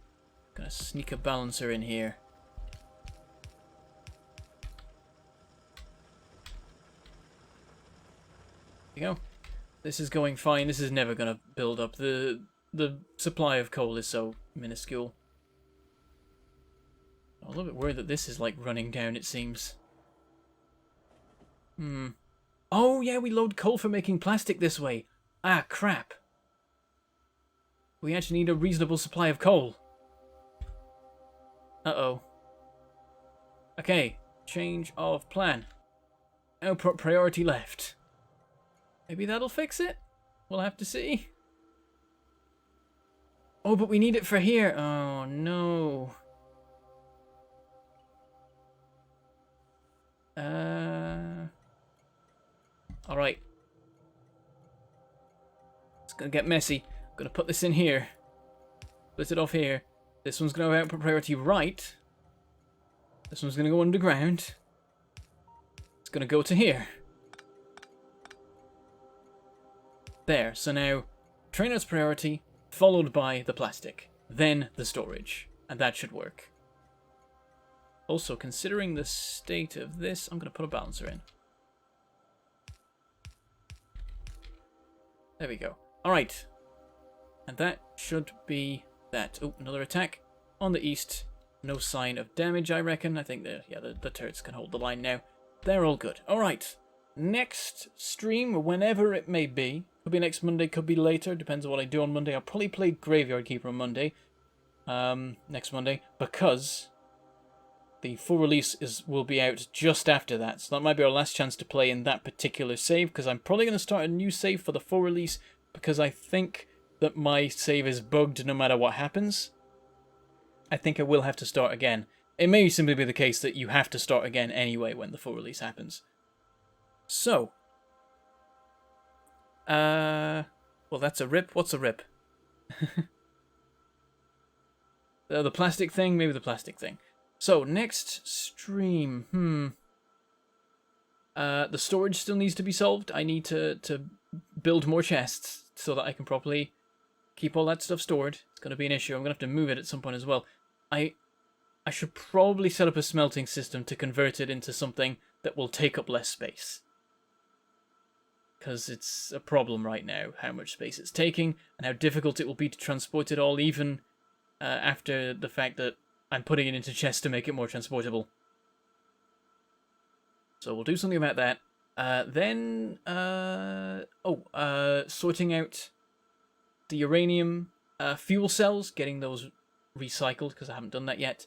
Gonna sneak a balancer in here. There you go. This is going fine. This is never gonna build up. The supply of coal is so minuscule. I'm a little bit worried that this is like running down, it seems. Oh yeah, we load coal for making plastic this way. Ah, crap. We actually need a reasonable supply of coal. Uh-oh. Okay, change of plan. Output priority left. Maybe that'll fix it? We'll have to see. Oh, but we need it for here. Oh, no. Alright. It's gonna get messy. I'm gonna put this in here. Split it off here. This one's gonna have output priority right. This one's gonna go underground. It's gonna go to here. There, so now trainer's priority, followed by the plastic, then the storage, and that should work. Also, considering the state of this, I'm going to put a balancer in. There we go. Alright, and that should be that. Oh, another attack on the east. No sign of damage, I reckon. I think the turrets can hold the line now. They're all good. Alright, next stream, whenever it may be, could be next Monday, could be later, depends on what I do on Monday. I'll probably play Graveyard Keeper on Monday, next Monday, because the full release will be out just after that. So that might be our last chance to play in that particular save, because I'm probably going to start a new save for the full release, because I think that my save is bugged no matter what happens. I think I will have to start again. It may simply be the case that you have to start again anyway when the full release happens. So, well, that's a rip. What's a rip? The plastic thing? Maybe the plastic thing. So, next stream. The storage still needs to be solved. I need to build more chests so that I can properly keep all that stuff stored. It's going to be an issue. I'm going to have to move it at some point as well. I should probably set up a smelting system to convert it into something that will take up less space. Because it's a problem right now, how much space it's taking, and how difficult it will be to transport it all, even after the fact that I'm putting it into chests to make it more transportable. So we'll do something about that. Sorting out the uranium fuel cells, getting those recycled, because I haven't done that yet.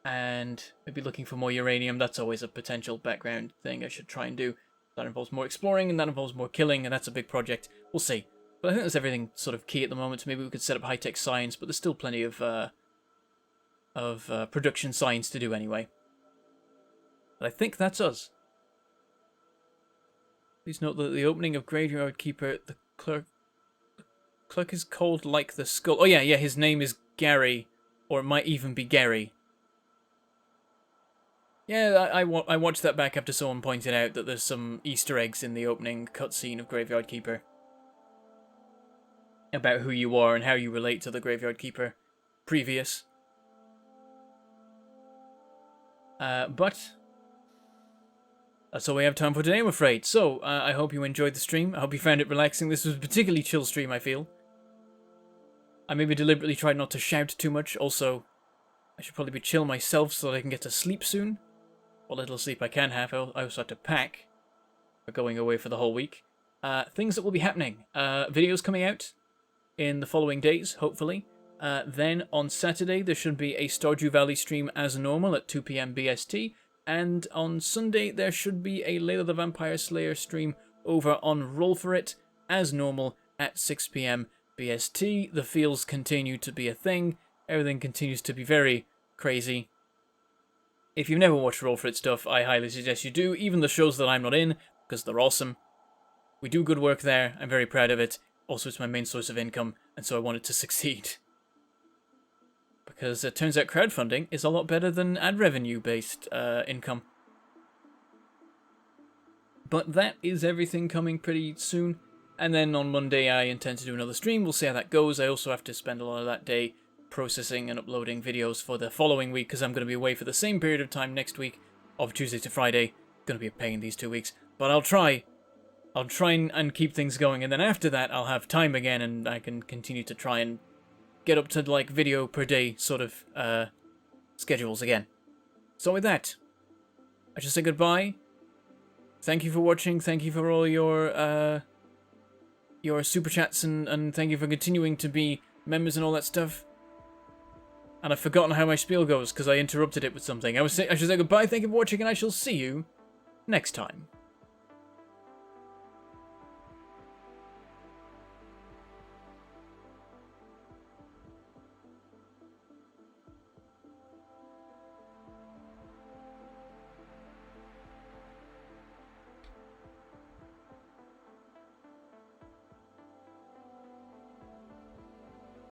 And maybe looking for more uranium. That's always a potential background thing I should try and do. That involves more exploring, and that involves more killing, and that's a big project. We'll see. But I think that's everything sort of key at the moment. So maybe we could set up high-tech science, but there's still plenty of production science to do anyway. But I think that's us. Please note that the opening of Graveyard Keeper, the clerk is called like the skull. Oh yeah, his name is Gary, or it might even be Gary. Yeah, I watched that back after someone pointed out that there's some Easter eggs in the opening cutscene of Graveyard Keeper. About who you are and how you relate to the Graveyard Keeper previous. But that's all we have time for today, I'm afraid. So, I hope you enjoyed the stream. I hope you found it relaxing. This was a particularly chill stream, I feel. I maybe deliberately tried not to shout too much. Also, I should probably be chill myself so that I can get to sleep soon. What little sleep I can have. I also have to pack for going away for the whole week. Things that will be happening. Videos coming out in the following days, hopefully. Then on Saturday, there should be a Stardew Valley stream as normal at 2 PM BST. And on Sunday, there should be a Layla the Vampire Slayer stream over on Roll For It as normal at 6 PM BST. The feels continue to be a thing. Everything continues to be very crazy. If you've never watched Roll For It stuff, I highly suggest you do, even the shows that I'm not in, because they're awesome. We do good work there. I'm very proud of it. Also, it's my main source of income, and so I want it to succeed. Because it turns out crowdfunding is a lot better than ad revenue-based income. But that is everything coming pretty soon. And then on Monday, I intend to do another stream. We'll see how that goes. I also have to spend a lot of that day processing and uploading videos for the following week, because I'm going to be away for the same period of time next week, of Tuesday to Friday. Going to be a pain these 2 weeks. But I'll try and keep things going. And then after that, I'll have time again, and I can continue to try and get up to, like, video per day sort of schedules again. So with that, I should say goodbye. Thank you for watching. Thank you for all your super chats, and thank you for continuing to be members and all that stuff. And I've forgotten how my spiel goes because I interrupted it with something. I should say goodbye. Thank you for watching, and I shall see you next time.